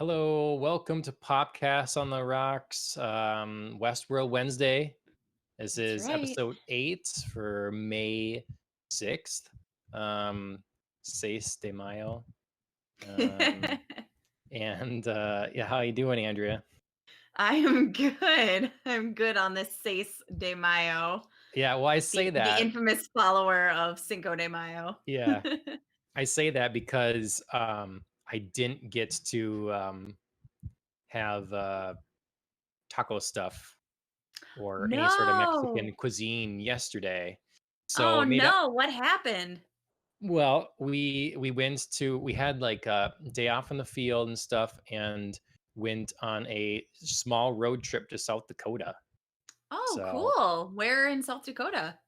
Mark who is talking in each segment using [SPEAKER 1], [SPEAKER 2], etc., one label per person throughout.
[SPEAKER 1] Hello, welcome to Popcast on the Rocks, Westworld Wednesday. This
[SPEAKER 2] That's
[SPEAKER 1] is
[SPEAKER 2] right.
[SPEAKER 1] episode 8 for May 6th. 6 de Mayo. Yeah, how you doing, Andrea?
[SPEAKER 2] I am good. I'm good on this 6 de Mayo,
[SPEAKER 1] Yeah, well, I say
[SPEAKER 2] the
[SPEAKER 1] that.
[SPEAKER 2] infamous follower of Cinco de Mayo.
[SPEAKER 1] Yeah, I say that because I didn't get to have taco stuff or any sort of Mexican
[SPEAKER 2] No.
[SPEAKER 1] cuisine yesterday. So
[SPEAKER 2] Oh,
[SPEAKER 1] it made up.
[SPEAKER 2] no. What happened?
[SPEAKER 1] Well, we had like a day off in the field and stuff, and went on a small road trip to South Dakota.
[SPEAKER 2] Oh,
[SPEAKER 1] So
[SPEAKER 2] cool. Where in South Dakota?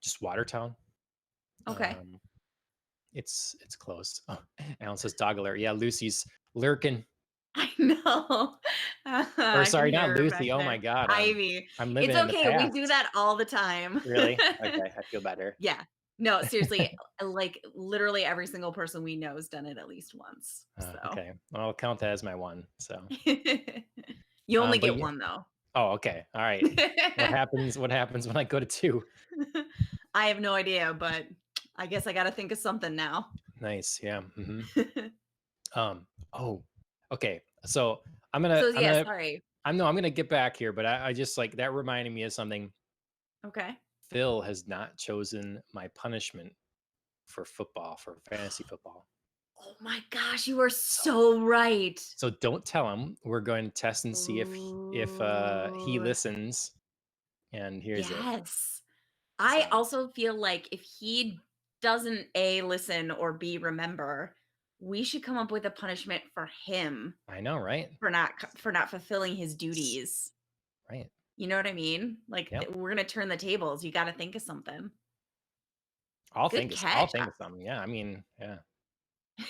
[SPEAKER 1] just Watertown.
[SPEAKER 2] Okay.
[SPEAKER 1] Um it's close. Oh, Alan says dog alert. Yeah, Lucy's lurking.
[SPEAKER 2] I know.
[SPEAKER 1] Or
[SPEAKER 2] I can
[SPEAKER 1] sorry, not
[SPEAKER 2] hear her back
[SPEAKER 1] Lucy. Oh my
[SPEAKER 2] there.
[SPEAKER 1] god,
[SPEAKER 2] Ivy.
[SPEAKER 1] I'm living
[SPEAKER 2] It's
[SPEAKER 1] in the
[SPEAKER 2] okay. We do
[SPEAKER 1] past.
[SPEAKER 2] that all the time.
[SPEAKER 1] Really? Okay, I feel better.
[SPEAKER 2] Yeah. No, seriously, like literally every single person we know has done it at least once. So
[SPEAKER 1] Okay. Well, I'll count that as my one. So
[SPEAKER 2] you only
[SPEAKER 1] but
[SPEAKER 2] get
[SPEAKER 1] yeah.
[SPEAKER 2] one though.
[SPEAKER 1] Oh, okay. All right. What happens when I go to 2?
[SPEAKER 2] I have no idea, but I guess I got to think of something now.
[SPEAKER 1] Nice. Yeah. Oh, okay. So
[SPEAKER 2] So yeah, sorry.
[SPEAKER 1] I'm gonna get back here, but I just like that reminded me of something.
[SPEAKER 2] Okay.
[SPEAKER 1] Phil has not chosen my punishment for football, for fantasy football.
[SPEAKER 2] Oh my gosh, you are
[SPEAKER 1] So
[SPEAKER 2] so right.
[SPEAKER 1] so don't tell him. We're going to test and see if he
[SPEAKER 2] Ooh,
[SPEAKER 1] listens. And here's it.
[SPEAKER 2] yes. I
[SPEAKER 1] So
[SPEAKER 2] also feel like if he doesn't A, listen or B, remember, we should come up with a punishment for him
[SPEAKER 1] I know, right?
[SPEAKER 2] for not fulfilling his duties.
[SPEAKER 1] Right.
[SPEAKER 2] You know what I mean? Like
[SPEAKER 1] Yep.
[SPEAKER 2] we're gonna turn the tables. You got to think of something. Good
[SPEAKER 1] I'll
[SPEAKER 2] catch.
[SPEAKER 1] think of something. Yeah. I mean, yeah.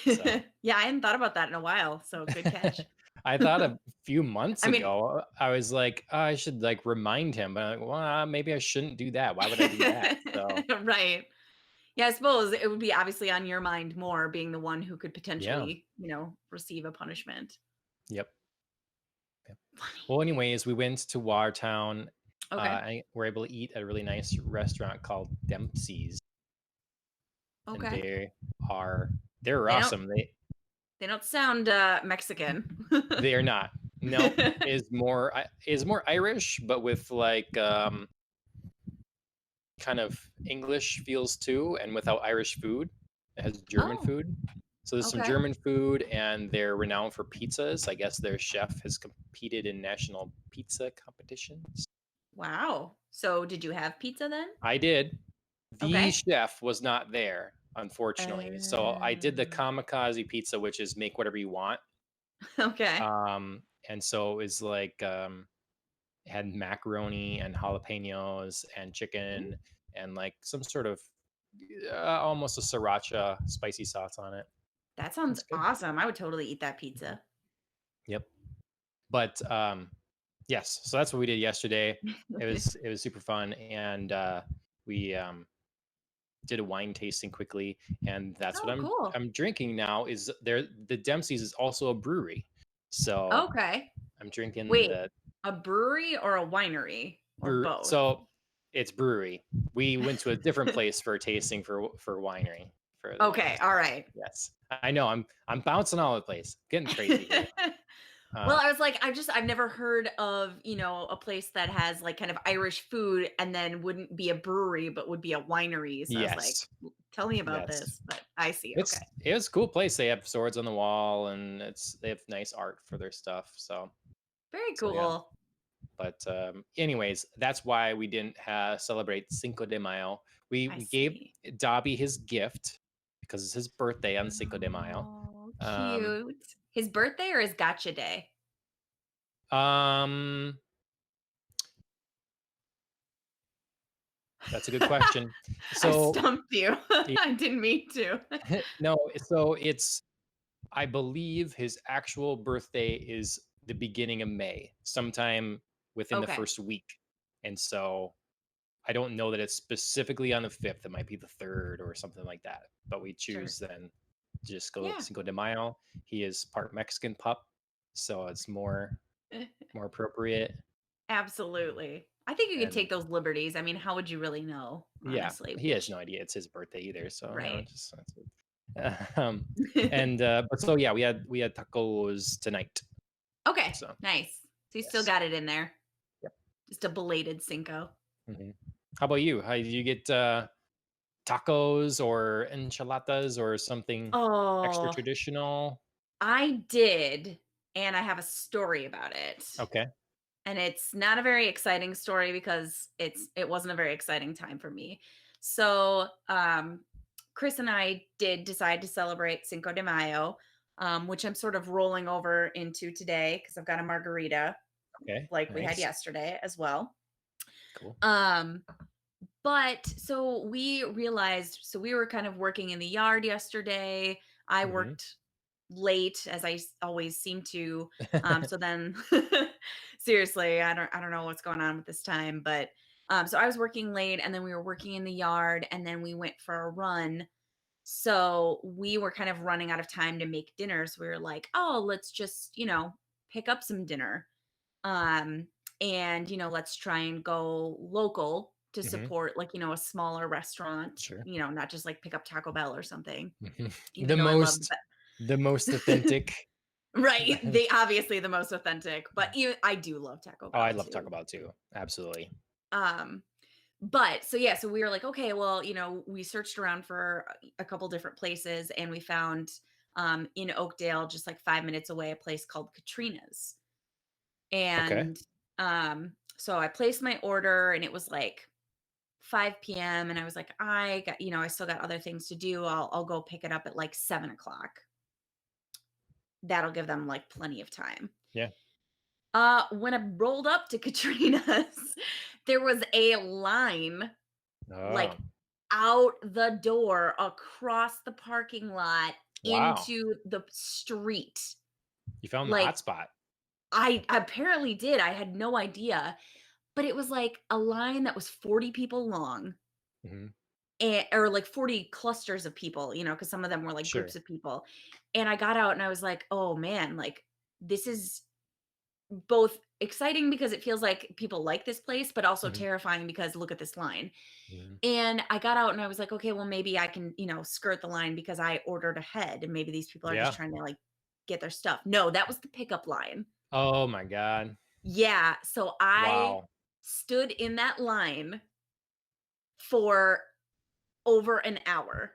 [SPEAKER 1] So
[SPEAKER 2] Yeah, I hadn't thought about that in a while. So good catch.
[SPEAKER 1] I thought a few months
[SPEAKER 2] I mean,
[SPEAKER 1] ago, I was like, "Oh, I should like remind him, but I'm like, well, maybe I shouldn't do that. Why would I do that?" So
[SPEAKER 2] right. Yeah, I suppose it would be obviously on your mind more being the one who could
[SPEAKER 1] yeah,
[SPEAKER 2] potentially, receive a punishment.
[SPEAKER 1] yep, yep.
[SPEAKER 2] Funny.
[SPEAKER 1] Well, anyways, we went to Watertown.
[SPEAKER 2] Okay.
[SPEAKER 1] And we're able to eat at a really nice restaurant called Dempsey's, and
[SPEAKER 2] Okay.
[SPEAKER 1] they're
[SPEAKER 2] They don't
[SPEAKER 1] awesome.
[SPEAKER 2] they don't sound Mexican.
[SPEAKER 1] They are not. Nope, is more Irish, but with like kind of English feels too, and without Irish food. It has German
[SPEAKER 2] Oh,
[SPEAKER 1] food. So there's some
[SPEAKER 2] okay.
[SPEAKER 1] German food, and they're renowned for pizzas. I guess their chef has competed in national pizza competitions.
[SPEAKER 2] Wow. So did you have pizza then?
[SPEAKER 1] I did. The
[SPEAKER 2] Okay.
[SPEAKER 1] chef was not there, unfortunately. So I did the
[SPEAKER 2] Um,
[SPEAKER 1] kamikaze pizza, which is make whatever you want.
[SPEAKER 2] okay.
[SPEAKER 1] And so it was like it had macaroni and jalapenos and
[SPEAKER 2] Ooh,
[SPEAKER 1] chicken and like some sort of almost a sriracha spicy sauce on it.
[SPEAKER 2] that sounds
[SPEAKER 1] It's good.
[SPEAKER 2] awesome. I would totally eat that pizza.
[SPEAKER 1] Yep. But yes, so that's what we did yesterday. It was super fun, and we did a wine tasting quickly, and that's what
[SPEAKER 2] Oh,
[SPEAKER 1] I'm
[SPEAKER 2] cool.
[SPEAKER 1] I'm drinking now. Is there the Dempsey's is also a brewery, so
[SPEAKER 2] Okay.
[SPEAKER 1] I'm drinking
[SPEAKER 2] Wait,
[SPEAKER 1] the
[SPEAKER 2] a brewery or a winery or
[SPEAKER 1] brew.
[SPEAKER 2] both?
[SPEAKER 1] So it's brewery. We went to a different place for a tasting for winery for the wine.
[SPEAKER 2] Okay, all right.
[SPEAKER 1] Yes, I know. I'm bouncing all over the place, getting crazy here.
[SPEAKER 2] Well, I was like, I've never heard of, a place that has like kind of Irish food and then wouldn't be a brewery, but would be a winery. So I was like,
[SPEAKER 1] Yes,
[SPEAKER 2] tell me about
[SPEAKER 1] yes.
[SPEAKER 2] this. But I see. Okay.
[SPEAKER 1] It's a cool place. They have swords on the wall, and they have nice art for their stuff.
[SPEAKER 2] Very
[SPEAKER 1] So yeah.
[SPEAKER 2] cool.
[SPEAKER 1] But anyways, that's why we didn't celebrate Cinco de Mayo.
[SPEAKER 2] I
[SPEAKER 1] We gave
[SPEAKER 2] see.
[SPEAKER 1] Dobby his gift because it's his birthday on Cinco de Mayo.
[SPEAKER 2] Oh,
[SPEAKER 1] Um,
[SPEAKER 2] cute. His birthday or his gotcha day?
[SPEAKER 1] um, that's a good question.
[SPEAKER 2] I
[SPEAKER 1] So
[SPEAKER 2] stumped you. I didn't mean to.
[SPEAKER 1] no, so I believe his actual birthday is the beginning of May, sometime within the
[SPEAKER 2] Okay.
[SPEAKER 1] first week. And so I don't know that it's specifically on the 5th. It might be the 3rd or something like that. But we
[SPEAKER 2] Sure.
[SPEAKER 1] choose then just go
[SPEAKER 2] Yeah.
[SPEAKER 1] Cinco de Mayo. He is part Mexican pup, so it's more appropriate.
[SPEAKER 2] Absolutely. I think you could
[SPEAKER 1] And
[SPEAKER 2] take those liberties. I mean, how would you really know,
[SPEAKER 1] yeah,
[SPEAKER 2] honestly,
[SPEAKER 1] he has
[SPEAKER 2] which
[SPEAKER 1] no idea it's his birthday either. So
[SPEAKER 2] right.
[SPEAKER 1] just and but so yeah, we had tacos tonight.
[SPEAKER 2] Okay,
[SPEAKER 1] So
[SPEAKER 2] nice. So you still
[SPEAKER 1] yes.
[SPEAKER 2] got it in there.
[SPEAKER 1] Yep.
[SPEAKER 2] Just a belated Cinco.
[SPEAKER 1] Mhm. How about you? How did you get tacos or enchiladas or something extra
[SPEAKER 2] Oh,
[SPEAKER 1] traditional?
[SPEAKER 2] I did, and I have a story about it.
[SPEAKER 1] Okay.
[SPEAKER 2] And it's not a very exciting story because it wasn't a very exciting time for me. So, Chris and I did decide to celebrate Cinco de Mayo, which I'm sort of rolling over into today because I've got a margarita
[SPEAKER 1] Okay.
[SPEAKER 2] like we had
[SPEAKER 1] Nice.
[SPEAKER 2] yesterday as well.
[SPEAKER 1] Cool.
[SPEAKER 2] Um, but so we realized, so we were kind of working in the yard yesterday. I
[SPEAKER 1] Mhm.
[SPEAKER 2] worked late as always seem to. So then seriously, I don't know what's going on with this time, but so I was working late and then we were working in the yard and then we went for a run. So we were kind of running out of time to make dinner. So we were like, oh, let's just, pick up some dinner. Um, and let's try and go local to
[SPEAKER 1] Mhm.
[SPEAKER 2] support like, a smaller restaurant,
[SPEAKER 1] Sure.
[SPEAKER 2] not just like pick up Taco Bell or something,
[SPEAKER 1] Mhm.
[SPEAKER 2] even
[SPEAKER 1] The
[SPEAKER 2] though I love
[SPEAKER 1] most the most authentic.
[SPEAKER 2] right. They obviously the most authentic, but even I do love Taco
[SPEAKER 1] Oh, I
[SPEAKER 2] Bell
[SPEAKER 1] love Taco
[SPEAKER 2] too.
[SPEAKER 1] Bell too. Absolutely.
[SPEAKER 2] Um, but so yeah, so we were like, okay, well, we searched around for a couple different places and we found in Oakdale, just like 5 minutes away, a place called Katrina's.
[SPEAKER 1] Okay.
[SPEAKER 2] And so I placed my order and it was like 5 p.m. and I was like, I got, I still got other things to do. I'll go pick it up at like 7 o'clock. That'll give them like plenty of time.
[SPEAKER 1] Yeah.
[SPEAKER 2] When I rolled up to Katrina's, there was a line
[SPEAKER 1] Oh,
[SPEAKER 2] like out the door across the parking lot
[SPEAKER 1] wow.
[SPEAKER 2] into the street.
[SPEAKER 1] You found the
[SPEAKER 2] Like
[SPEAKER 1] hot spot.
[SPEAKER 2] I apparently did. I had no idea, but it was like a line that was 40 people long
[SPEAKER 1] Mhm.
[SPEAKER 2] and, or like 40 clusters of people, because some of them were like groups
[SPEAKER 1] Sure.
[SPEAKER 2] of people. And I got out and I was like, oh man, like this is both exciting because it feels like people like this place, but also
[SPEAKER 1] Mhm.
[SPEAKER 2] terrifying because look at this line.
[SPEAKER 1] Mhm.
[SPEAKER 2] And I got out and I was like, okay, well, maybe I can, skirt the line because I ordered ahead and maybe these people are just
[SPEAKER 1] Yeah.
[SPEAKER 2] trying to like get their stuff. No, that was the pickup line.
[SPEAKER 1] Oh my god.
[SPEAKER 2] Yeah. So I
[SPEAKER 1] Wow.
[SPEAKER 2] stood in that line for over an hour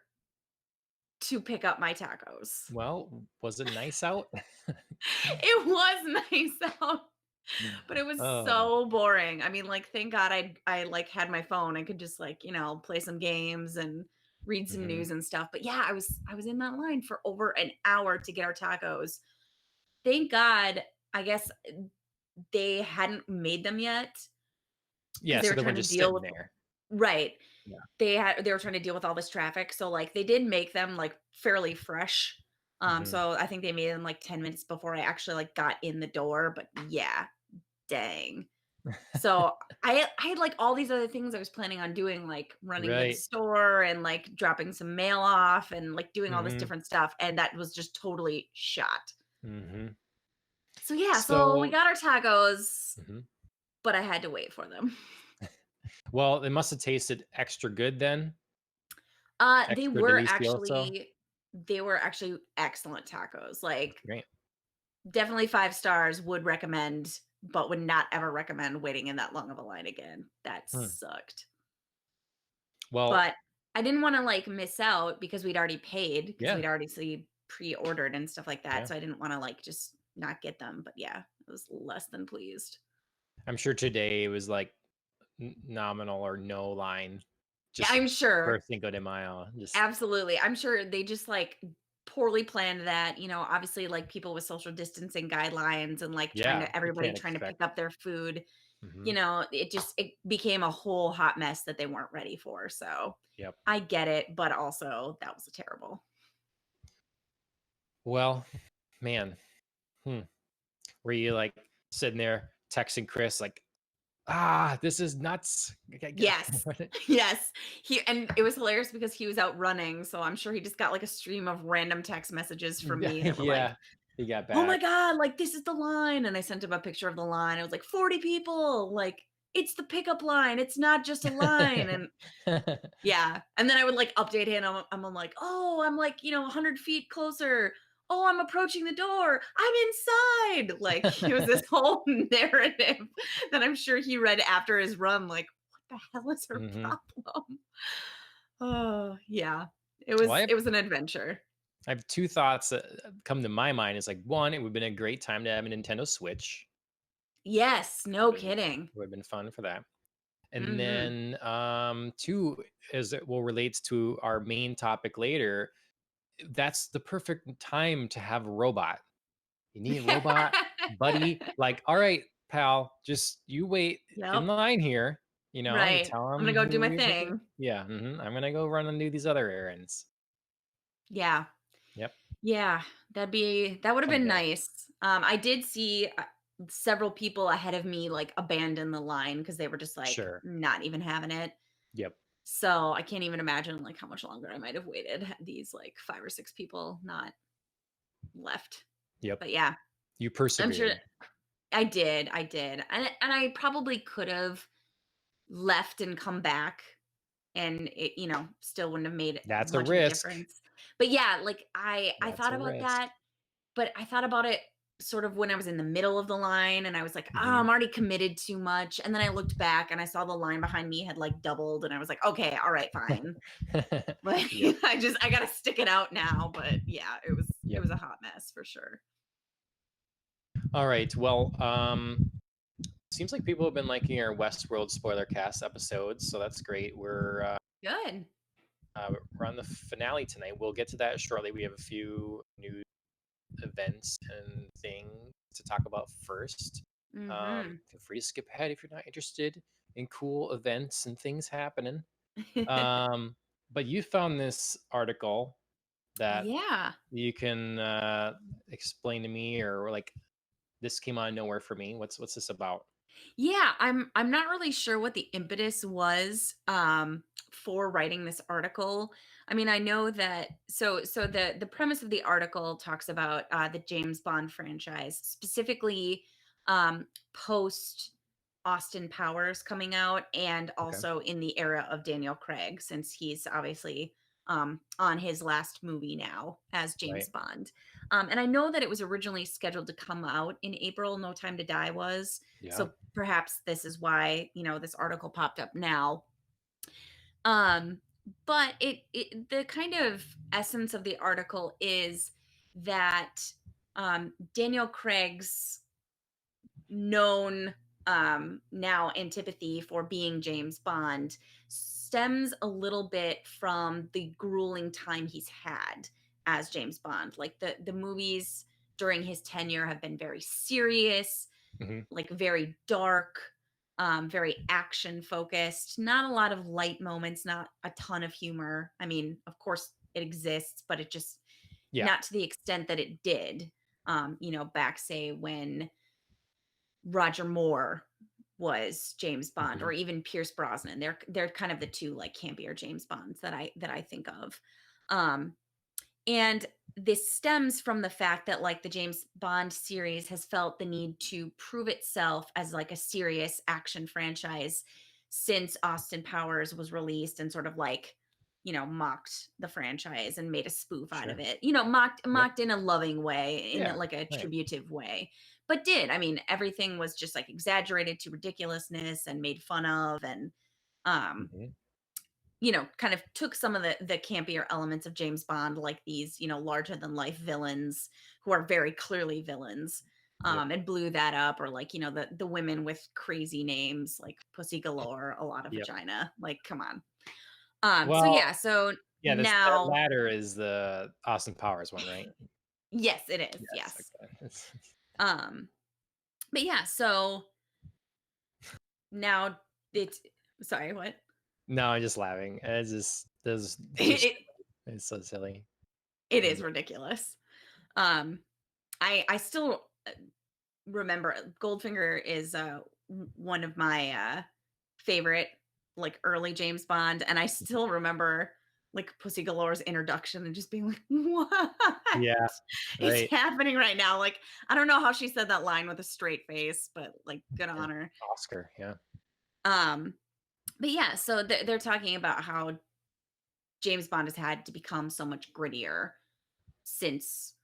[SPEAKER 2] to pick up my tacos.
[SPEAKER 1] Well, was it nice out?
[SPEAKER 2] It was nice out. But it was
[SPEAKER 1] Oh.
[SPEAKER 2] so boring. I mean, like, thank God I like had my phone. I could just like, play some games and read some
[SPEAKER 1] Mhm.
[SPEAKER 2] news and stuff. But yeah, I was in that line for over an hour to get our tacos. Thank God, I guess they hadn't made them yet because
[SPEAKER 1] Yeah,
[SPEAKER 2] they
[SPEAKER 1] so
[SPEAKER 2] were
[SPEAKER 1] they
[SPEAKER 2] trying
[SPEAKER 1] weren't
[SPEAKER 2] to
[SPEAKER 1] just
[SPEAKER 2] deal
[SPEAKER 1] sitting
[SPEAKER 2] with
[SPEAKER 1] there.
[SPEAKER 2] right.
[SPEAKER 1] Yeah.
[SPEAKER 2] They were trying to deal with all this traffic. So like they did make them like fairly fresh.
[SPEAKER 1] Mhm.
[SPEAKER 2] So I think they made them like 10 minutes before I actually like got in the door. But yeah, dang. So I had like all these other things I was planning on doing, like running to the
[SPEAKER 1] Right.
[SPEAKER 2] store and like dropping some mail off and like doing all this
[SPEAKER 1] Mhm.
[SPEAKER 2] different stuff. And that was just totally shot.
[SPEAKER 1] Mhm.
[SPEAKER 2] So yeah, so we
[SPEAKER 1] So
[SPEAKER 2] got our tacos,
[SPEAKER 1] mhm.
[SPEAKER 2] but I had to wait for them.
[SPEAKER 1] Well, it must have tasted extra good then?
[SPEAKER 2] They
[SPEAKER 1] Extra
[SPEAKER 2] were
[SPEAKER 1] delicioso?
[SPEAKER 2] actually they were actually excellent tacos. Like
[SPEAKER 1] Great.
[SPEAKER 2] definitely 5 stars, would recommend, but would not ever recommend waiting in that long of a line again. That
[SPEAKER 1] Hmm.
[SPEAKER 2] sucked.
[SPEAKER 1] Well,
[SPEAKER 2] But I didn't wanna, like, miss out because we'd already paid because 'cause
[SPEAKER 1] yeah,
[SPEAKER 2] we'd already pre-ordered and stuff like that,
[SPEAKER 1] yeah.
[SPEAKER 2] so I didn't wanna, like, just not get them, but yeah, I was less than pleased.
[SPEAKER 1] I'm sure today it was like nominal or no line,
[SPEAKER 2] Yeah,
[SPEAKER 1] just
[SPEAKER 2] I'm sure.
[SPEAKER 1] for Cinco de Mayo. Just
[SPEAKER 2] Absolutely. I'm sure they just, like, poorly planned that, obviously, like, people with social distancing guidelines and, like,
[SPEAKER 1] yeah, you
[SPEAKER 2] everybody
[SPEAKER 1] can't
[SPEAKER 2] trying to pick
[SPEAKER 1] expect.
[SPEAKER 2] up their food,
[SPEAKER 1] Mhm.
[SPEAKER 2] it became a whole hot mess that they weren't ready for, so
[SPEAKER 1] Yep.
[SPEAKER 2] I get it, but also that was terrible.
[SPEAKER 1] Well, man, hmm. Were you like sitting there texting Chris like, this is nuts.
[SPEAKER 2] Yes. Yes. And it was hilarious because he was out running, so I'm sure he just got, like, a stream of random text messages from me that were like,
[SPEAKER 1] Yeah, he got
[SPEAKER 2] "Oh my
[SPEAKER 1] back.
[SPEAKER 2] god, like, this is the line," and I sent him a picture of the line. I was like, "40 people, like, it's the pickup line, it's not just a line," and yeah, and then I would, like, update him. I'm like, "Oh, I'm, like, 100 feet closer. Oh, I'm approaching the door. I'm inside." Like, it was this whole narrative that I'm sure he read after his run, like, "What the hell is her
[SPEAKER 1] Mhm.
[SPEAKER 2] problem?" Oh, yeah. It
[SPEAKER 1] Well,
[SPEAKER 2] was it was an adventure.
[SPEAKER 1] I have 2 thoughts that come to my mind. Is like, 1, it would've been a great time to have a Nintendo Switch.
[SPEAKER 2] Yes, no kidding.
[SPEAKER 1] Would've been fun for that. And
[SPEAKER 2] Mhm.
[SPEAKER 1] then, 2, as it will relate to our main topic later, that's the perfect time to have a robot. You need a robot buddy, like, "All right, pal, just you wait in
[SPEAKER 2] Yep,
[SPEAKER 1] line here," you
[SPEAKER 2] right.
[SPEAKER 1] tell
[SPEAKER 2] I'm gonna
[SPEAKER 1] him
[SPEAKER 2] go do
[SPEAKER 1] who
[SPEAKER 2] my
[SPEAKER 1] you're taking.
[SPEAKER 2] thing.
[SPEAKER 1] Yeah, I'm gonna go run and do these other errands.
[SPEAKER 2] Yeah.
[SPEAKER 1] Yep,
[SPEAKER 2] Yeah, that would have been
[SPEAKER 1] someday.
[SPEAKER 2] nice. I did see, several people ahead of me, like, abandon the line because they were just, like,
[SPEAKER 1] Sure.
[SPEAKER 2] not even having it.
[SPEAKER 1] Yep,
[SPEAKER 2] So, I can't even imagine, like, how much longer I might have waited had these, like, 5 or 6 people not left.
[SPEAKER 1] yep.
[SPEAKER 2] But yeah,
[SPEAKER 1] You
[SPEAKER 2] I'm sure
[SPEAKER 1] persevered.
[SPEAKER 2] I did, and I probably could have left and come back, and it, still wouldn't have made
[SPEAKER 1] That's a
[SPEAKER 2] much of a
[SPEAKER 1] risk.
[SPEAKER 2] difference. But yeah, like, I
[SPEAKER 1] That's
[SPEAKER 2] thought
[SPEAKER 1] a
[SPEAKER 2] about
[SPEAKER 1] risk.
[SPEAKER 2] that. But I thought about it sort of when I was in the middle of the line and I was like, "Oh,
[SPEAKER 1] Mhm.
[SPEAKER 2] I'm already committed too much." And then I looked back and I saw the line behind me had, like, doubled and I was like, "Okay, all right, fine." Like,
[SPEAKER 1] Yep,
[SPEAKER 2] I gotta stick it out now, but yeah, it
[SPEAKER 1] yep.
[SPEAKER 2] was a hot mess for sure.
[SPEAKER 1] Alright, well, seems like people have been liking our Westworld spoiler cast episodes, so that's great.
[SPEAKER 2] Good.
[SPEAKER 1] We're on the finale tonight. We'll get to that shortly. We have a few new events and things to talk about first.
[SPEAKER 2] Mhm.
[SPEAKER 1] Feel free to skip ahead if you're not interested in cool events and things happening. Um, but you found this article that
[SPEAKER 2] Yeah.
[SPEAKER 1] you can explain to me, or like this came out of nowhere for me. What's this about?
[SPEAKER 2] Yeah, I'm not really sure what the impetus was for writing this article. I mean, I know that the premise of the article talks about the James Bond franchise, specifically post Austin Powers coming out, and
[SPEAKER 1] Okay.
[SPEAKER 2] also in the era of Daniel Craig, since he's obviously on his last movie now as James
[SPEAKER 1] Right.
[SPEAKER 2] Bond. And I know that it was originally scheduled to come out in April. No Time to Die was.
[SPEAKER 1] Yeah.
[SPEAKER 2] So perhaps this is why, this article popped up now. Um, but the kind of essence of the article is that Daniel Craig's known now antipathy for being James Bond stems a little bit from the grueling time he's had as James Bond. Like the movies during his tenure have been very serious,
[SPEAKER 1] Hmm.
[SPEAKER 2] like very dark, very action focused, not a lot of light moments, not a ton of humor. I mean, of course it exists, but it just
[SPEAKER 1] Yeah.
[SPEAKER 2] not to the extent that it did, back say when Roger Moore was James Bond
[SPEAKER 1] Hmm.
[SPEAKER 2] or even Pierce Brosnan. They're kind of the two like campier James Bonds that I think of. Um and this stems from the fact that like the James Bond series has felt the need to prove itself as like a serious action franchise since Austin Powers was released and sort of like, mocked the franchise and made a spoof out of
[SPEAKER 1] Sure.
[SPEAKER 2] it. mocked
[SPEAKER 1] Yep.
[SPEAKER 2] mocked in a loving way, in
[SPEAKER 1] Yeah.
[SPEAKER 2] like a
[SPEAKER 1] Right.
[SPEAKER 2] tributive way. But did. I mean, everything was just like exaggerated to ridiculousness and made fun of and um
[SPEAKER 1] Hmm.
[SPEAKER 2] kind of took some of the campier elements of James Bond, like these, larger than life villains who are very clearly villains,
[SPEAKER 1] Yep.
[SPEAKER 2] and blew that up, or like, the women with crazy names like Pussy Galore, a lot of
[SPEAKER 1] Yep.
[SPEAKER 2] vagina. Like, come on. So
[SPEAKER 1] Well,
[SPEAKER 2] yeah, so
[SPEAKER 1] yeah. That
[SPEAKER 2] now,
[SPEAKER 1] latter is the Austin Powers one, right?
[SPEAKER 2] yes, it is.
[SPEAKER 1] Yes.
[SPEAKER 2] Yes.
[SPEAKER 1] Okay.
[SPEAKER 2] Um, but yeah, so now it's sorry, what?
[SPEAKER 1] No, I'm just laughing. It's just those are
[SPEAKER 2] it,
[SPEAKER 1] silly. It's so silly.
[SPEAKER 2] it is
[SPEAKER 1] And
[SPEAKER 2] ridiculous. Um, I still remember Goldfinger is one of my favorite like early James Bond, and I still remember like Pussy Galore's introduction and just being like, "What
[SPEAKER 1] Yeah,
[SPEAKER 2] is
[SPEAKER 1] right.
[SPEAKER 2] happening right now?" Like, I don't know how she said that line with a straight face, but like, good
[SPEAKER 1] Yeah.
[SPEAKER 2] on her.
[SPEAKER 1] Oscar, yeah.
[SPEAKER 2] Um, but yeah, so they're talking about how James Bond has had to become so much grittier since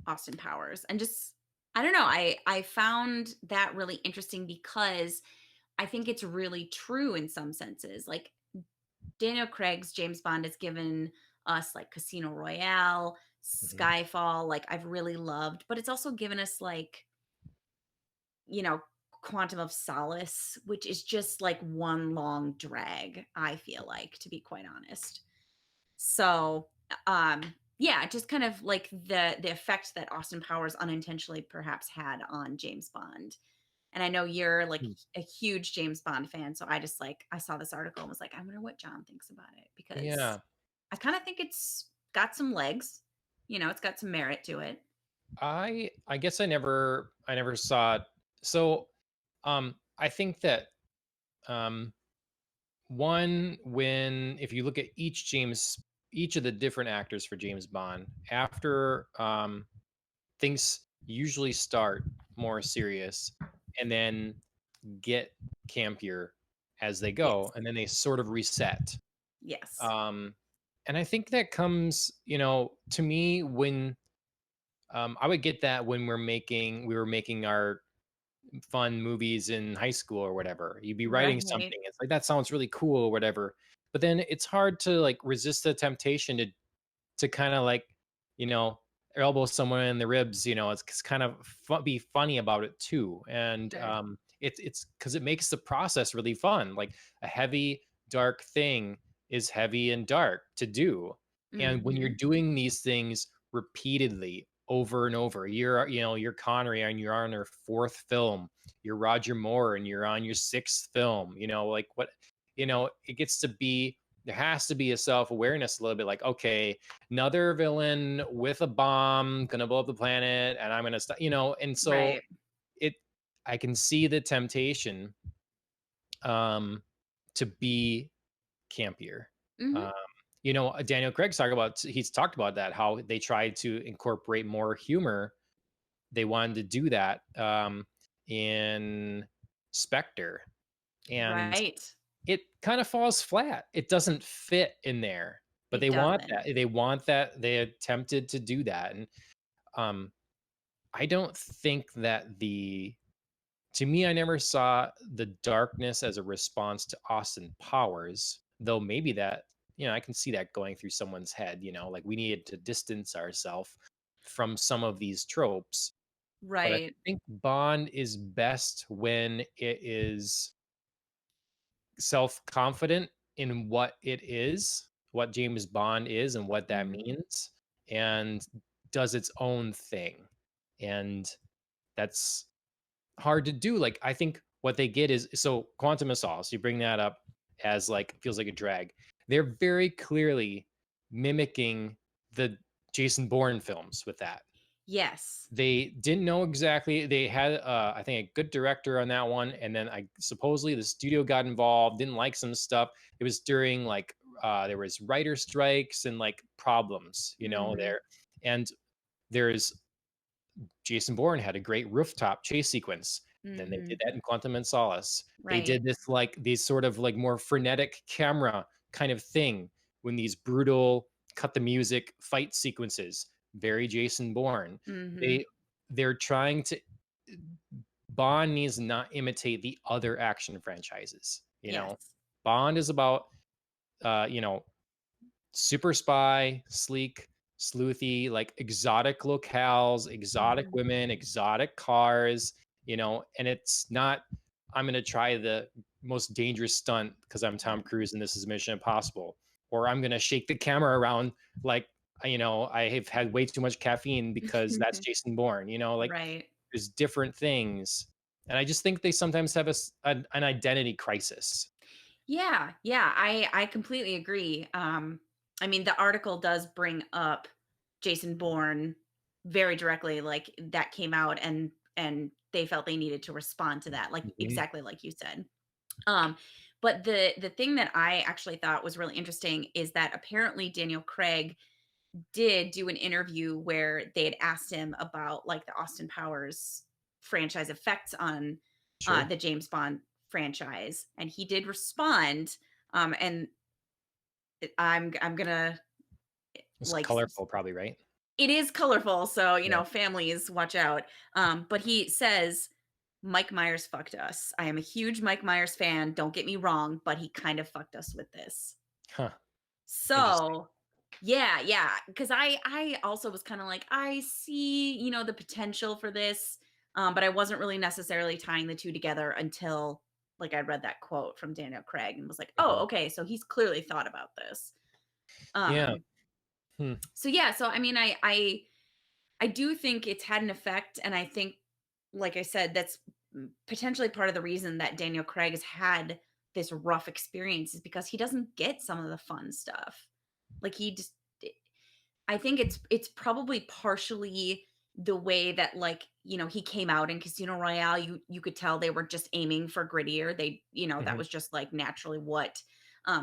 [SPEAKER 2] Austin Powers, and just I don't know. I found that really interesting because I think it's really true in some senses. Like Daniel Craig's James Bond has given us like Casino Royale,
[SPEAKER 1] Mhm.
[SPEAKER 2] Skyfall, like I've really loved, but it's also given us like, you know, Quantum of Solace, which is just like one long drag, I feel like, to be quite honest. So, yeah, just kind of like the effect that Austin Powers unintentionally perhaps had on James Bond. And I know you're like
[SPEAKER 1] Hmm.
[SPEAKER 2] a huge James Bond fan, so I just like I saw this article and was like, I wonder what John thinks about it because
[SPEAKER 1] Yeah.
[SPEAKER 2] I kind of think it's got some legs. You know, it's got some merit to it.
[SPEAKER 1] I guess I never saw it. So, I think that, um, one, when if you look at each of the different actors for James Bond, after, things usually start more serious and then get campier as they
[SPEAKER 2] Yes.
[SPEAKER 1] go, and then they sort of reset.
[SPEAKER 2] Yes.
[SPEAKER 1] Um, and I think that comes, to me when, I would get that when we were making our fun movies in high school or whatever. You'd be writing
[SPEAKER 2] Right.
[SPEAKER 1] something. It's like that sounds really cool or whatever. But then it's hard to like resist the temptation to kind of like, you know, elbow someone in the ribs. It's kind of be funny about it too. And
[SPEAKER 2] Sure.
[SPEAKER 1] it's because it makes the process really fun. Like a heavy, dark thing is heavy and dark to do. And when you're
[SPEAKER 2] Mhm.
[SPEAKER 1] doing these things repeatedly over and over, you're Connery and you're on your fourth film, you're Roger Moore and you're on your sixth film, like what, it gets to be, there has to be a self-awareness a little bit like, okay, another villain with a bomb gonna blow up the planet and I'm gonna stop, and so
[SPEAKER 2] Right.
[SPEAKER 1] it I can see the temptation um to be campier.
[SPEAKER 2] Mhm.
[SPEAKER 1] um Daniel Craig's he's talked about that, how they tried to incorporate more humor. They wanted to do that in Spectre, and
[SPEAKER 2] Right.
[SPEAKER 1] it kind of falls flat. It doesn't fit in there, but
[SPEAKER 2] It
[SPEAKER 1] they want
[SPEAKER 2] doesn't.
[SPEAKER 1] that. They want that. They attempted to do that. And um, I don't think that to me, I never saw the darkness as a response to Austin Powers, though maybe that, I can see that going through someone's head, like we needed to distance ourselves from some of these tropes. But I
[SPEAKER 2] Right.
[SPEAKER 1] think Bond is best when it is self-confident in what James Bond is and what that
[SPEAKER 2] Mhm.
[SPEAKER 1] means, and does its own thing. And that's hard to do. Like, I think what they get is, so Quantum of Solace, you bring that up as like feels like a drag. They're very clearly mimicking the Jason Bourne films with that.
[SPEAKER 2] Yes.
[SPEAKER 1] They didn't know exactly. They had, I think, a good director on that one, and then I supposedly the studio got involved, didn't like some stuff. It was during like there was writer strikes and like problems,
[SPEAKER 2] Mhm.
[SPEAKER 1] there. And there's Jason Bourne had a great rooftop chase sequence. Then they did
[SPEAKER 2] Mhm.
[SPEAKER 1] that in Quantum and Solace. They
[SPEAKER 2] Right.
[SPEAKER 1] did this like these sort of like more frenetic camera kind of thing when these brutal cut the music fight sequences. Very Jason Bourne.
[SPEAKER 2] Mhm.
[SPEAKER 1] They they're trying to Bond needs to not imitate the other action franchises.
[SPEAKER 2] Yes.
[SPEAKER 1] Bond is about uh, you know, super spy, sleek, sleuthy, like exotic locales, exotic
[SPEAKER 2] Mhm.
[SPEAKER 1] women, exotic cars, and it's not, I'm going to try the most dangerous stunt because I'm Tom Cruise and this is Mission Impossible, or I'm going to shake the camera around like, I have had way too much caffeine because that's Jason Bourne, like
[SPEAKER 2] Right.
[SPEAKER 1] there's different things. And I just think they sometimes have an identity crisis.
[SPEAKER 2] Yeah, yeah, I completely agree. I mean, the article does bring up Jason Bourne very directly, like that came out and they felt they needed to respond to that, like
[SPEAKER 1] Mhm.
[SPEAKER 2] exactly like you said. Um, but the thing that I actually thought was really interesting is that apparently Daniel Craig did do an interview where they had asked him about like the Austin Powers franchise effects on
[SPEAKER 1] Sure.
[SPEAKER 2] the James Bond franchise, and he did respond. And I'm gonna
[SPEAKER 1] It's
[SPEAKER 2] like
[SPEAKER 1] colorful probably, right?
[SPEAKER 2] it is colorful, so
[SPEAKER 1] Yeah.
[SPEAKER 2] families watch out. But he says Mike Myers fucked us. I am a huge Mike Myers fan. Don't get me wrong, but he kind of fucked us with this.
[SPEAKER 1] Huh. Interesting.
[SPEAKER 2] So, yeah, because I also was kind of like, I see, the potential for this, but I wasn't really necessarily tying the two together until like I read that quote from Daniel Craig and was like, oh,
[SPEAKER 1] Mhm.
[SPEAKER 2] okay, so he's clearly thought about this.
[SPEAKER 1] Yeah.
[SPEAKER 2] Um,
[SPEAKER 1] Hmm.
[SPEAKER 2] so yeah, so I mean, I do think it's had an effect, and I think, like I said, that's potentially part of the reason that Daniel Craig has had this rough experience is because he doesn't get some of the fun stuff. Like he just I think it's probably partially the way that like, he came out in Casino Royale. You could tell they were just aiming for grittier. That
[SPEAKER 1] Mhm.
[SPEAKER 2] was just like naturally what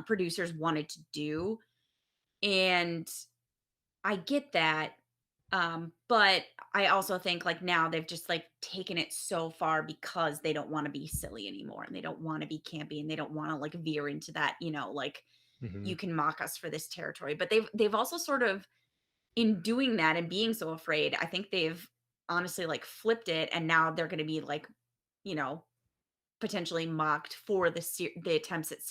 [SPEAKER 2] producers wanted to do. And I get that. But I also think like now they've just like taken it so far because they don't want to be silly anymore and they don't want to be campy and they don't want to like veer into that, like you
[SPEAKER 1] Mhm.
[SPEAKER 2] can mock us for this territory. But they've also sort of in doing that and being so afraid, I think they've honestly like flipped it and now they're going to be like, you know, potentially mocked for the attempts at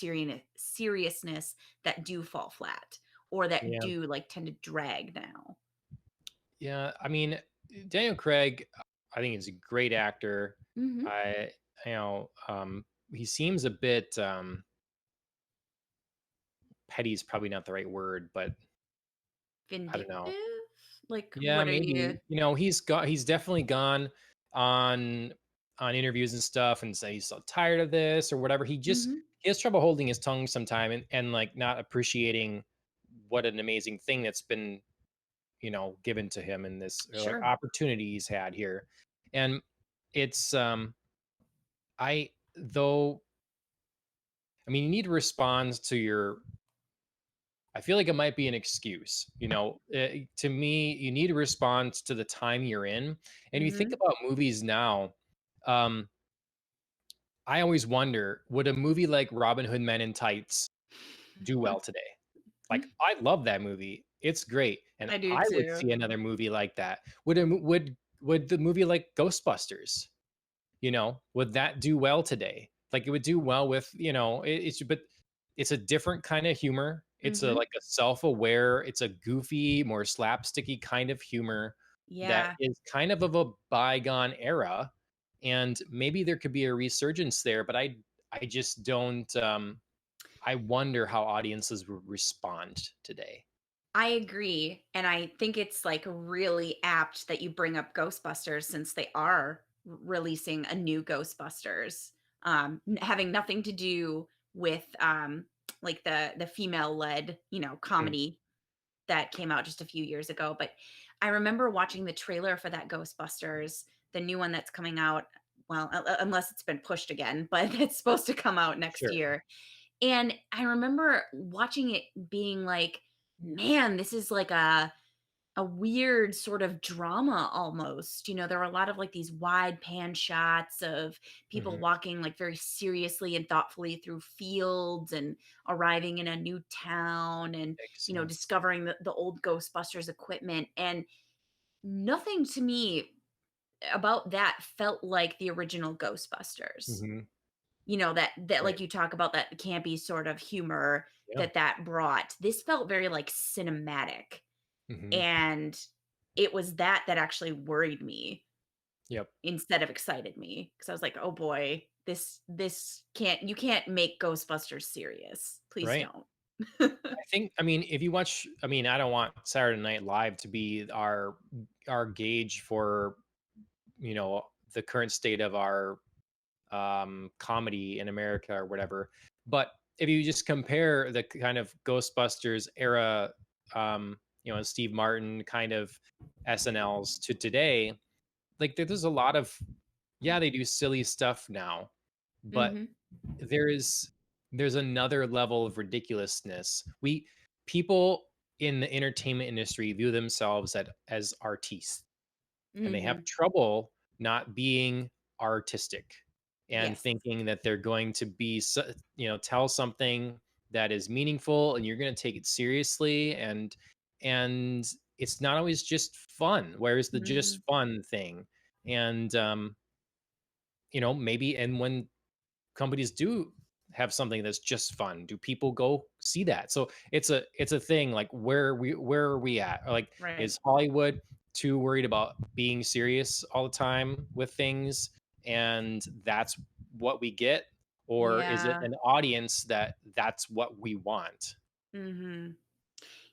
[SPEAKER 2] seriousness that do fall flat or that
[SPEAKER 1] Yeah.
[SPEAKER 2] do like tend to drag now.
[SPEAKER 1] Yeah. I mean, Daniel Craig, I think he's a great actor.
[SPEAKER 2] Mhm.
[SPEAKER 1] I, you know, he seems a bit petty is probably not the right word, but I don't know.
[SPEAKER 2] Vindictive? Like,
[SPEAKER 1] Yeah,
[SPEAKER 2] what are you
[SPEAKER 1] maybe. He's definitely gone on interviews and stuff and say he's so tired of this or whatever.
[SPEAKER 2] Mhm.
[SPEAKER 1] He has trouble holding his tongue sometime and like not appreciating what an amazing thing that's been, given to him in this or like
[SPEAKER 2] Sure.
[SPEAKER 1] opportunity he's had here. And it's I though I mean you need to respond to your I feel like it might be an excuse. To me, you need to respond to the time you're in. And you think
[SPEAKER 2] Mhm.
[SPEAKER 1] about movies now. Um, I always wonder, would a movie like Robin Hood Men in Tights do well today? Like, I love that movie. It's great, and
[SPEAKER 2] I do
[SPEAKER 1] I would
[SPEAKER 2] too.
[SPEAKER 1] see another movie like that. Would the movie like Ghostbusters? Would that do well today? Like it would do well with, but it's a different kind of humor. It's a
[SPEAKER 2] Mhm.
[SPEAKER 1] like a self-aware, it's a goofy, more slapsticky kind of humor that
[SPEAKER 2] Yeah.
[SPEAKER 1] is kind of a bygone era. And maybe there could be a resurgence there, but I just don't I wonder how audiences would respond today.
[SPEAKER 2] I agree, and I think it's, like, really apt that you bring up Ghostbusters since they are releasing a new Ghostbusters, having nothing to do with, like, the female-led,
[SPEAKER 1] Mm,
[SPEAKER 2] comedy that came out just a few years ago, but I remember watching the trailer for that Ghostbusters, the new one that's coming out, well, unless it's been pushed again, but it's supposed to come out next
[SPEAKER 1] sure.
[SPEAKER 2] year, and I remember watching it being like, "Man, this is like a weird sort of drama almost." There were a lot of, like, these wide pan shots of people
[SPEAKER 1] Mhm.
[SPEAKER 2] walking, like, very seriously and thoughtfully through fields and arriving in a new town and,
[SPEAKER 1] Makes sense.
[SPEAKER 2] discovering the old Ghostbusters equipment, and nothing to me about that felt like the original Ghostbusters.
[SPEAKER 1] Mhm.
[SPEAKER 2] That
[SPEAKER 1] Right.
[SPEAKER 2] like you talk about that campy sort of humor
[SPEAKER 1] Yeah.
[SPEAKER 2] that brought. This felt very, like, cinematic,
[SPEAKER 1] Mhm.
[SPEAKER 2] and it was that actually worried me
[SPEAKER 1] Yep.
[SPEAKER 2] instead of excited me because I was like, "Oh boy, this can't make Ghostbusters serious. Please
[SPEAKER 1] Right.
[SPEAKER 2] don't."
[SPEAKER 1] I mean, if you watch, I mean, I don't want Saturday Night Live to be our gauge for the current state of our comedy in America or whatever. But if you just compare the kind of Ghostbusters era, Steve Martin kind of SNLs to today, like there's a lot of yeah, they do silly stuff now, but
[SPEAKER 2] Mhm.
[SPEAKER 1] there is there's another level of ridiculousness. We people in the entertainment industry view themselves as artistes, and they have
[SPEAKER 2] Mhm.
[SPEAKER 1] trouble not being artistic and
[SPEAKER 2] Yes.
[SPEAKER 1] thinking that they're going to be tell something that is meaningful and you're going to take it seriously, and it's not always just fun. Where's the
[SPEAKER 2] Mhm.
[SPEAKER 1] just fun thing? And maybe, and when companies do have something that's just fun, do people go see that? So it's a thing, like where are we at? Or like,
[SPEAKER 2] Right.
[SPEAKER 1] is Hollywood too worried about being serious all the time with things, and that's what we get? Or is it
[SPEAKER 2] Yeah.
[SPEAKER 1] an audience that's what we want?
[SPEAKER 2] Mhm.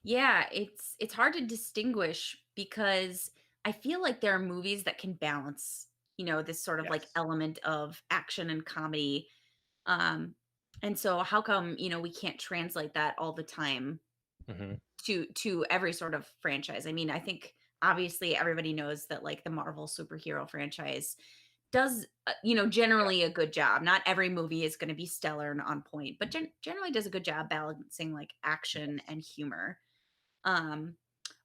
[SPEAKER 2] Yeah, it's hard to distinguish because I feel like there are movies that can balance, this sort of like
[SPEAKER 1] Yes.
[SPEAKER 2] element of action and comedy. Um, and so how come, we can't translate that all the time
[SPEAKER 1] Hmm.
[SPEAKER 2] to every sort of franchise? I mean, I think obviously everybody knows that like the Marvel superhero franchise does
[SPEAKER 1] Yeah.
[SPEAKER 2] generally a good job. Not every movie is going to be stellar and on point, but generally does a good job balancing like action
[SPEAKER 1] Yes.
[SPEAKER 2] and humor. Um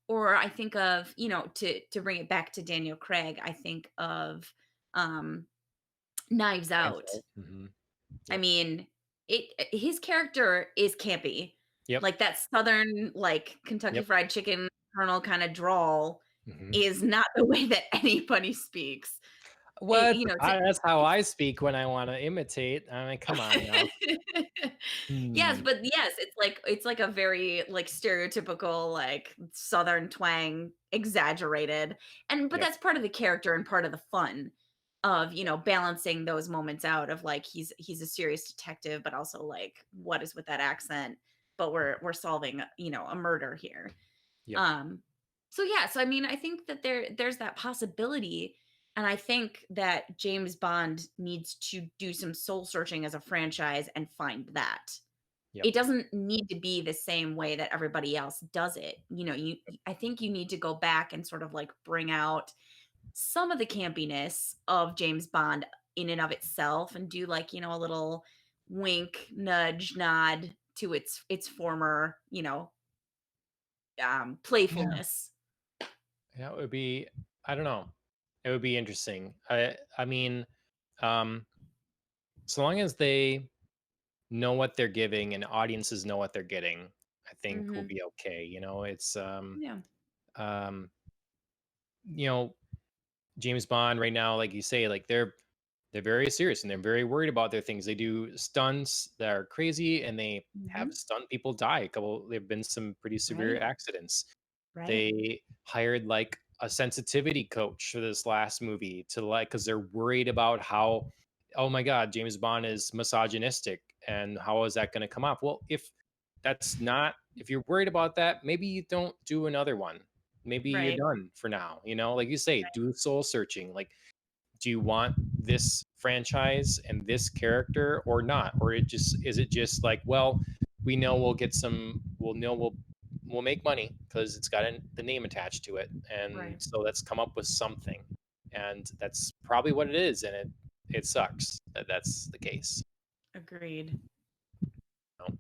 [SPEAKER 2] or I think of, to bring it back to Daniel Craig, I think of um Knives
[SPEAKER 1] Knives
[SPEAKER 2] Out.
[SPEAKER 1] Out. Hmm.
[SPEAKER 2] I
[SPEAKER 1] Yep.
[SPEAKER 2] mean, his character is campy.
[SPEAKER 1] Yep.
[SPEAKER 2] Like that southern, like Kentucky
[SPEAKER 1] Yep.
[SPEAKER 2] Fried Chicken Colonel kind of drawl
[SPEAKER 1] Hmm.
[SPEAKER 2] is not the way that anybody speaks.
[SPEAKER 1] What?
[SPEAKER 2] To
[SPEAKER 1] That's how I speak when I want to imitate. I mean, come on now.
[SPEAKER 2] Yes,
[SPEAKER 1] Hmm.
[SPEAKER 2] but yes, it's like a very, like, stereotypical, like, Southern twang, exaggerated, but
[SPEAKER 1] Yep.
[SPEAKER 2] that's part of the character and part of the fun of, balancing those moments out of, like, he's a serious detective, but also, like, what is with that accent? But we're solving, a murder here.
[SPEAKER 1] Yep.
[SPEAKER 2] Um, so yeah, so I mean, I think that there's that possibility, and I think that James Bond needs to do some soul searching as a franchise and find that.
[SPEAKER 1] Yep.
[SPEAKER 2] It doesn't need to be the same way that everybody else does it. I think you need to go back and sort of like bring out some of the campiness of James Bond in and of itself and do like, a little wink, nudge, nod to its former,
[SPEAKER 1] Yeah.
[SPEAKER 2] playfulness.
[SPEAKER 1] Yeah, it would be, I don't know. It would be interesting. I mean, um, so long as they know what they're giving and audiences know what they're getting, I think we'll
[SPEAKER 2] Mhm.
[SPEAKER 1] be okay. It's
[SPEAKER 2] Yeah.
[SPEAKER 1] um, you know, James Bond right now, like you say, like they're very serious and they're very worried about their things. They do stunts that are crazy and they have
[SPEAKER 2] Mhm.
[SPEAKER 1] stunt people die. There've been some pretty severe
[SPEAKER 2] Right.
[SPEAKER 1] accidents.
[SPEAKER 2] Right.
[SPEAKER 1] They hired like a sensitivity coach for this last movie to like, because they're worried about how, oh my God, James Bond is misogynistic and how is that going to come off? Well, if you're worried about that, maybe you don't do another one. Maybe you're
[SPEAKER 2] Right.
[SPEAKER 1] done for now. Like you say, do soul searching. Like, do you want this franchise and this character or not? Or is it just like, well, we know we'll make money because it's got the name attached to it, and
[SPEAKER 2] Right.
[SPEAKER 1] so let's come up with something, and that's probably what it is, and it sucks that that's the case.
[SPEAKER 2] Agreed.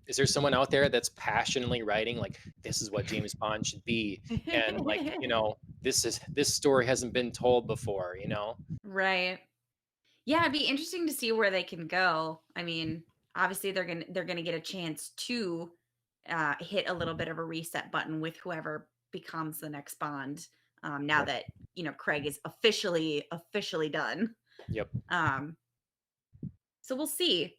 [SPEAKER 1] Is there someone out there that's passionately writing like, this is what James Bond should be, and like, this story hasn't been told before?
[SPEAKER 2] Right. Yeah, it'd be interesting to see where they can go. I mean, obviously they're gonna get a chance to hit a little bit of a reset button with whoever becomes the next Bond. Now
[SPEAKER 1] Yep.
[SPEAKER 2] that Craig is officially done.
[SPEAKER 1] Yep.
[SPEAKER 2] Um, so we'll see.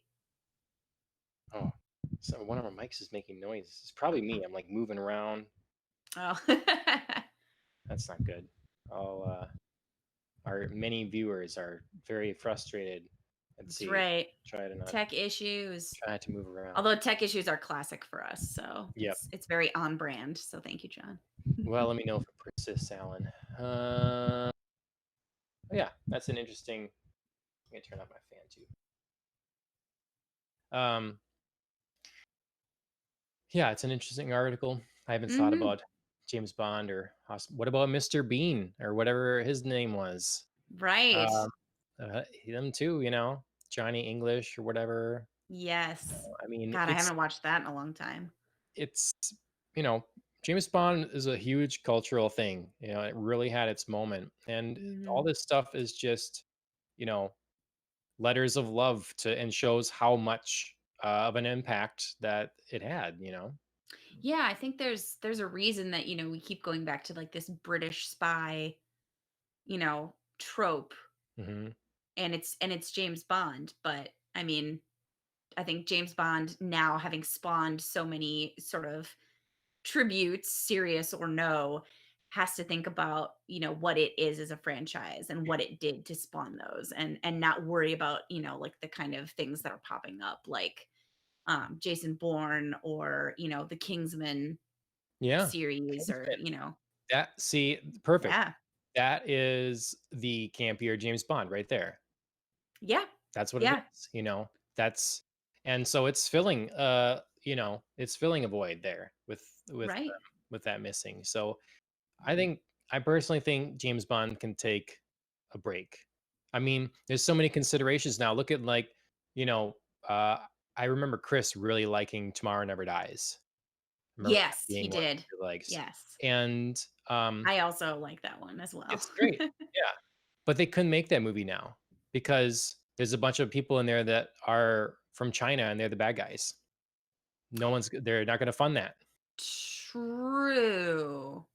[SPEAKER 1] Oh, so one of our mics is making noise. It's probably me. I'm like moving around.
[SPEAKER 2] Oh,
[SPEAKER 1] That's not good. I'll Our many viewers are very frustrated. Let's
[SPEAKER 2] that's
[SPEAKER 1] see.
[SPEAKER 2] right.
[SPEAKER 1] Try to not
[SPEAKER 2] Tech issues.
[SPEAKER 1] try not to move around.
[SPEAKER 2] Although tech issues are classic for us, so
[SPEAKER 1] Yep.
[SPEAKER 2] it's very on brand. So thank you, John.
[SPEAKER 1] Well, let me know if it persists, Alan. Uh, yeah, that's an interesting. I'm gonna turn off my fan too. Um, yeah, it's an interesting article. I haven't thought
[SPEAKER 2] Hmm.
[SPEAKER 1] about James Bond or what about Mr. Bean or whatever his name was.
[SPEAKER 2] Right.
[SPEAKER 1] Um, Them too, Johnny English or whatever.
[SPEAKER 2] Yes.
[SPEAKER 1] I mean,
[SPEAKER 2] God, I haven't watched that in a long time.
[SPEAKER 1] it's, you know, James Bond is a huge cultural thing. It really had its moment. And all
[SPEAKER 2] Mhm.
[SPEAKER 1] this stuff is just, you know, letters of love to and shows how much of an impact that it had.
[SPEAKER 2] Yeah, I think there's a reason that, we keep going back to, like, this British spy, trope,
[SPEAKER 1] Hmm.
[SPEAKER 2] and it's James Bond, but, I mean, I think James Bond now having spawned so many sort of tributes, serious or no, has to think about, what it is as a franchise and what it did to spawn those and not worry about, like, the kind of things that are popping up, like, Jason Bourne or, the Kingsman
[SPEAKER 1] Yeah.
[SPEAKER 2] series or,
[SPEAKER 1] Kingsman. Perfect.
[SPEAKER 2] yeah.
[SPEAKER 1] That is the campier James Bond right there.
[SPEAKER 2] Yeah.
[SPEAKER 1] That's what it
[SPEAKER 2] Yeah.
[SPEAKER 1] is. That's and so it's filling a void there
[SPEAKER 2] Right.
[SPEAKER 1] with that missing. So I personally think James Bond can take a break. I mean, there's so many considerations now. Look at you know, uh I remember Chris really liking Tomorrow Never Dies. I remember that
[SPEAKER 2] Yes, he
[SPEAKER 1] being one of
[SPEAKER 2] did.
[SPEAKER 1] your likes.
[SPEAKER 2] Yes.
[SPEAKER 1] And
[SPEAKER 2] I also like that one as well.
[SPEAKER 1] it's great. Yeah. But they couldn't make that movie now because there's a bunch of people in there that are from China and they're the bad guys. They're not gonna fund that.
[SPEAKER 2] True.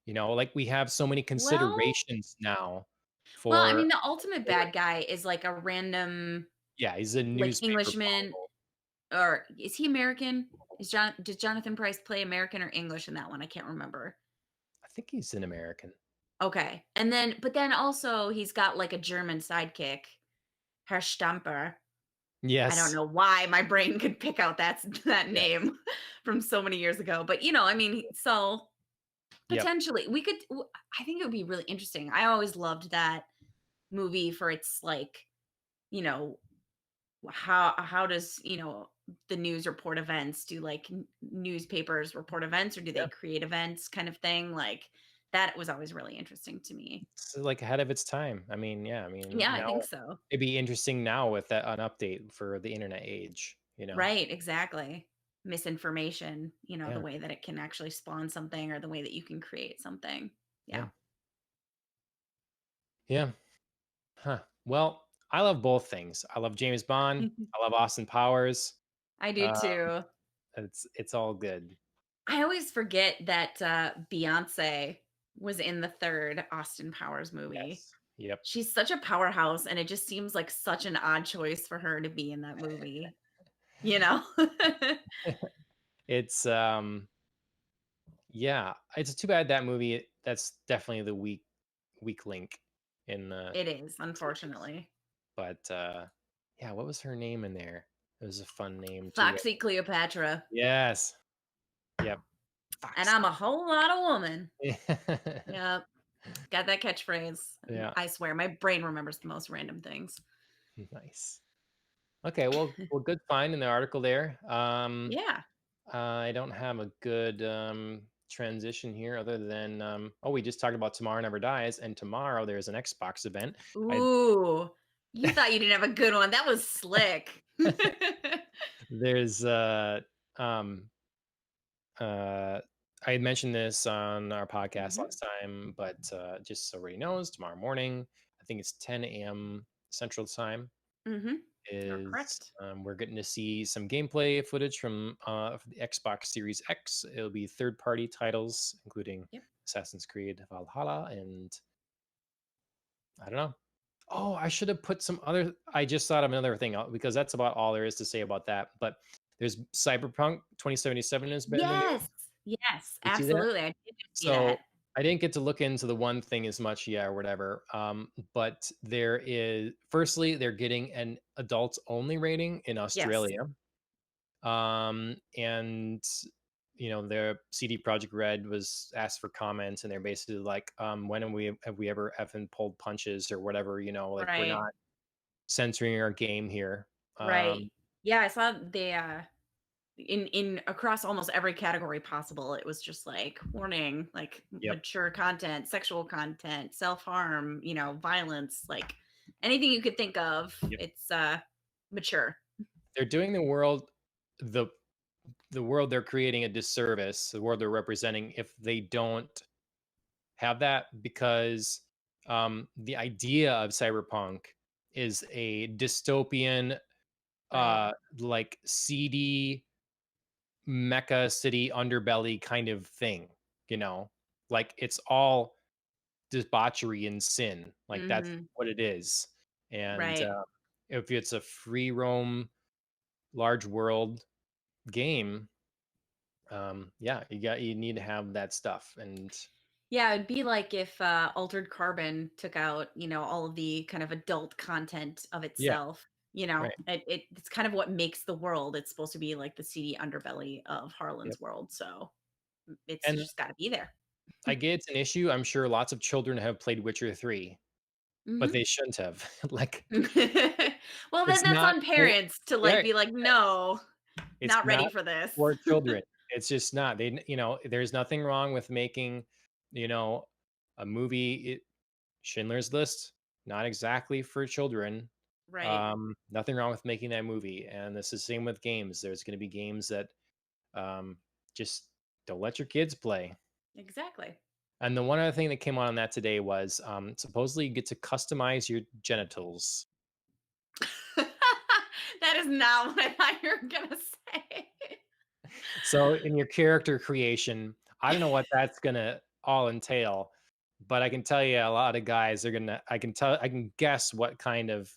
[SPEAKER 1] Like we have so many
[SPEAKER 2] Well
[SPEAKER 1] considerations now
[SPEAKER 2] well, I
[SPEAKER 1] for
[SPEAKER 2] mean, the ultimate
[SPEAKER 1] for
[SPEAKER 2] bad guy is like a random,
[SPEAKER 1] yeah, he's a
[SPEAKER 2] like,
[SPEAKER 1] newspaper
[SPEAKER 2] Englishman,
[SPEAKER 1] mogul.
[SPEAKER 2] or is he American? Did Jonathan Price play American or English in that one? I can't remember.
[SPEAKER 1] I think he's an American.
[SPEAKER 2] Okay. But then also he's got, like, a German sidekick, Herr Stamper. I don't
[SPEAKER 1] Yes.
[SPEAKER 2] know why my brain could pick out that
[SPEAKER 1] Yes.
[SPEAKER 2] name from so many years ago, but, I mean, so
[SPEAKER 1] Yep.
[SPEAKER 2] potentially we could I think it would be really interesting. I always loved that movie for its, like, you know, how does, the news report events? Do, like, newspapers report events, or do they
[SPEAKER 1] Yeah.
[SPEAKER 2] create events kind of thing? Like, that was always really interesting to me.
[SPEAKER 1] It's like ahead of its time. I mean, yeah,
[SPEAKER 2] Yeah, I
[SPEAKER 1] now
[SPEAKER 2] think so.
[SPEAKER 1] it'd be interesting now with that an update for the internet age.
[SPEAKER 2] Right, exactly. Misinformation, the
[SPEAKER 1] Yeah.
[SPEAKER 2] way that it can actually spawn something or the way that you can create something.
[SPEAKER 1] Yeah.
[SPEAKER 2] Yeah.
[SPEAKER 1] Yeah. Huh. Well, I love both things. I love James Bond. I love Austin Powers.
[SPEAKER 2] I do
[SPEAKER 1] Uh,
[SPEAKER 2] too.
[SPEAKER 1] it's all good.
[SPEAKER 2] I always forget that, Beyoncé was in the 3rd Austin Powers movie.
[SPEAKER 1] Yes. Yep.
[SPEAKER 2] She's such a powerhouse, and it just seems like such an odd choice for her to be in that movie, you know?
[SPEAKER 1] It's yeah, it's too bad that movie that's definitely the weak link in the
[SPEAKER 2] It is,
[SPEAKER 1] series.
[SPEAKER 2] unfortunately.
[SPEAKER 1] But yeah, what was her name in there? It was a fun name too.
[SPEAKER 2] Foxy Cleopatra,
[SPEAKER 1] Yes. Yep.
[SPEAKER 2] and
[SPEAKER 1] Foxy.
[SPEAKER 2] I'm a whole lot of woman.
[SPEAKER 1] Yeah.
[SPEAKER 2] Yep, got that catchphrase.
[SPEAKER 1] Yeah.
[SPEAKER 2] I swear, my brain remembers the most random things.
[SPEAKER 1] Nice. Okay, well, good find in the article there.
[SPEAKER 2] Yeah.
[SPEAKER 1] I don't have a good transition here other than we just talked about Tomorrow Never Dies, and tomorrow there's an Xbox event. I
[SPEAKER 2] Ooh, you thought you didn't have a good one. That was slick.
[SPEAKER 1] there's um uh I had mentioned this on our podcast
[SPEAKER 2] Mhm,
[SPEAKER 1] last time, but just so everybody knows, tomorrow morning, I think it's 10 a.m. Central Time,
[SPEAKER 2] mhm. You're
[SPEAKER 1] is
[SPEAKER 2] correct.
[SPEAKER 1] we're getting to see some gameplay footage from the Xbox Series X. It'll be third-party titles, including
[SPEAKER 2] Yep.
[SPEAKER 1] Assassin's Creed Valhalla, and I don't know. Oh, I should have put some other. I just thought of another thing because that's about all there is to say about that. But there's Cyberpunk 2077 has been in the news.
[SPEAKER 2] Yes. Yes,
[SPEAKER 1] You see that?
[SPEAKER 2] absolutely. I did see
[SPEAKER 1] So
[SPEAKER 2] that.
[SPEAKER 1] I didn't get to look into the one thing as much, yeah, or whatever. But firstly, they're getting an adults only rating in
[SPEAKER 2] Yes.
[SPEAKER 1] Australia. And their CD Project Red was asked for comments, and they're basically like, when have we ever effing pulled punches or whatever? Like we're
[SPEAKER 2] Right.
[SPEAKER 1] not censoring our game here.
[SPEAKER 2] Right.
[SPEAKER 1] Um,
[SPEAKER 2] Yeah, I saw they, in across almost every category possible, it was just like, warning, like,
[SPEAKER 1] yep,
[SPEAKER 2] mature content, sexual content, self-harm, violence, like, anything you could think of,
[SPEAKER 1] Yep.
[SPEAKER 2] it's mature.
[SPEAKER 1] They're doing the the world they're creating a disservice, the world they're representing, if they don't have that, because the idea of cyberpunk is a dystopian,
[SPEAKER 2] Right.
[SPEAKER 1] like seedy mecha city underbelly kind of thing, you know? Like it's all debauchery and sin. Like that's
[SPEAKER 2] Mhm.
[SPEAKER 1] what it is. And
[SPEAKER 2] Right.
[SPEAKER 1] if it's a free roam, large world game, yeah, you need to have that stuff. And
[SPEAKER 2] Yeah, it'd be like if Altered Carbon took out, all of the kind of adult content of
[SPEAKER 1] yeah,
[SPEAKER 2] itself.
[SPEAKER 1] right.
[SPEAKER 2] It's kind of what makes the world. It's supposed to be like the seedy underbelly of
[SPEAKER 1] Yep.
[SPEAKER 2] Harlan's world. So it's
[SPEAKER 1] And
[SPEAKER 2] just got to be there.
[SPEAKER 1] I get it's an issue. I'm sure lots of children have played Witcher 3, but
[SPEAKER 2] Hmm.
[SPEAKER 1] they shouldn't have. Like
[SPEAKER 2] Well, then
[SPEAKER 1] it's
[SPEAKER 2] that's
[SPEAKER 1] not
[SPEAKER 2] on
[SPEAKER 1] for
[SPEAKER 2] parents to like
[SPEAKER 1] right.
[SPEAKER 2] be like, no,
[SPEAKER 1] It's
[SPEAKER 2] not
[SPEAKER 1] not
[SPEAKER 2] ready for this.
[SPEAKER 1] for children. It's just not. There's nothing wrong with making, you know, a movie. Schindler's List, not exactly for children.
[SPEAKER 2] Right.
[SPEAKER 1] Nothing wrong with making that movie. And this is the same with games. There's going to be games that um, just don't let your kids play.
[SPEAKER 2] Exactly.
[SPEAKER 1] And the one other thing that came out on that today was supposedly you get to customize your genitals.
[SPEAKER 2] That is not what I thought you were gonna say.
[SPEAKER 1] So in your character creation, I don't know what that's gonna all entail, but I can tell you a lot of guys are gonna. I can guess what kind of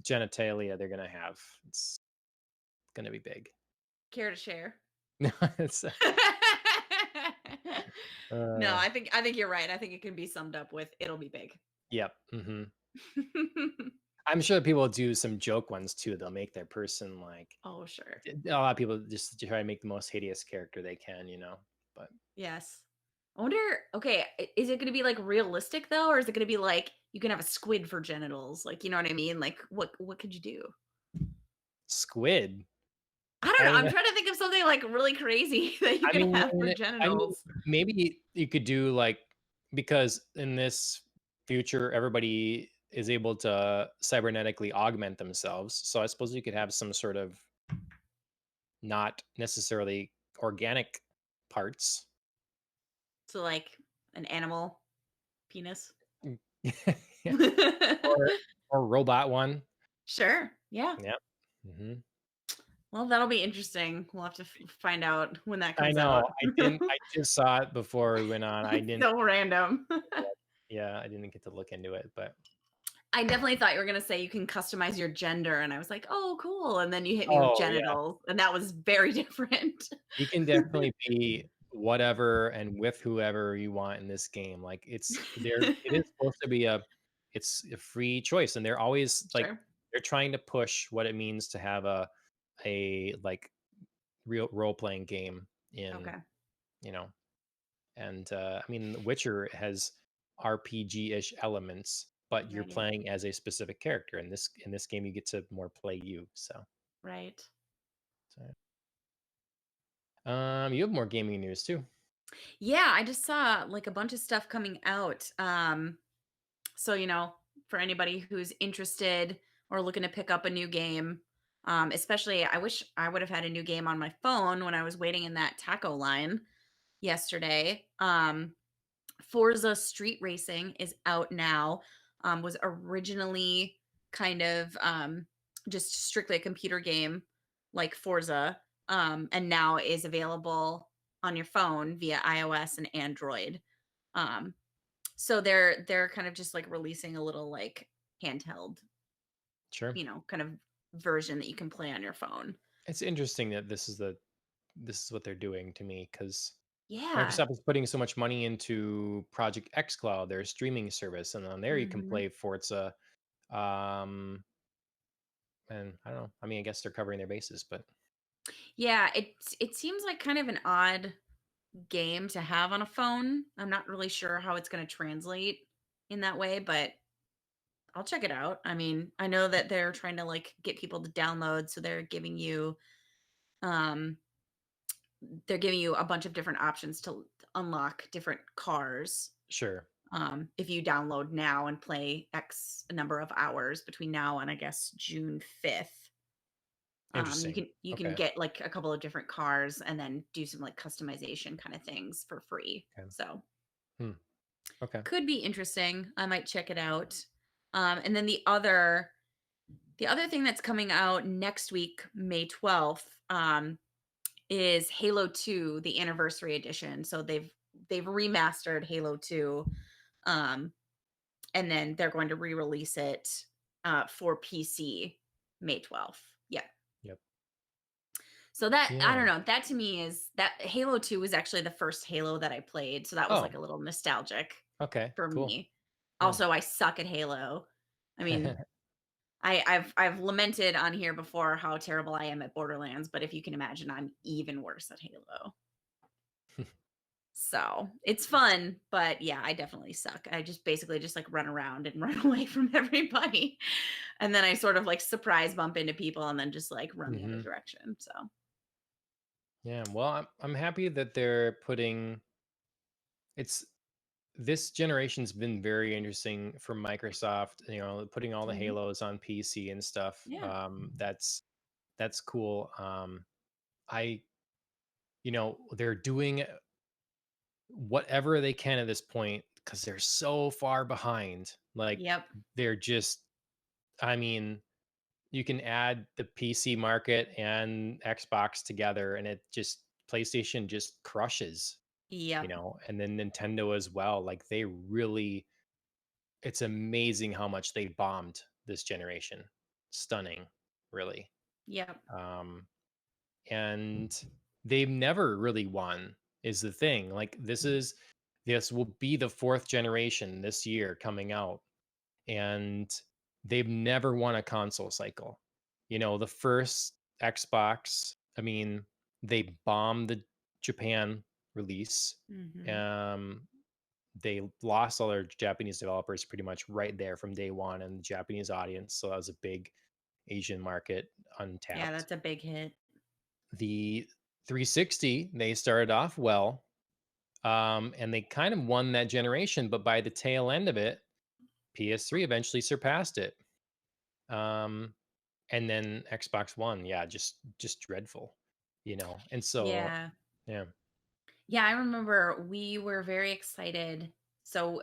[SPEAKER 1] genitalia they're gonna have. It's gonna be big.
[SPEAKER 2] Care to share?
[SPEAKER 1] It's,
[SPEAKER 2] No,
[SPEAKER 1] uh,
[SPEAKER 2] I think you're right. I think it can be summed up with it'll be big.
[SPEAKER 1] yep. I'm sure people do some joke ones too. They'll make their person like
[SPEAKER 2] Oh, sure.
[SPEAKER 1] a lot of people just try to make the most hideous character they can, But
[SPEAKER 2] Yes. I wonder, okay, is it gonna be like realistic though, or is it gonna be like you can have a squid for genitals? Like, you know what I mean? Like what could you do?
[SPEAKER 1] squid.
[SPEAKER 2] I don't know.
[SPEAKER 1] I
[SPEAKER 2] I'm trying to think of something like really crazy that you
[SPEAKER 1] I
[SPEAKER 2] could
[SPEAKER 1] mean,
[SPEAKER 2] have for
[SPEAKER 1] I mean,
[SPEAKER 2] genitals.
[SPEAKER 1] maybe you could do like because in this future, everybody is able to cybernetically augment themselves. So I suppose you could have some sort of not necessarily organic parts.
[SPEAKER 2] So like an animal penis.
[SPEAKER 1] Mm. Yeah, or robot one.
[SPEAKER 2] Sure. Yeah.
[SPEAKER 1] Yeah. Hmm.
[SPEAKER 2] Well, that'll be interesting. We'll have to find out when that
[SPEAKER 1] I
[SPEAKER 2] comes
[SPEAKER 1] know.
[SPEAKER 2] out.
[SPEAKER 1] I just saw it before we went on. I didn't.
[SPEAKER 2] So random.
[SPEAKER 1] Yeah, I didn't get to look into it, but
[SPEAKER 2] I definitely thought you were gonna say you can customize your gender, and I was like, "Oh, cool." And then you hit me with
[SPEAKER 1] oh yeah.
[SPEAKER 2] genitals, and that was very different.
[SPEAKER 1] You can definitely be whatever and with whoever you want in this game. Like it is supposed to be it's a free choice, and they're always like
[SPEAKER 2] Sure.
[SPEAKER 1] they're trying to push what it means to have a like real role playing game in,
[SPEAKER 2] Okay.
[SPEAKER 1] you know, and I mean The Witcher has RPG-ish elements, but you're
[SPEAKER 2] Right.
[SPEAKER 1] playing as a specific character. In this game you get to more play you.
[SPEAKER 2] Right.
[SPEAKER 1] So you have more gaming news too.
[SPEAKER 2] Yeah, I just saw like a bunch of stuff coming out. So, for anybody who's interested or looking to pick up a new game, especially I wish I would have had a new game on my phone when I was waiting in that taco line yesterday. Forza Street Racing is out now. Was originally kind of just strictly a computer game like Forza, and now is available on your phone via iOS and Android. Um, so they're kind of just like releasing a little like handheld,
[SPEAKER 1] Sure.
[SPEAKER 2] kind of version that you can play on your phone.
[SPEAKER 1] It's interesting that this is what they're doing to me because
[SPEAKER 2] Yeah.
[SPEAKER 1] Microsoft is putting so much money into Project X Cloud, their streaming service, and on there you can
[SPEAKER 2] Hmm.
[SPEAKER 1] play Forza. Um, and I don't know. I mean, I guess they're covering their bases, but
[SPEAKER 2] Yeah, it seems like kind of an odd game to have on a phone. I'm not really sure how it's going to translate in that way, but I'll check it out. I mean, I know that they're trying to like get people to download, so um they're giving you a bunch of different options to unlock different cars.
[SPEAKER 1] sure.
[SPEAKER 2] if you download now and play X number of hours between now and I guess June 5th. You
[SPEAKER 1] Interesting.
[SPEAKER 2] can
[SPEAKER 1] Okay.
[SPEAKER 2] get like a couple of different cars and then do some like customization kind of things for free.
[SPEAKER 1] Okay.
[SPEAKER 2] So
[SPEAKER 1] Hmm. Okay.
[SPEAKER 2] could be interesting. I might check it out. And then the other thing that's coming out next week, May 12th, is Halo 2, the anniversary edition. So they've remastered Halo 2, um, and then they're going to re-release it for PC May 12th. Yeah.
[SPEAKER 1] Yep.
[SPEAKER 2] So that I don't
[SPEAKER 1] Yeah.
[SPEAKER 2] know, that to me is that Halo 2 was actually the first Halo that I played, so that was like
[SPEAKER 1] Oh,
[SPEAKER 2] a little nostalgic
[SPEAKER 1] okay.
[SPEAKER 2] for
[SPEAKER 1] Cool.
[SPEAKER 2] me.
[SPEAKER 1] Yeah.
[SPEAKER 2] Also, I suck at Halo. I mean, I've lamented on here before how terrible I am at Borderlands, but if you can imagine, I'm even worse at Halo. So, it's fun, but yeah, I definitely suck. I just basically just, like, run around and run away from everybody, and then I sort of, like, surprise bump into people and then just, like, run the other
[SPEAKER 1] Hmm.
[SPEAKER 2] direction, so
[SPEAKER 1] Yeah. Well, I'm happy that they're putting it's this generation's been very interesting for Microsoft, putting all the
[SPEAKER 2] mhm,
[SPEAKER 1] Halos on PC and stuff.
[SPEAKER 2] yeah,
[SPEAKER 1] That's cool. I they're doing whatever they can at this point because they're so far behind. Like
[SPEAKER 2] yep,
[SPEAKER 1] they're just, I mean, you can add the PC market and Xbox together, and it just PlayStation just crushes,
[SPEAKER 2] yep,
[SPEAKER 1] and then Nintendo as well. Like they really, it's amazing how much they bombed this generation. Stunning, really.
[SPEAKER 2] yep,
[SPEAKER 1] Um, and they've never really won is the thing. Like this will be the fourth generation this year coming out, and they've never won a console cycle. The first Xbox, I mean, they bombed the Japan release.
[SPEAKER 2] mhm,
[SPEAKER 1] Um, they lost all their Japanese developers pretty much right there from day one and the Japanese audience. So that was a big Asian market
[SPEAKER 2] yeah,
[SPEAKER 1] untapped.
[SPEAKER 2] that's a big hit.
[SPEAKER 1] The 360, they started off well, and they kind of won that generation, but by the tail end of it, PS3 eventually surpassed it. Um, and then Xbox One, yeah, just dreadful, And so,
[SPEAKER 2] Yeah.
[SPEAKER 1] yeah.
[SPEAKER 2] Yeah, I remember we were very excited. So,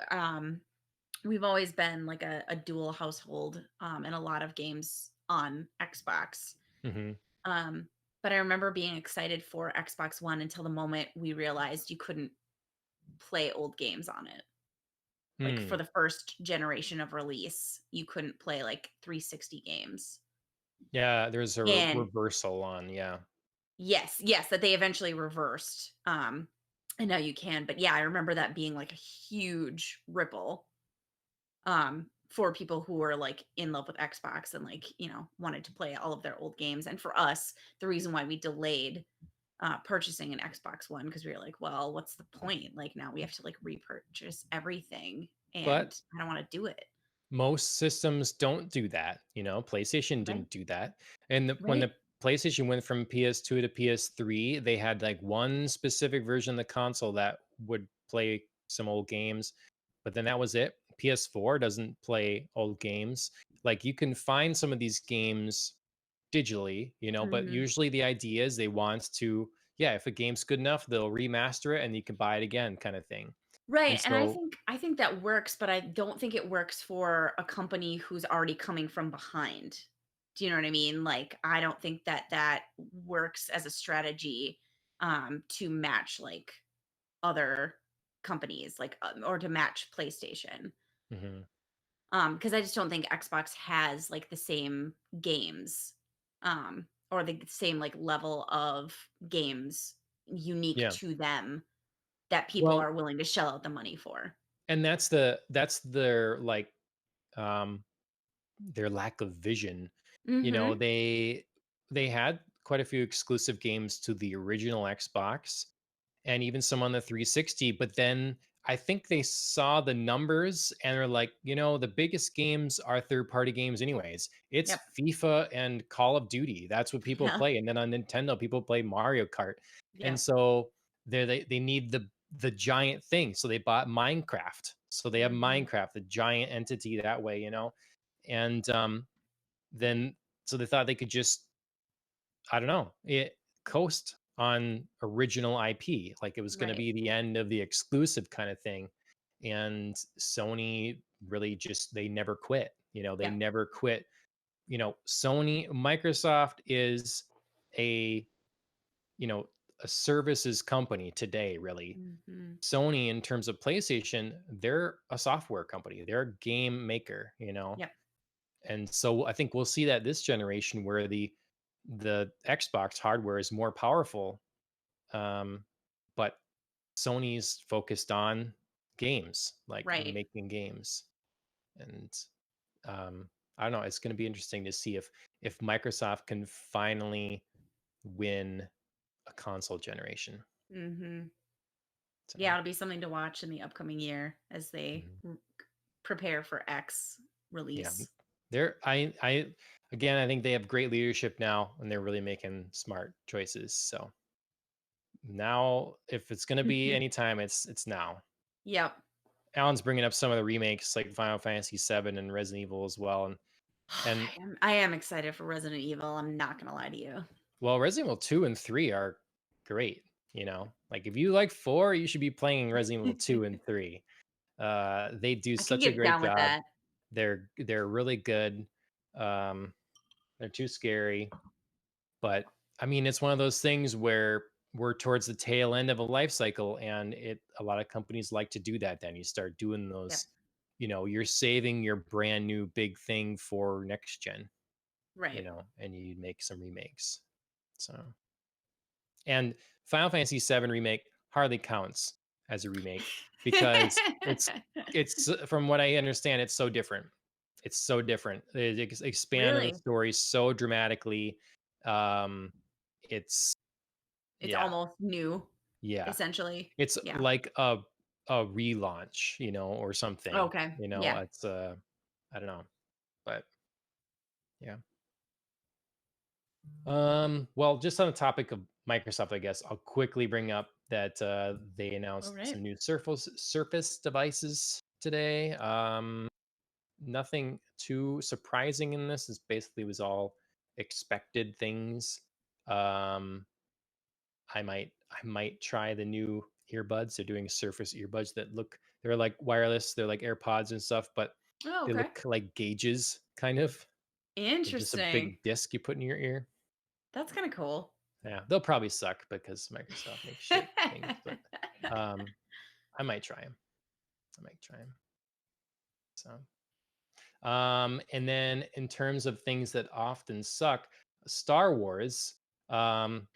[SPEAKER 2] we've always been like a dual household, and a lot of games on Xbox.
[SPEAKER 1] Hmm.
[SPEAKER 2] Um, but I remember being excited for Xbox One until the moment we realized you couldn't play old games on it. Like for
[SPEAKER 1] Hmm.
[SPEAKER 2] the first generation of release, you couldn't play like 360 games.
[SPEAKER 1] Yeah, there's a
[SPEAKER 2] And
[SPEAKER 1] reversal on, yeah.
[SPEAKER 2] yes, yes, that they eventually reversed. And now you can. But yeah, I remember that being like a huge ripple for people who were like in love with Xbox and like, wanted to play all of their old games. And for us, the reason why we delayed purchasing an Xbox One because we were like, well, what's the point? Like now we have to like repurchase everything, and
[SPEAKER 1] But
[SPEAKER 2] I don't want to do it.
[SPEAKER 1] most systems don't do that, PlayStation
[SPEAKER 2] Right.
[SPEAKER 1] didn't do that. And when
[SPEAKER 2] Right.
[SPEAKER 1] the PlayStation went from PS2 to PS3, they had like one specific version of the console that would play some old games, but then that was it. PS4 doesn't play old games. Like you can find some of these games digitally, but
[SPEAKER 2] Hmm.
[SPEAKER 1] usually the idea is they want to, yeah, if a game's good enough, they'll remaster it and you can buy it again kind of thing. And
[SPEAKER 2] Right. And I
[SPEAKER 1] so,
[SPEAKER 2] think I think that works, but I don't think it works for a company who's already coming from behind. Do you know what I mean? Like I don't think that that works as a strategy to match like other companies like or to match PlayStation.
[SPEAKER 1] mhm,
[SPEAKER 2] Because I just don't think Xbox has like the same games or the same like level of games unique
[SPEAKER 1] yeah.
[SPEAKER 2] to them that people
[SPEAKER 1] Well,
[SPEAKER 2] are willing to shell out the money for.
[SPEAKER 1] and that's their like um their lack of vision. You know,
[SPEAKER 2] Mhm.
[SPEAKER 1] they had quite a few exclusive games to the original Xbox and even some on the 360, but then I think they saw the numbers and are like, the biggest games are third-party games anyways. It's
[SPEAKER 2] Yep.
[SPEAKER 1] FIFA and Call of Duty. That's what people
[SPEAKER 2] Yeah.
[SPEAKER 1] play. And then on Nintendo, people play Mario Kart. And
[SPEAKER 2] Yep.
[SPEAKER 1] so they need the giant thing. So they bought Minecraft. So they have
[SPEAKER 2] Mhm.
[SPEAKER 1] Minecraft, the giant entity that way, and then so they thought they could just, I don't know, coast on original IP, like it was going to
[SPEAKER 2] Right.
[SPEAKER 1] be the end of the exclusive kind of thing. And Sony really just, they never quit. They
[SPEAKER 2] Yep.
[SPEAKER 1] never quit. Microsoft is a, you know, a services company today, really.
[SPEAKER 2] Mhm.
[SPEAKER 1] Sony, in terms of PlayStation, they're a software company. They're a game maker.
[SPEAKER 2] Yep.
[SPEAKER 1] And so I think we'll see that this generation where the Xbox hardware is more powerful, um, but Sony's focused on games, like
[SPEAKER 2] Right.
[SPEAKER 1] making games. And I don't know, it's going to be interesting to see if Microsoft can finally win a console generation.
[SPEAKER 2] Mhm. Yeah,
[SPEAKER 1] So
[SPEAKER 2] it'll be something to watch in the upcoming year as they
[SPEAKER 1] mhm.
[SPEAKER 2] prepare for X
[SPEAKER 1] Yeah,
[SPEAKER 2] release.
[SPEAKER 1] I again, I think they have great leadership now, and they're really making smart choices. So now, if it's going to be anytime, it's now.
[SPEAKER 2] Yep.
[SPEAKER 1] Alan's bringing up some of the remakes like Final Fantasy VII and Resident Evil as well, and
[SPEAKER 2] I am excited for Resident Evil, I'm not gonna lie to you.
[SPEAKER 1] well, Resident Evil 2 and 3 are great. Like if you like 4, you should be playing Resident Evil 2 and 3. They do
[SPEAKER 2] I can
[SPEAKER 1] such a
[SPEAKER 2] get
[SPEAKER 1] great
[SPEAKER 2] down with
[SPEAKER 1] job.
[SPEAKER 2] that.
[SPEAKER 1] They're really good. Um, they're too scary, but I mean, it's one of those things where we're towards the tail end of a life cycle, and a lot of companies like to do that. Then you start doing
[SPEAKER 2] Yep.
[SPEAKER 1] those. You're saving your brand new big thing for next gen.
[SPEAKER 2] Right.
[SPEAKER 1] And you make some remakes. So, and Final Fantasy VII remake hardly counts as a remake because it's from what I understand, it's so different. It's so different. It expanded the
[SPEAKER 2] Really?
[SPEAKER 1] story so dramatically. Um, it's
[SPEAKER 2] It's
[SPEAKER 1] yeah,
[SPEAKER 2] almost new,
[SPEAKER 1] yeah.
[SPEAKER 2] essentially.
[SPEAKER 1] It's
[SPEAKER 2] Yeah.
[SPEAKER 1] like a relaunch, or something.
[SPEAKER 2] Okay. Yeah.
[SPEAKER 1] It's I don't know, but yeah. Well, just on the topic of Microsoft, I guess I'll quickly bring up that they
[SPEAKER 2] All
[SPEAKER 1] announced
[SPEAKER 2] right.
[SPEAKER 1] some new Surface devices today. Nothing too surprising in this. It basically was all expected things. Um, I might try the new earbuds. They're doing Surface earbuds that they're like wireless. They're like AirPods and stuff, but
[SPEAKER 2] Oh,
[SPEAKER 1] they
[SPEAKER 2] okay.
[SPEAKER 1] look like gauges, kind of. They're just a
[SPEAKER 2] Interesting.
[SPEAKER 1] big disc you put in your ear.
[SPEAKER 2] That's kinda cool.
[SPEAKER 1] Yeah, they'll probably suck because Microsoft makes shit things, but um, I might try them. I might try them. So, and then in terms of things that often suck, Star Wars. Um,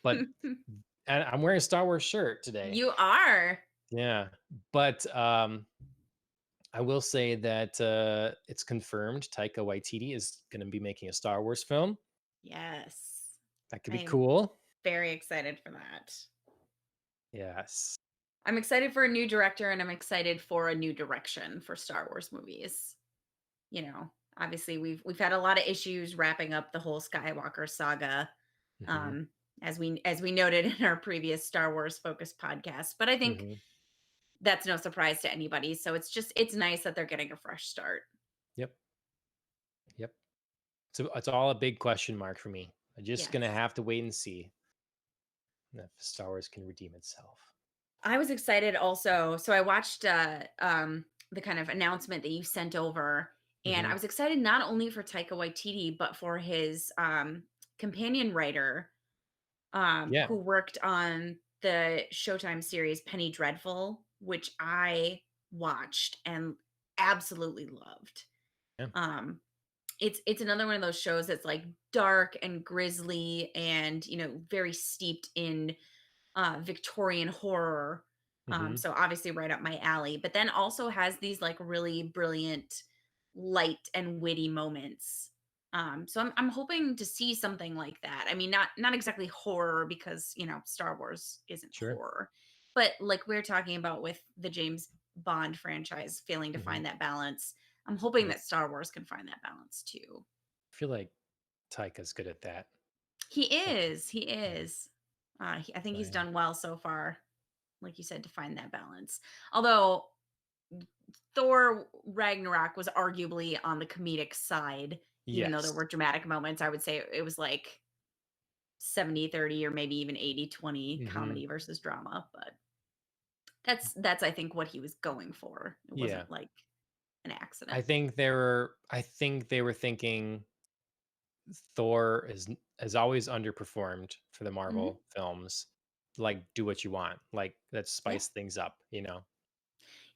[SPEAKER 1] but and I'm wearing a Star Wars shirt today.
[SPEAKER 2] You are.
[SPEAKER 1] Yeah, but I will say that it's confirmed Taika Waititi is going to be making a Star Wars film.
[SPEAKER 2] Yes.
[SPEAKER 1] That could
[SPEAKER 2] I
[SPEAKER 1] be
[SPEAKER 2] am
[SPEAKER 1] cool.
[SPEAKER 2] very excited for that.
[SPEAKER 1] Yes.
[SPEAKER 2] I'm excited for a new director, and I'm excited for a new direction for Star Wars movies. Obviously we've had a lot of issues wrapping up the whole Skywalker saga,
[SPEAKER 1] Hmm.
[SPEAKER 2] um, as we noted in our previous Star Wars focused podcast. But I think
[SPEAKER 1] Hmm.
[SPEAKER 2] that's no surprise to anybody. So it's nice that they're getting a fresh start.
[SPEAKER 1] Yep. Yep. So it's all a big question mark for me. I'm just gonna
[SPEAKER 2] Yes.
[SPEAKER 1] have to wait and see if Star Wars can redeem itself.
[SPEAKER 2] I was excited also. So I watched the kind of announcement that you sent over, and I
[SPEAKER 1] Hmm.
[SPEAKER 2] was excited not only for Taika Waititi, but for his companion writer,
[SPEAKER 1] Yeah.
[SPEAKER 2] who worked on the Showtime series Penny Dreadful, which I watched and absolutely loved.
[SPEAKER 1] Yeah.
[SPEAKER 2] Um, it's another one of those shows that's like dark and grisly and very steeped in Victorian horror.
[SPEAKER 1] Hmm.
[SPEAKER 2] So obviously right up my alley, but then also has these like really brilliant, light and witty moments. So I'm hoping to see something like that. I mean, not exactly horror because Star Wars isn't
[SPEAKER 1] Sure.
[SPEAKER 2] horror, but like we're talking about with the James Bond franchise failing to
[SPEAKER 1] Hmm.
[SPEAKER 2] find that balance. I'm hoping
[SPEAKER 1] Yep.
[SPEAKER 2] that Star Wars can find that balance too.
[SPEAKER 1] I feel like Taika's good at that.
[SPEAKER 2] He
[SPEAKER 1] Like,
[SPEAKER 2] is. He
[SPEAKER 1] yeah.
[SPEAKER 2] is. I think
[SPEAKER 1] So
[SPEAKER 2] he's
[SPEAKER 1] yeah.
[SPEAKER 2] done well so far. like you said, to find that balance. Although Thor Ragnarok was arguably on the comedic side, even though there
[SPEAKER 1] Yes.
[SPEAKER 2] were dramatic moments. I would say it was like 70-30, or maybe even 80-20
[SPEAKER 1] Hmm.
[SPEAKER 2] comedy versus drama, but that's I think what he was going for. It
[SPEAKER 1] Yeah.
[SPEAKER 2] wasn't like an
[SPEAKER 1] I
[SPEAKER 2] accident.
[SPEAKER 1] think they were I think they were thinking Thor has always underperformed for the
[SPEAKER 2] Mhm.
[SPEAKER 1] Marvel films. Like, do what you want. Like, let's
[SPEAKER 2] Yeah.
[SPEAKER 1] spice things up, you know?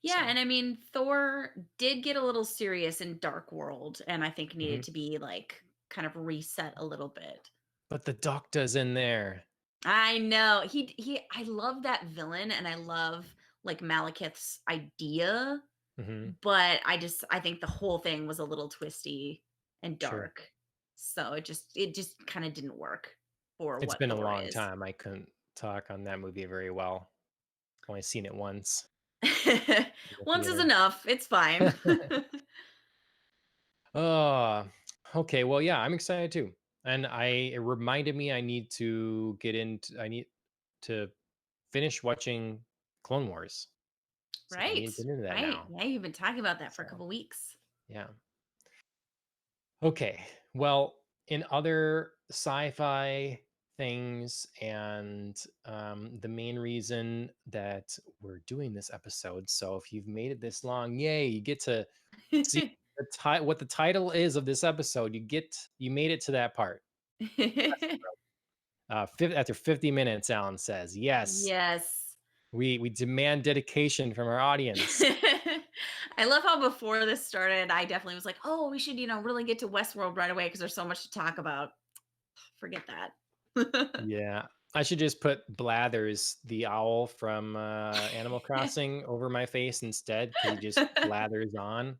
[SPEAKER 2] Yeah,
[SPEAKER 1] So,
[SPEAKER 2] and I mean, Thor did get a little serious in Dark World, and I think needed
[SPEAKER 1] mhm.
[SPEAKER 2] to be like kind of reset a little bit.
[SPEAKER 1] But the Doctor's in there.
[SPEAKER 2] I know. I love that villain and I love like Malekith's idea,
[SPEAKER 1] Mhm.
[SPEAKER 2] but I think the whole thing was a little twisty and
[SPEAKER 1] Sure.
[SPEAKER 2] dark. So it just kind of didn't work for
[SPEAKER 1] It's
[SPEAKER 2] what
[SPEAKER 1] been a
[SPEAKER 2] Thor
[SPEAKER 1] long
[SPEAKER 2] is.
[SPEAKER 1] time. I couldn't talk on that movie very well. Only seen it once in the
[SPEAKER 2] Once is
[SPEAKER 1] theater.
[SPEAKER 2] enough. It's fine.
[SPEAKER 1] Oh, okay. Well, yeah, I'm excited too. And it reminded me I need to finish watching Clone Wars. So I need
[SPEAKER 2] Right.
[SPEAKER 1] to get into that
[SPEAKER 2] Right.
[SPEAKER 1] now.
[SPEAKER 2] Yeah, you've been talking about that for a
[SPEAKER 1] So,
[SPEAKER 2] couple weeks.
[SPEAKER 1] yeah. Okay. Well, in other sci-fi things, and the main reason that we're doing this episode, so if you've made it this long, yay, you get to see what the title is of this episode. You made it to that part. After 50 minutes, Alan says, "Yes,
[SPEAKER 2] Yes.
[SPEAKER 1] we demand dedication from our audience."
[SPEAKER 2] I love how before this started, I definitely was like, "Oh, we should, really get to Westworld right away because there's so much to talk about." Forget that.
[SPEAKER 1] Yeah, I should just put Blathers, the owl from Animal Crossing, over my face instead, because he just blathers on.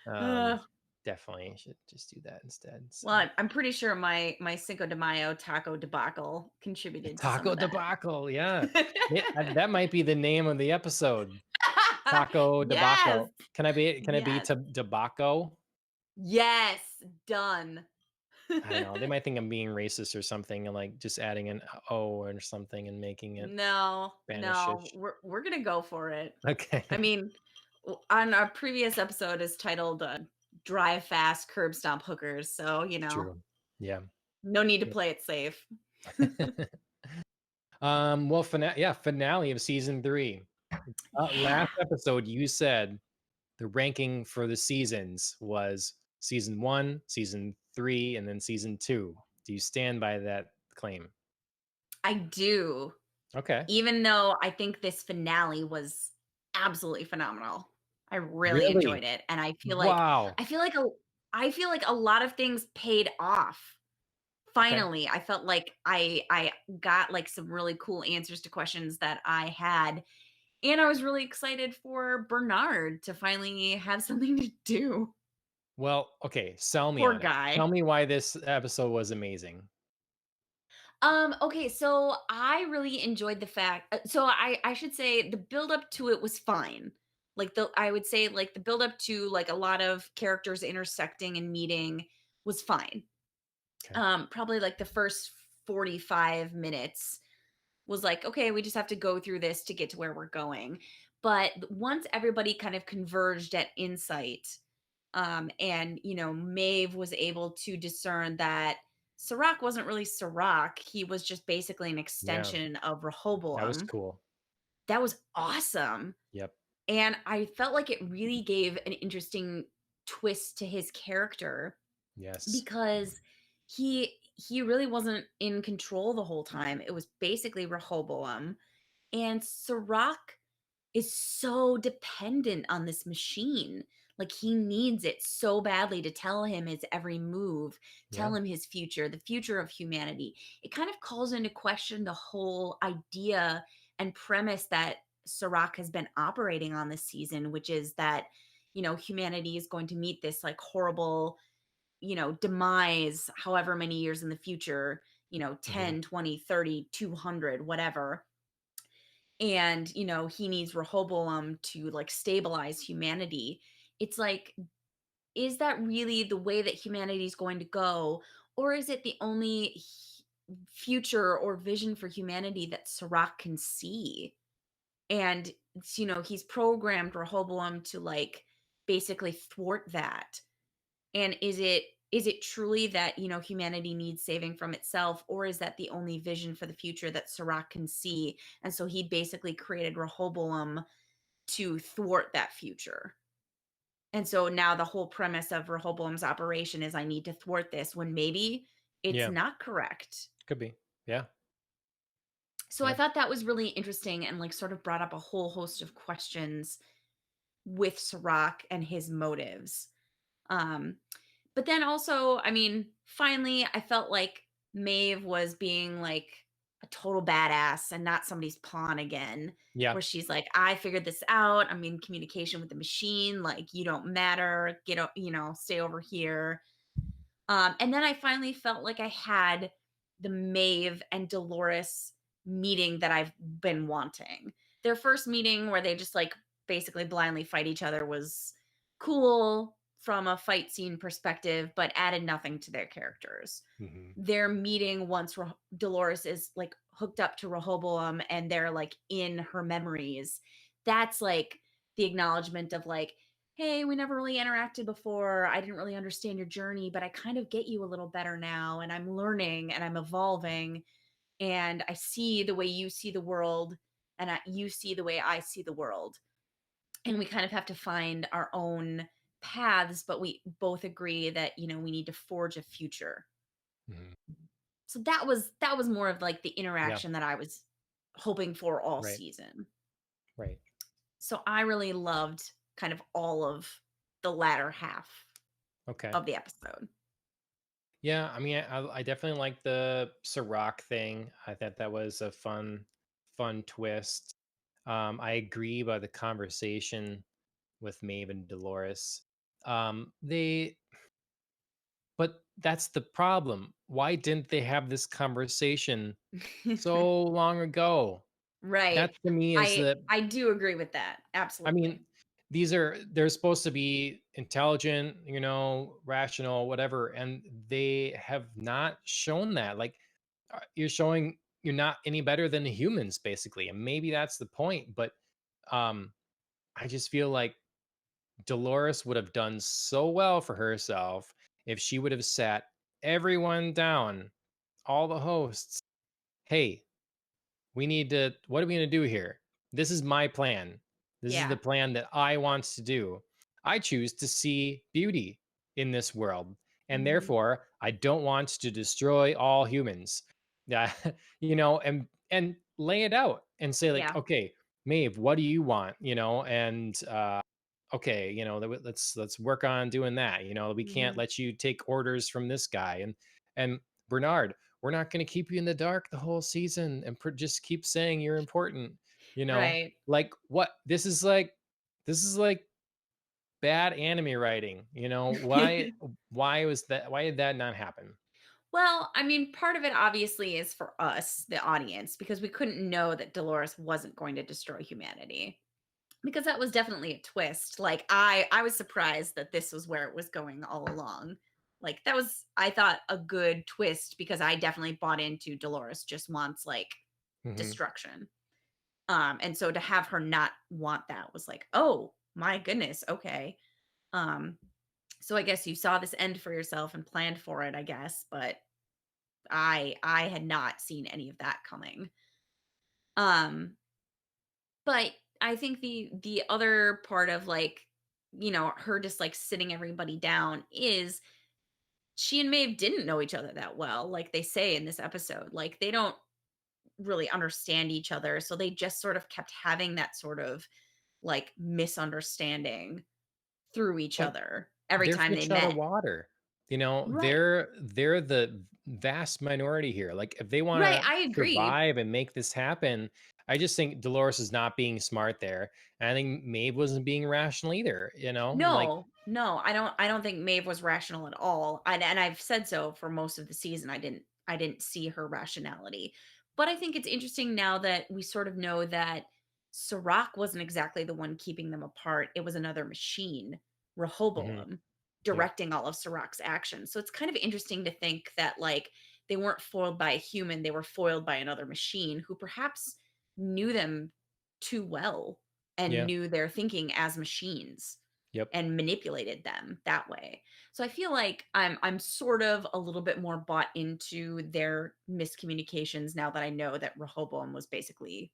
[SPEAKER 1] Um,
[SPEAKER 2] Uh,
[SPEAKER 1] Definitely should just do that instead.
[SPEAKER 2] well,
[SPEAKER 1] So,
[SPEAKER 2] I'm pretty sure my Cinco de Mayo taco debacle
[SPEAKER 1] the
[SPEAKER 2] contributed to some
[SPEAKER 1] taco
[SPEAKER 2] of that.
[SPEAKER 1] debacle, yeah, that might be the name of the episode. Taco
[SPEAKER 2] Yes.
[SPEAKER 1] debacle. Can it be
[SPEAKER 2] Yes.
[SPEAKER 1] to debaco?
[SPEAKER 2] Yes. Done.
[SPEAKER 1] I don't know. They might think I'm being racist or something, and like just adding an O or something and making it
[SPEAKER 2] No, no,
[SPEAKER 1] Spanishish.
[SPEAKER 2] we're gonna go for it. I
[SPEAKER 1] Okay.
[SPEAKER 2] mean, on our previous episode is titled "Drive Fast, Curb Stomp Hookers," so
[SPEAKER 1] True. Yeah.
[SPEAKER 2] no need to play it safe.
[SPEAKER 1] Well, finale of season 3. Last
[SPEAKER 2] Yeah,
[SPEAKER 1] episode, you said the ranking for the seasons was season 1, season 3, and then season 2. Do you stand by that claim?
[SPEAKER 2] I do.
[SPEAKER 1] Okay.
[SPEAKER 2] Even though I think this finale was absolutely phenomenal. I really
[SPEAKER 1] Really?
[SPEAKER 2] enjoyed it, and
[SPEAKER 1] Wow.
[SPEAKER 2] I feel like a I feel like a lot of things paid off.
[SPEAKER 1] Okay.
[SPEAKER 2] Finally, I felt like I got, like, some really cool answers to questions that I had, and I was really excited for Bernard to finally have something to do.
[SPEAKER 1] Well, okay, sell me
[SPEAKER 2] Poor
[SPEAKER 1] on it. Tell
[SPEAKER 2] guy.
[SPEAKER 1] me why this episode was amazing.
[SPEAKER 2] Okay, so I really enjoyed the fact so I should say the build up to it was fine. Like I would say like the build up to like a lot of characters intersecting and meeting was fine.
[SPEAKER 1] Okay.
[SPEAKER 2] Probably like the first 45 minutes was like, okay, we just have to go through this to get to where we're going. But once everybody kind of converged at insight, and Maeve was able to discern that Sirach wasn't really Sirach. He was just basically an
[SPEAKER 1] Yeah,
[SPEAKER 2] extension of
[SPEAKER 1] that was
[SPEAKER 2] Rehoboam.
[SPEAKER 1] cool.
[SPEAKER 2] That was awesome.
[SPEAKER 1] Yep.
[SPEAKER 2] And I felt like it really gave an interesting twist to his character
[SPEAKER 1] Yes.
[SPEAKER 2] because he really wasn't in control the whole time. It was basically Rehoboam. And Sirach is so dependent on this machine. Like he needs it so badly to tell him his every move, tell
[SPEAKER 1] Yeah.
[SPEAKER 2] him his future, the future of humanity. It kind of calls into question the whole idea and premise that Sirach has been operating on this season, which is that, humanity is going to meet this like horrible, demise, however many years in the future,
[SPEAKER 1] Mhm.
[SPEAKER 2] 10, 20, 30, 200, whatever, and he needs Rehoboam to like stabilize humanity. It's like, is that really the way that humanity is going to go, or is it the only future or vision for humanity that Sirach can see? and he's programmed Rehoboam to like basically thwart that. And is it truly that, humanity needs saving from itself, or is that the only vision for the future that Sirach can see? And so he basically created Rehoboam to thwart that future. And so now the whole premise of Rehoboam's operation is I need to thwart this when maybe it's
[SPEAKER 1] Yeah.
[SPEAKER 2] not correct.
[SPEAKER 1] Could be. Yeah.
[SPEAKER 2] So I
[SPEAKER 1] Yeah.
[SPEAKER 2] thought that was really interesting and like sort of brought up a whole host of questions with Sirach and his motives. Um, but then also, I mean, finally, I felt like Maeve was being like a total badass and not somebody's pawn again,
[SPEAKER 1] Yeah.
[SPEAKER 2] where she's like, I figured this out. I'm in communication with the machine. Like, you don't matter. Stay over here. And then I finally felt like I had the Maeve and Dolores meeting that I've been wanting. Their first meeting where they just like basically blindly fight each other was cool from a fight scene perspective, but added nothing to their characters.
[SPEAKER 1] Hmm.
[SPEAKER 2] Their meeting once Dolores is like hooked up to Rehoboam and they're like in her memories, that's like the acknowledgement of like, hey, we never really interacted before. I didn't really understand your journey, but I kind of get you a little better now. And I'm learning and I'm evolving. And I see the way you see the world, and you see the way I see the world. And we kind of have to find our own paths, but we both agree that, we need to forge a future.
[SPEAKER 1] Hmm.
[SPEAKER 2] So that was more of like the
[SPEAKER 1] Yeah.
[SPEAKER 2] interaction that I was hoping for all
[SPEAKER 1] Right.
[SPEAKER 2] season.
[SPEAKER 1] Right.
[SPEAKER 2] So I really loved kind of all of the latter half
[SPEAKER 1] Okay.
[SPEAKER 2] of the episode.
[SPEAKER 1] Yeah. I mean, I definitely like the Ciroc thing. I thought that was a fun twist. I agree about the conversation with Maeve and Dolores. They But that's the problem. Why didn't they have this conversation so long ago?
[SPEAKER 2] Right.
[SPEAKER 1] That to me is
[SPEAKER 2] I
[SPEAKER 1] the
[SPEAKER 2] I do agree with that.
[SPEAKER 1] I
[SPEAKER 2] Absolutely.
[SPEAKER 1] mean, they're supposed to be intelligent, rational, whatever, and they have not shown that. Like, you're showing you're not any better than humans, basically, and maybe that's the point. But um, I just feel like Dolores would have done so well for herself if she would have sat everyone down, all the hosts. Hey, what are we going to do here? This is my plan. This is the
[SPEAKER 2] Yeah.
[SPEAKER 1] plan that I want to do. I choose to see beauty in this world, and
[SPEAKER 2] Mhm.
[SPEAKER 1] therefore I don't want to destroy all humans. Yeah, and lay it out and say like,
[SPEAKER 2] Yeah.
[SPEAKER 1] okay, Maeve, what do you want? And okay, let's work on doing that. We can't
[SPEAKER 2] Mhm.
[SPEAKER 1] let you take orders from this guy. And Bernard, we're not going to keep you in the dark the whole season and just keep saying you're important.
[SPEAKER 2] Right.
[SPEAKER 1] Like what? This is like bad anime writing. Why did that not happen?
[SPEAKER 2] Well, I mean, part of it obviously is for us, the audience, because we couldn't know that Dolores wasn't going to destroy humanity. Because that was definitely a twist. Like I was surprised that this was where it was going all along. Like that was, I thought, a good twist because I definitely bought into Dolores just wants like
[SPEAKER 1] Hmm.
[SPEAKER 2] destruction. And so to have her not want that was like, oh my goodness, okay. Um, so I guess you saw this end for yourself and planned for it, I guess, but I had not seen any of that coming. Um, but I think the other part of like, her just like sitting everybody down is she and Maeve didn't know each other that well, like they say in this episode. Like they don't really understand each other. So they just sort of kept having that sort of like misunderstanding through each
[SPEAKER 1] But
[SPEAKER 2] other every
[SPEAKER 1] they're
[SPEAKER 2] time they
[SPEAKER 1] fish out of
[SPEAKER 2] met.
[SPEAKER 1] water.
[SPEAKER 2] Right.
[SPEAKER 1] They're the vast minority here. Like if they want
[SPEAKER 2] Right.
[SPEAKER 1] to
[SPEAKER 2] I agree.
[SPEAKER 1] survive and make this happen, I just think Dolores is not being smart there. And I think Maeve wasn't being rational either, like
[SPEAKER 2] No, no, I don't think Maeve was rational at all. And I've said so for most of the season. I didn't see her rationality. But I think it's interesting now that we sort of know that Sirach wasn't exactly the one keeping them apart. It was another machine,
[SPEAKER 1] mhm,
[SPEAKER 2] Rehoboam,
[SPEAKER 1] yeah.
[SPEAKER 2] directing all of Sirach's actions. So it's kind of interesting to think that like they weren't foiled by a human, they were foiled by another machine who perhaps knew them too well and
[SPEAKER 1] Yeah.
[SPEAKER 2] knew their thinking as machines
[SPEAKER 1] Yep.
[SPEAKER 2] and manipulated them that way. So I feel like I'm sort of a little bit more bought into their miscommunications now that I know that Rehoboam was basically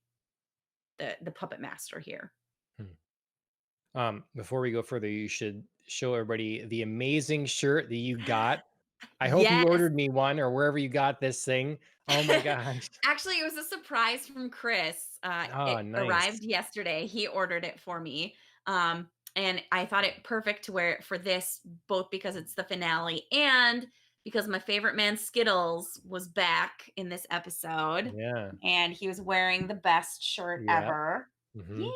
[SPEAKER 2] the puppet master here.
[SPEAKER 1] Hmm. Before we go further, you should show everybody the amazing shirt that you got. I hope you
[SPEAKER 2] Yes.
[SPEAKER 1] ordered me one or wherever you got this thing. Oh my gosh.
[SPEAKER 2] Actually, it was a surprise from Chris.
[SPEAKER 1] Oh,
[SPEAKER 2] It
[SPEAKER 1] nice.
[SPEAKER 2] arrived yesterday. He ordered it for me. And I thought it perfect to wear it for this, both because it's the finale and because my favorite man Skittles was back in this episode
[SPEAKER 1] Yeah.
[SPEAKER 2] and he was wearing the best shirt
[SPEAKER 1] Yep.
[SPEAKER 2] ever.
[SPEAKER 1] Hmm.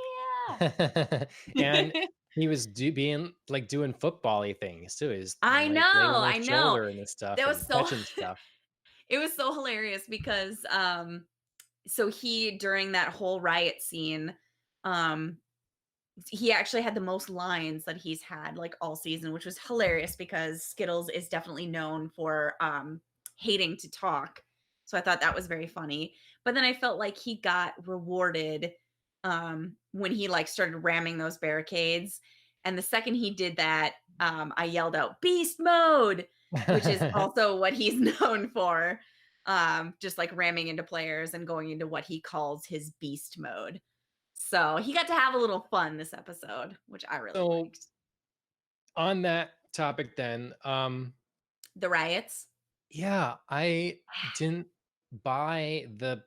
[SPEAKER 2] Yeah.
[SPEAKER 1] And he was being like doing football-y things too. He's like laying his
[SPEAKER 2] I know.
[SPEAKER 1] shoulder and this stuff
[SPEAKER 2] That was
[SPEAKER 1] and
[SPEAKER 2] so
[SPEAKER 1] catching stuff.
[SPEAKER 2] it was so hilarious because so he during that whole riot scene, um he actually had the most lines that he's had like all season, which was hilarious because Skittles is definitely known for hating to talk. So I thought that was very funny. But then I felt like he got rewarded when he like started ramming those barricades. And the second he did that, I yelled out beast mode, which is also what he's known for. Just like ramming into players and going into what he calls his beast mode. So he got to have a little fun this episode, which I really
[SPEAKER 1] So
[SPEAKER 2] liked.
[SPEAKER 1] on that topic then,
[SPEAKER 2] The riots?
[SPEAKER 1] yeah, I didn't buy the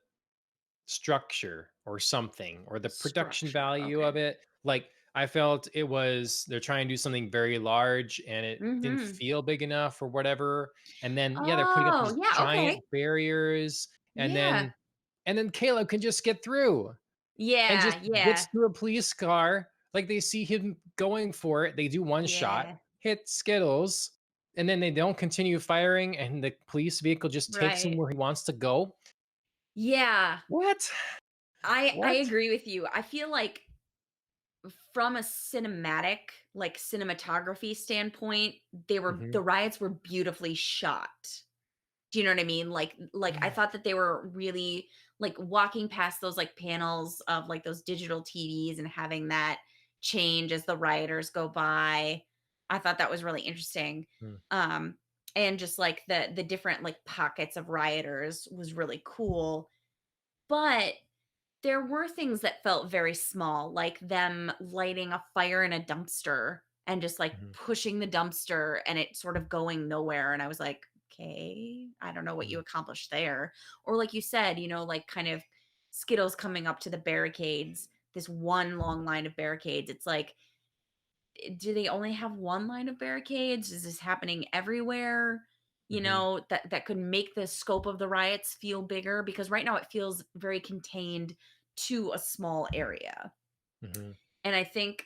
[SPEAKER 1] structure or something or the production
[SPEAKER 2] Structure,
[SPEAKER 1] value
[SPEAKER 2] okay.
[SPEAKER 1] of it. Like I felt it was they're trying to do something very large and it didn't
[SPEAKER 2] Mhm.
[SPEAKER 1] feel big enough or whatever. And then yeah, they're putting up
[SPEAKER 2] Oh,
[SPEAKER 1] these
[SPEAKER 2] yeah, okay.
[SPEAKER 1] giant barriers and
[SPEAKER 2] Yeah.
[SPEAKER 1] then Caleb can just get through and just
[SPEAKER 2] Yeah,
[SPEAKER 1] gets
[SPEAKER 2] yeah,
[SPEAKER 1] through a police car. Like they see him going for it. They do one shot,
[SPEAKER 2] yeah.
[SPEAKER 1] hit Skittles, and then they don't continue firing and the police vehicle just takes him
[SPEAKER 2] Right.
[SPEAKER 1] where he wants to go.
[SPEAKER 2] Yeah.
[SPEAKER 1] What?
[SPEAKER 2] I
[SPEAKER 1] What?
[SPEAKER 2] agree with you. I feel like from a like, cinematography standpoint, the
[SPEAKER 1] Mhm.
[SPEAKER 2] riots were beautifully shot. Do you know what I mean? Like I thought that they were really like walking past those like panels of like those digital TVs and having that change as the rioters go by. I thought that was really interesting.
[SPEAKER 1] Mm,
[SPEAKER 2] Um and just like the different like pockets of rioters was really cool. But there were things that felt very small, like them lighting a fire in a dumpster and just, like,
[SPEAKER 1] mhm,
[SPEAKER 2] pushing the dumpster and it sort of going nowhere, and I was like, "Okay, I don't know what you
[SPEAKER 1] mhm,
[SPEAKER 2] accomplished there." Or like you said, like, kind of Skittles coming up to the barricades, this one long line of barricades. It's like, do they only have one line of barricades? Is this happening everywhere?
[SPEAKER 1] mhm,
[SPEAKER 2] That could make the scope of the riots feel bigger because right now it feels very contained to a small area.
[SPEAKER 1] mhm.
[SPEAKER 2] And I think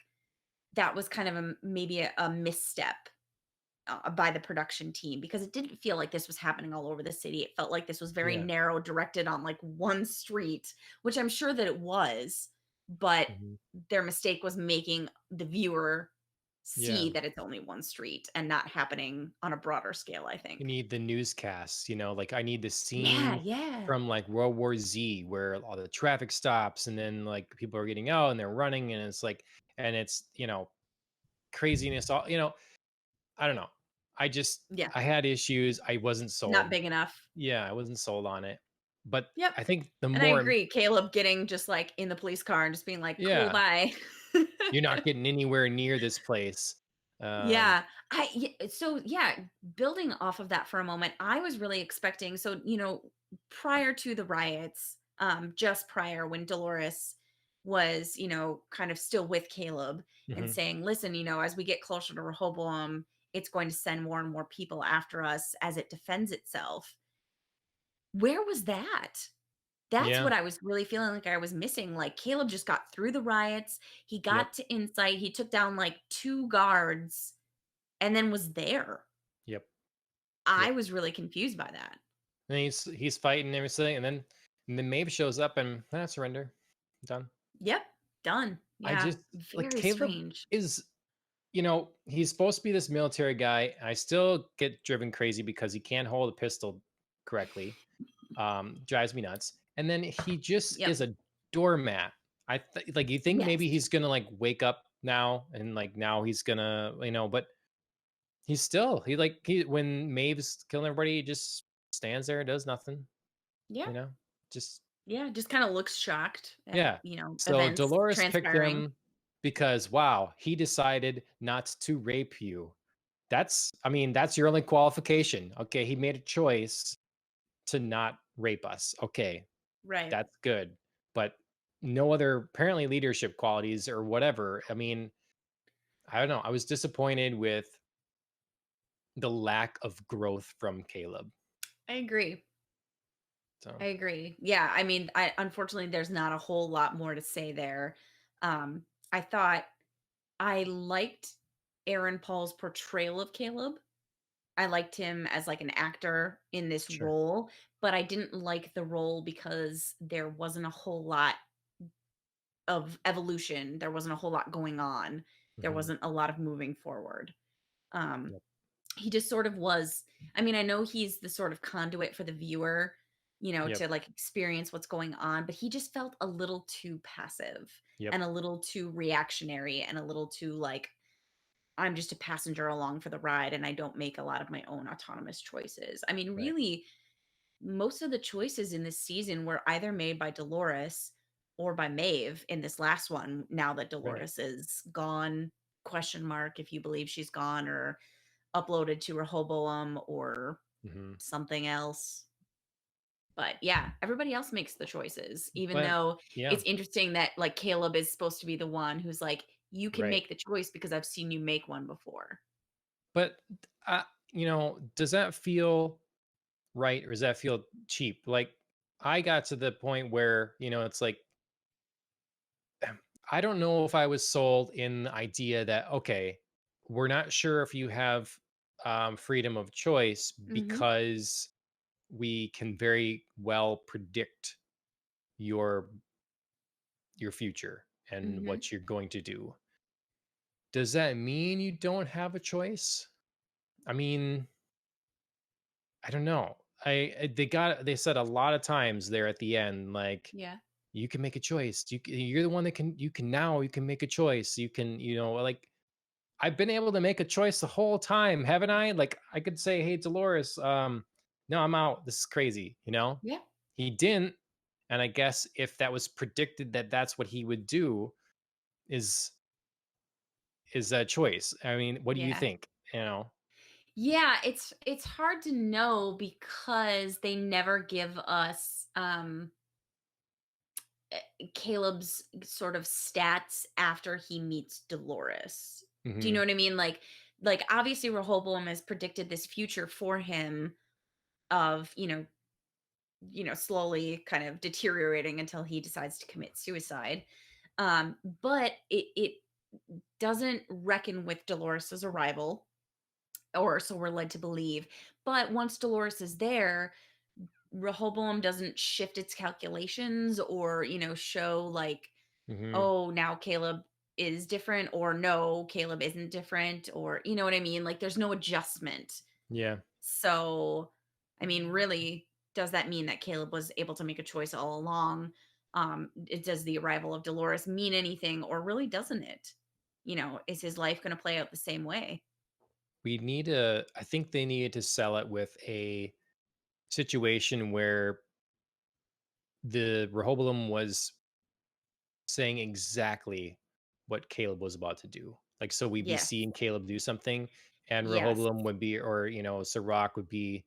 [SPEAKER 2] that was kind of maybe a misstep by the production team because it didn't feel like this was happening all over the city. It felt like this was very
[SPEAKER 1] Yeah.
[SPEAKER 2] narrow, directed on like one street, which I'm sure that it was, but
[SPEAKER 1] Mhm.
[SPEAKER 2] their mistake was making the viewer see
[SPEAKER 1] Yeah.
[SPEAKER 2] that it's only one street and not happening on a broader scale, I
[SPEAKER 1] You
[SPEAKER 2] think.
[SPEAKER 1] need the newscasts, like I need the
[SPEAKER 2] Yeah,
[SPEAKER 1] scene
[SPEAKER 2] yeah.
[SPEAKER 1] from like World War Z where all the traffic stops and then like people are getting out and they're running and it's like and it's, craziness all, I don't know. I just
[SPEAKER 2] Yeah.
[SPEAKER 1] I had issues. I wasn't
[SPEAKER 2] Not
[SPEAKER 1] sold.
[SPEAKER 2] big enough.
[SPEAKER 1] Yeah, I wasn't sold on it. But
[SPEAKER 2] Yep.
[SPEAKER 1] I think the
[SPEAKER 2] And I
[SPEAKER 1] more
[SPEAKER 2] agree. Caleb getting just like in the police car and just being like, cool,
[SPEAKER 1] yeah,
[SPEAKER 2] bye.
[SPEAKER 1] you're not getting anywhere near this place. Um,
[SPEAKER 2] Yeah. So yeah, building off of that for a moment, I was really expecting prior to the riots, just prior when Dolores was, kind of still with Caleb and
[SPEAKER 1] mhm,
[SPEAKER 2] saying, "Listen, as we get closer to Rehoboam, it's going to send more and more people after us as it defends itself." Where was that? That's
[SPEAKER 1] yeah,
[SPEAKER 2] what I was really feeling like I was missing. Like Caleb just got through the riots. He
[SPEAKER 1] yep,
[SPEAKER 2] got to Insight. He took down like two guards and then was there.
[SPEAKER 1] yep,
[SPEAKER 2] I
[SPEAKER 1] yep.
[SPEAKER 2] was really confused by that.
[SPEAKER 1] And he's fighting and everything, and then Maeve shows up and surrender, done.
[SPEAKER 2] Yep, done.
[SPEAKER 1] I
[SPEAKER 2] Yeah,
[SPEAKER 1] just like
[SPEAKER 2] very
[SPEAKER 1] Caleb
[SPEAKER 2] strange.
[SPEAKER 1] is, he's supposed to be this military guy. I still get driven crazy because he can't hold a pistol correctly. Drives me nuts. And then he just
[SPEAKER 2] Yep.
[SPEAKER 1] is a doormat. like, you think
[SPEAKER 2] Yes.
[SPEAKER 1] maybe he's gonna, like, wake up now and, like, now he's gonna, but he's still he when Maeve's killing everybody, he just stands there, does nothing,
[SPEAKER 2] Yeah.
[SPEAKER 1] you know? Just
[SPEAKER 2] Yeah, just kinda looks shocked at,
[SPEAKER 1] yeah. So
[SPEAKER 2] events
[SPEAKER 1] Dolores picked
[SPEAKER 2] transpiring.
[SPEAKER 1] him because, wow, he decided not to rape you. That's your only qualification. Okay, he made a choice to not rape us. Okay,
[SPEAKER 2] Right.
[SPEAKER 1] that's good. But no other apparently leadership qualities or whatever. I don't know. I was disappointed with the lack of growth from Caleb.
[SPEAKER 2] I agree. I
[SPEAKER 1] So
[SPEAKER 2] agree. Yeah, I mean, I unfortunately, there's not a whole lot more to say there. I thought I liked Aaron Paul's portrayal of Caleb. I liked him as, like, an actor in this
[SPEAKER 1] sure.
[SPEAKER 2] role, but I didn't like the role because there wasn't a whole lot of evolution. There wasn't a whole lot going on. There
[SPEAKER 1] Hmm.
[SPEAKER 2] wasn't a lot of moving forward. Um,
[SPEAKER 1] Yep.
[SPEAKER 2] he just sort of was. I mean, I know he's the sort of conduit for the viewer,
[SPEAKER 1] Yep.
[SPEAKER 2] to, like, experience what's going on, but he just felt a little too passive
[SPEAKER 1] Yep.
[SPEAKER 2] and a little too reactionary and a little too, like, I'm just a passenger along for the ride and I don't make a lot of my own autonomous choices. I mean,
[SPEAKER 1] Right.
[SPEAKER 2] really, most of the choices in this season were either made by Dolores or by Maeve in this last one, now that
[SPEAKER 1] Right.
[SPEAKER 2] Dolores is gone, question mark if you believe she's gone or uploaded to Rehoboam or
[SPEAKER 1] Hmm.
[SPEAKER 2] something else. But yeah, everybody else makes the choices, even
[SPEAKER 1] But
[SPEAKER 2] though
[SPEAKER 1] yeah.
[SPEAKER 2] it's interesting that, like, Caleb is supposed to be the one who's like, "You can
[SPEAKER 1] Right.
[SPEAKER 2] make the choice because I've seen you make one before."
[SPEAKER 1] But uh, does that feel right, or does that feel cheap? Like, I got to the point where, it's like, I don't know if I was sold in the idea that, okay, we're not sure if you have freedom of choice
[SPEAKER 2] Mhm,
[SPEAKER 1] because we can very well predict your future and
[SPEAKER 2] mhm.
[SPEAKER 1] what you're going to do. Does that mean you don't have a choice? I mean, I don't know. They said a lot of times there at the end, like,
[SPEAKER 2] Yeah,
[SPEAKER 1] you can make a choice. You're the one that you can make a choice. You can, like, I've been able to make a choice the whole time, haven't I? Like, I could say, "Hey, Dolores, no, I'm out. This is crazy."
[SPEAKER 2] yeah,
[SPEAKER 1] He didn't, and I guess if that was predicted that that's what he would do, is a choice. I mean, what do you
[SPEAKER 2] yeah.
[SPEAKER 1] think? You know?
[SPEAKER 2] Yeah, it's hard to know because they never give us, Caleb's sort of stats after he meets Dolores. Do you know
[SPEAKER 1] Mhm.
[SPEAKER 2] what I mean? Obviously Rehoboam has predicted this future for him of, slowly kind of deteriorating until he decides to commit suicide. But it doesn't reckon with Dolores's arrival, or so we're led to believe. But once Dolores is there, Rehoboam doesn't shift its calculations or, show like,
[SPEAKER 1] Mhm.
[SPEAKER 2] oh, now Caleb is different, or no, Caleb isn't different, or you know what I mean? Like there's no adjustment.
[SPEAKER 1] Yeah.
[SPEAKER 2] So, I mean, really, does that mean that Caleb was able to make a choice all along? Does the arrival of Dolores mean anything, or really doesn't it? Is his life going to play out the same way?
[SPEAKER 1] I think they needed to sell it with a situation where the Rehoboam was saying exactly what Caleb was about to do. Like, so we'd be
[SPEAKER 2] Yes.
[SPEAKER 1] seeing Caleb do something, and
[SPEAKER 2] Yes.
[SPEAKER 1] Rehoboam would be, or, Sirach would be,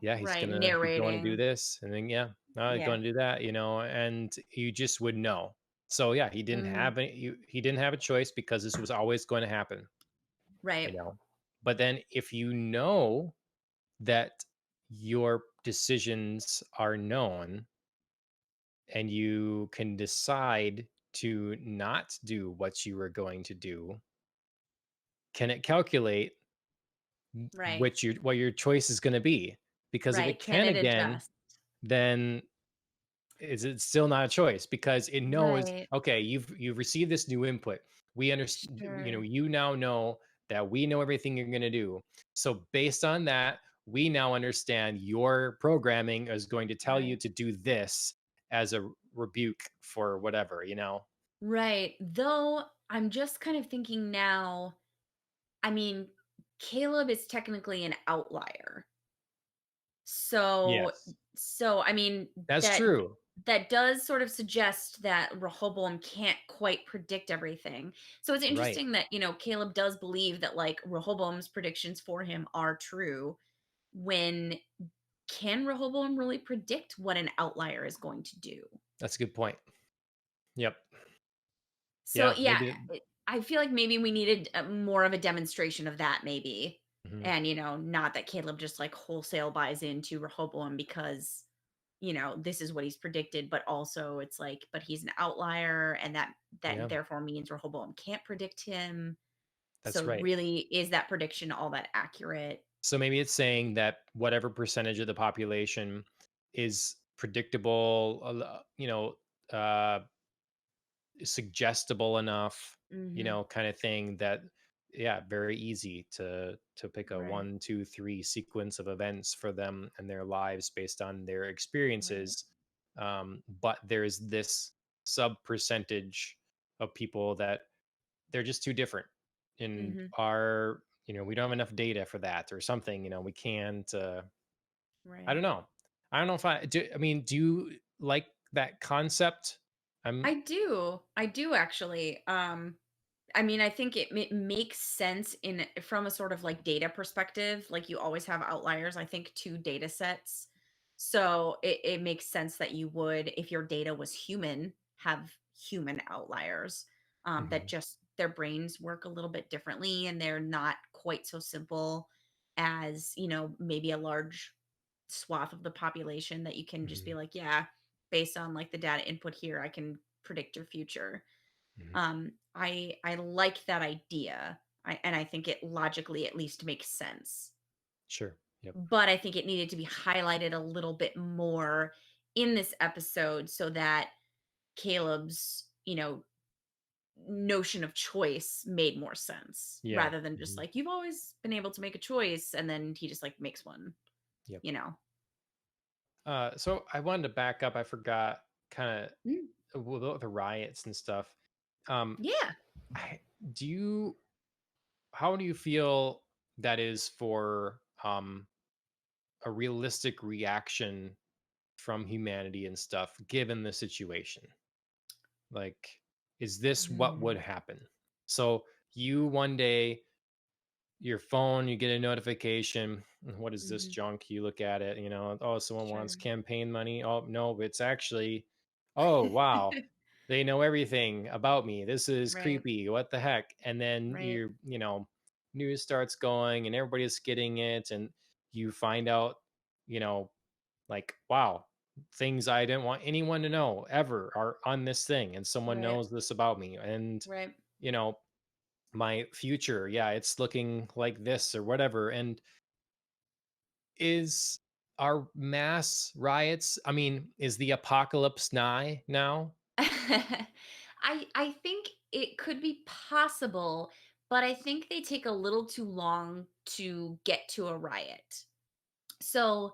[SPEAKER 1] yeah,
[SPEAKER 2] Right.
[SPEAKER 1] he's going to do
[SPEAKER 2] Narrating.
[SPEAKER 1] this, and then yeah, he's
[SPEAKER 2] Yeah.
[SPEAKER 1] going to do that, and you just would know. So yeah,
[SPEAKER 2] Mm,
[SPEAKER 1] he didn't have a choice because this was always going to happen, you
[SPEAKER 2] right.
[SPEAKER 1] know. But then if you know that your decisions are known and you can decide to not do what you were going to do, can it calculate
[SPEAKER 2] Right.
[SPEAKER 1] what your choice is going to be? Because if
[SPEAKER 2] Right.
[SPEAKER 1] it
[SPEAKER 2] Can
[SPEAKER 1] can
[SPEAKER 2] it
[SPEAKER 1] again,
[SPEAKER 2] adjust?
[SPEAKER 1] then is it still not a choice because it knows,
[SPEAKER 2] Right.
[SPEAKER 1] okay, you've received this new input. We understand,
[SPEAKER 2] Sure.
[SPEAKER 1] you now know that we know everything you're going to do. So based on that, we now understand your programming is going to tell you
[SPEAKER 2] Right.
[SPEAKER 1] to do this as a rebuke for whatever, you know?
[SPEAKER 2] Right. Though I'm just kind of thinking now, I mean, Caleb is technically an outlier. So
[SPEAKER 1] Yes.
[SPEAKER 2] I mean,
[SPEAKER 1] That's
[SPEAKER 2] that
[SPEAKER 1] true.
[SPEAKER 2] that does sort of suggest that Rehoboam can't quite predict everything. So it's
[SPEAKER 1] Right.
[SPEAKER 2] interesting that, Caleb does believe that like Rehoboam's predictions for him are true when can Rehoboam really predict what an outlier is going to do?
[SPEAKER 1] That's a good point. Yep.
[SPEAKER 2] So
[SPEAKER 1] Yeah,
[SPEAKER 2] yeah,
[SPEAKER 1] maybe.
[SPEAKER 2] I feel like maybe we needed more of a demonstration of that maybe.
[SPEAKER 1] Mhm.
[SPEAKER 2] And not that Caleb just like wholesale buys into Rehoboam because this is what he's predicted, but also it's like, but he's an outlier, and that
[SPEAKER 1] Yeah,
[SPEAKER 2] therefore means Rehoboam can't predict him.
[SPEAKER 1] that's
[SPEAKER 2] So
[SPEAKER 1] right.
[SPEAKER 2] really, is that prediction all that accurate?
[SPEAKER 1] So maybe it's saying that whatever percentage of the population is predictable, uh, suggestible enough,
[SPEAKER 2] Mhm.
[SPEAKER 1] kind of thing that, yeah, very easy to pick a
[SPEAKER 2] Right.
[SPEAKER 1] 1, 2, 3 sequence of events for them and their lives based on their
[SPEAKER 2] Right.
[SPEAKER 1] experiences. But there's this sub percentage of people that they're just too different in
[SPEAKER 2] Mhm.
[SPEAKER 1] our, we don't have enough data for that or something, we can't, I
[SPEAKER 2] Right.
[SPEAKER 1] don't know. I don't know if I do. I mean, do you like that concept? I'm
[SPEAKER 2] I do. I do actually. I mean, I think it makes sense from a sort of like data perspective. Like you always have outliers. I think two data sets, so it makes sense that you would, if your data was human, have human outliers. That
[SPEAKER 1] Mhm.
[SPEAKER 2] just their brains work a little bit differently, and they're not quite so simple as maybe a large swath of the population that you can just be
[SPEAKER 1] Mhm.
[SPEAKER 2] like, yeah, based on like the data input here, I can predict your future.
[SPEAKER 1] Mhm.
[SPEAKER 2] I like that idea. And I think it logically at least makes sense.
[SPEAKER 1] Sure. Yep.
[SPEAKER 2] But I think it needed to be highlighted a little bit more in this episode so that Caleb's, notion of choice made more sense
[SPEAKER 1] Yeah.
[SPEAKER 2] rather than just
[SPEAKER 1] Mhm.
[SPEAKER 2] like you've always been able to make a choice and then he just like makes one,
[SPEAKER 1] Yep.
[SPEAKER 2] you know.
[SPEAKER 1] So I wanted to back up. I forgot kind
[SPEAKER 2] Mm,
[SPEAKER 1] of the riots and stuff. Um,
[SPEAKER 2] yeah.
[SPEAKER 1] I, do you? How do you feel that is for a realistic reaction from humanity and stuff, given the situation? Like, is this what would
[SPEAKER 2] Mm,
[SPEAKER 1] happen? So you one day your phone, you get a notification. What is this
[SPEAKER 2] mhm,
[SPEAKER 1] junk? You look at it, oh, someone wants
[SPEAKER 2] sure.
[SPEAKER 1] campaign money. Oh, no, it's actually, oh, wow. They know everything about me. This is
[SPEAKER 2] Right,
[SPEAKER 1] creepy. What the heck? And then
[SPEAKER 2] right,
[SPEAKER 1] news starts going and everybody's getting it. And you find out, you know, like, wow, things I didn't want anyone to know ever are on this thing. And someone
[SPEAKER 2] right,
[SPEAKER 1] knows this about me. And,
[SPEAKER 2] right.
[SPEAKER 1] you know, my future, yeah, it's looking like this or whatever. And is our mass riots, I mean, is the apocalypse nigh now?
[SPEAKER 2] I think it could be possible, but I think they take a little too long to get to a riot. So,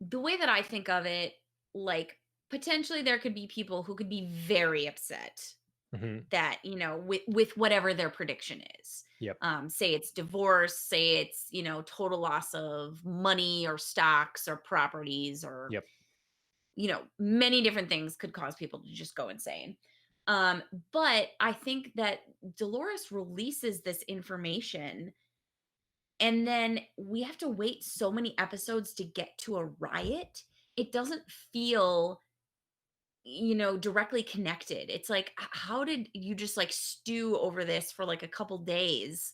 [SPEAKER 2] the way that I think of it, like potentially there could be people who could be very upset
[SPEAKER 1] Hmm.
[SPEAKER 2] that, with whatever their prediction is.
[SPEAKER 1] Yep.
[SPEAKER 2] Say it's divorce, say it's, total loss of money or stocks or properties or
[SPEAKER 1] Yep.
[SPEAKER 2] many different things could cause people to just go insane. Um, but I think that Dolores releases this information and then we have to wait so many episodes to get to a riot. It doesn't feel, directly connected. It's like, how did you just like stew over this for like a couple days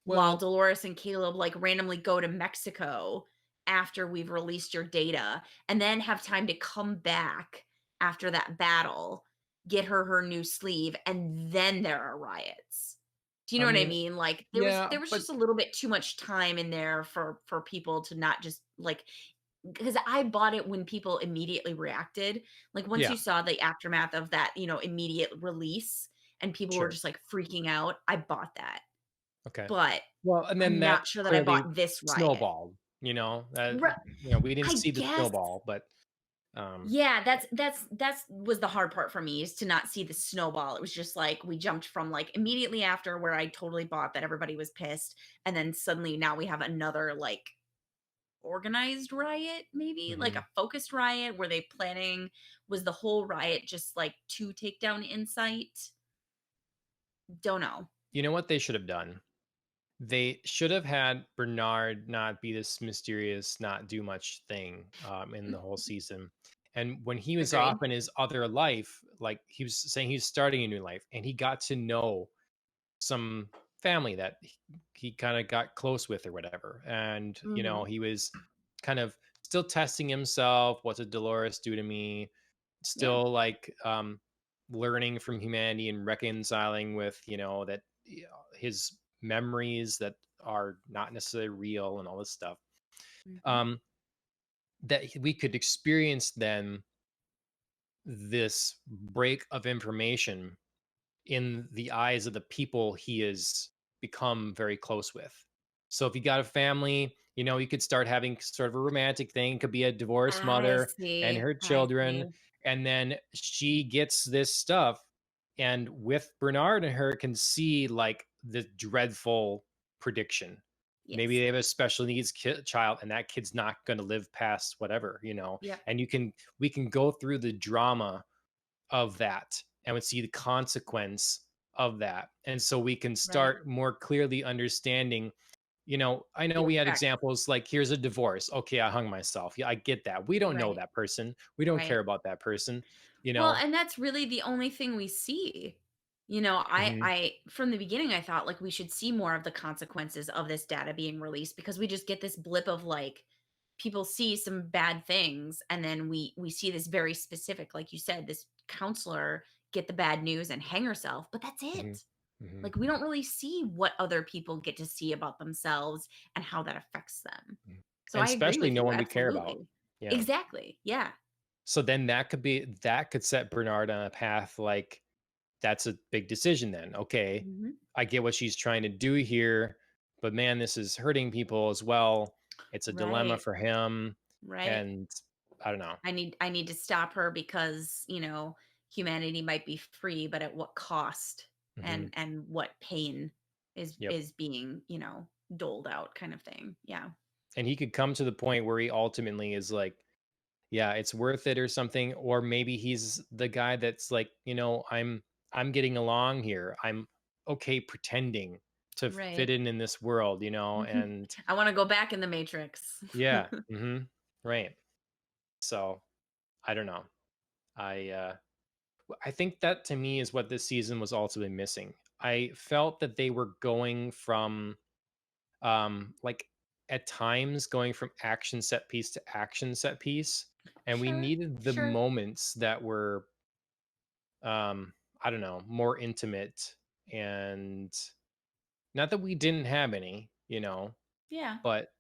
[SPEAKER 2] while
[SPEAKER 1] Well,
[SPEAKER 2] Dolores and Caleb like randomly go to Mexico after we've released your data and then have time to come back after that battle, get her new sleeve, and then there are riots. Do you
[SPEAKER 1] I
[SPEAKER 2] know what I
[SPEAKER 1] mean,
[SPEAKER 2] mean? Like there was
[SPEAKER 1] yeah,
[SPEAKER 2] there was
[SPEAKER 1] but
[SPEAKER 2] just a little bit too much time in there for people to not just like because I bought it when people immediately reacted. Like once
[SPEAKER 1] yeah,
[SPEAKER 2] you saw the aftermath of that, immediate release and people were
[SPEAKER 1] sure.
[SPEAKER 2] just like freaking out, I bought that.
[SPEAKER 1] Okay.
[SPEAKER 2] But
[SPEAKER 1] Well, and then
[SPEAKER 2] I'm
[SPEAKER 1] that
[SPEAKER 2] not sure that I
[SPEAKER 1] clearly
[SPEAKER 2] bought this riot.
[SPEAKER 1] snowballed,
[SPEAKER 2] Ri
[SPEAKER 1] we didn't
[SPEAKER 2] I
[SPEAKER 1] see the
[SPEAKER 2] guess
[SPEAKER 1] snowball, but Um,
[SPEAKER 2] Yeah, that's was the hard part for me is to not see the snowball. It was just like we jumped from like immediately after where I totally bought that everybody was pissed, and then suddenly now we have another like organized riot, maybe like
[SPEAKER 1] mhm.
[SPEAKER 2] a focused riot. Were they planning? Was the whole riot just like to take down Insight? Don't know.
[SPEAKER 1] You know what they should have done? They should have had Bernard not be this mysterious, not do much thing in the whole season. And when he was off
[SPEAKER 2] Agreed.
[SPEAKER 1] in his other life, like he was saying, he's starting a new life, and he got to know some family that he kind of got close with or whatever. And
[SPEAKER 2] Mhm.
[SPEAKER 1] he was kind of still testing himself. What did Dolores do to me?
[SPEAKER 2] Yeah.
[SPEAKER 1] Still like learning from humanity and reconciling with that his memories that are not necessarily real and all this stuff.
[SPEAKER 2] Mhm.
[SPEAKER 1] um that we could experience then this break of information in the eyes of the people he has become very close with. So if you got a family, you could start having sort of a romantic thing. It could be a divorced
[SPEAKER 2] I
[SPEAKER 1] mother and
[SPEAKER 2] see.
[SPEAKER 1] her
[SPEAKER 2] I
[SPEAKER 1] children.
[SPEAKER 2] see.
[SPEAKER 1] And then she gets this stuff. And with Bernard and her can see like the dreadful prediction. Maybe
[SPEAKER 2] Yes.
[SPEAKER 1] they have a special needs child and that kid's not going to live past whatever,
[SPEAKER 2] Yep.
[SPEAKER 1] and we can go through the drama of that and would see the consequence of that. And so we can
[SPEAKER 2] Right.
[SPEAKER 1] start more clearly understanding, I know
[SPEAKER 2] The
[SPEAKER 1] we had
[SPEAKER 2] effect.
[SPEAKER 1] examples like here's a divorce. Okay, I hung myself. Yeah, I get that. We don't know
[SPEAKER 2] Right.
[SPEAKER 1] that person. We don't care
[SPEAKER 2] Right.
[SPEAKER 1] about that person, you
[SPEAKER 2] Well,
[SPEAKER 1] know.
[SPEAKER 2] and that's really the only thing we see.
[SPEAKER 1] Mhm,
[SPEAKER 2] I from the beginning I thought like we should see more of the consequences of this data being released because we just get this blip of like people see some bad things and then we see this very specific like you said this counselor get the bad news and hang herself, but that's
[SPEAKER 1] mhm,
[SPEAKER 2] it.
[SPEAKER 1] mhm,
[SPEAKER 2] Like we don't really see what other people get to see about themselves and how that affects them.
[SPEAKER 1] mhm.
[SPEAKER 2] So
[SPEAKER 1] And
[SPEAKER 2] I agree
[SPEAKER 1] especially
[SPEAKER 2] with
[SPEAKER 1] no
[SPEAKER 2] you
[SPEAKER 1] one we care about.
[SPEAKER 2] absolutely.
[SPEAKER 1] Yeah.
[SPEAKER 2] Exactly. Yeah.
[SPEAKER 1] So then that could set Bernard on a path like that's a big decision then. Okay,
[SPEAKER 2] Mhm.
[SPEAKER 1] I get what she's trying to do here, but man, this is hurting people as well. It's a dilemma
[SPEAKER 2] Right.
[SPEAKER 1] for him.
[SPEAKER 2] Right.
[SPEAKER 1] And I don't know.
[SPEAKER 2] I need to stop her because, humanity might be free, but at what cost
[SPEAKER 1] Hmm.
[SPEAKER 2] and what pain is
[SPEAKER 1] Yep.
[SPEAKER 2] is being, doled out kind of thing. Yeah.
[SPEAKER 1] And he could come to the point where he ultimately is like, yeah, it's worth it or something. Or maybe he's the guy that's like, I'm getting along here. I'm okay pretending to fit
[SPEAKER 2] Right.
[SPEAKER 1] in this world, and
[SPEAKER 2] I wanna go back in the Matrix.
[SPEAKER 1] yeah. Right. So I don't know. I think that to me is what this season was ultimately missing. I felt that they were going from like at times going from action set piece to action set piece, and we
[SPEAKER 2] Sure.
[SPEAKER 1] needed the
[SPEAKER 2] Sure.
[SPEAKER 1] moments that were I don't know, more intimate. And not that we didn't have any,
[SPEAKER 2] Yeah.
[SPEAKER 1] but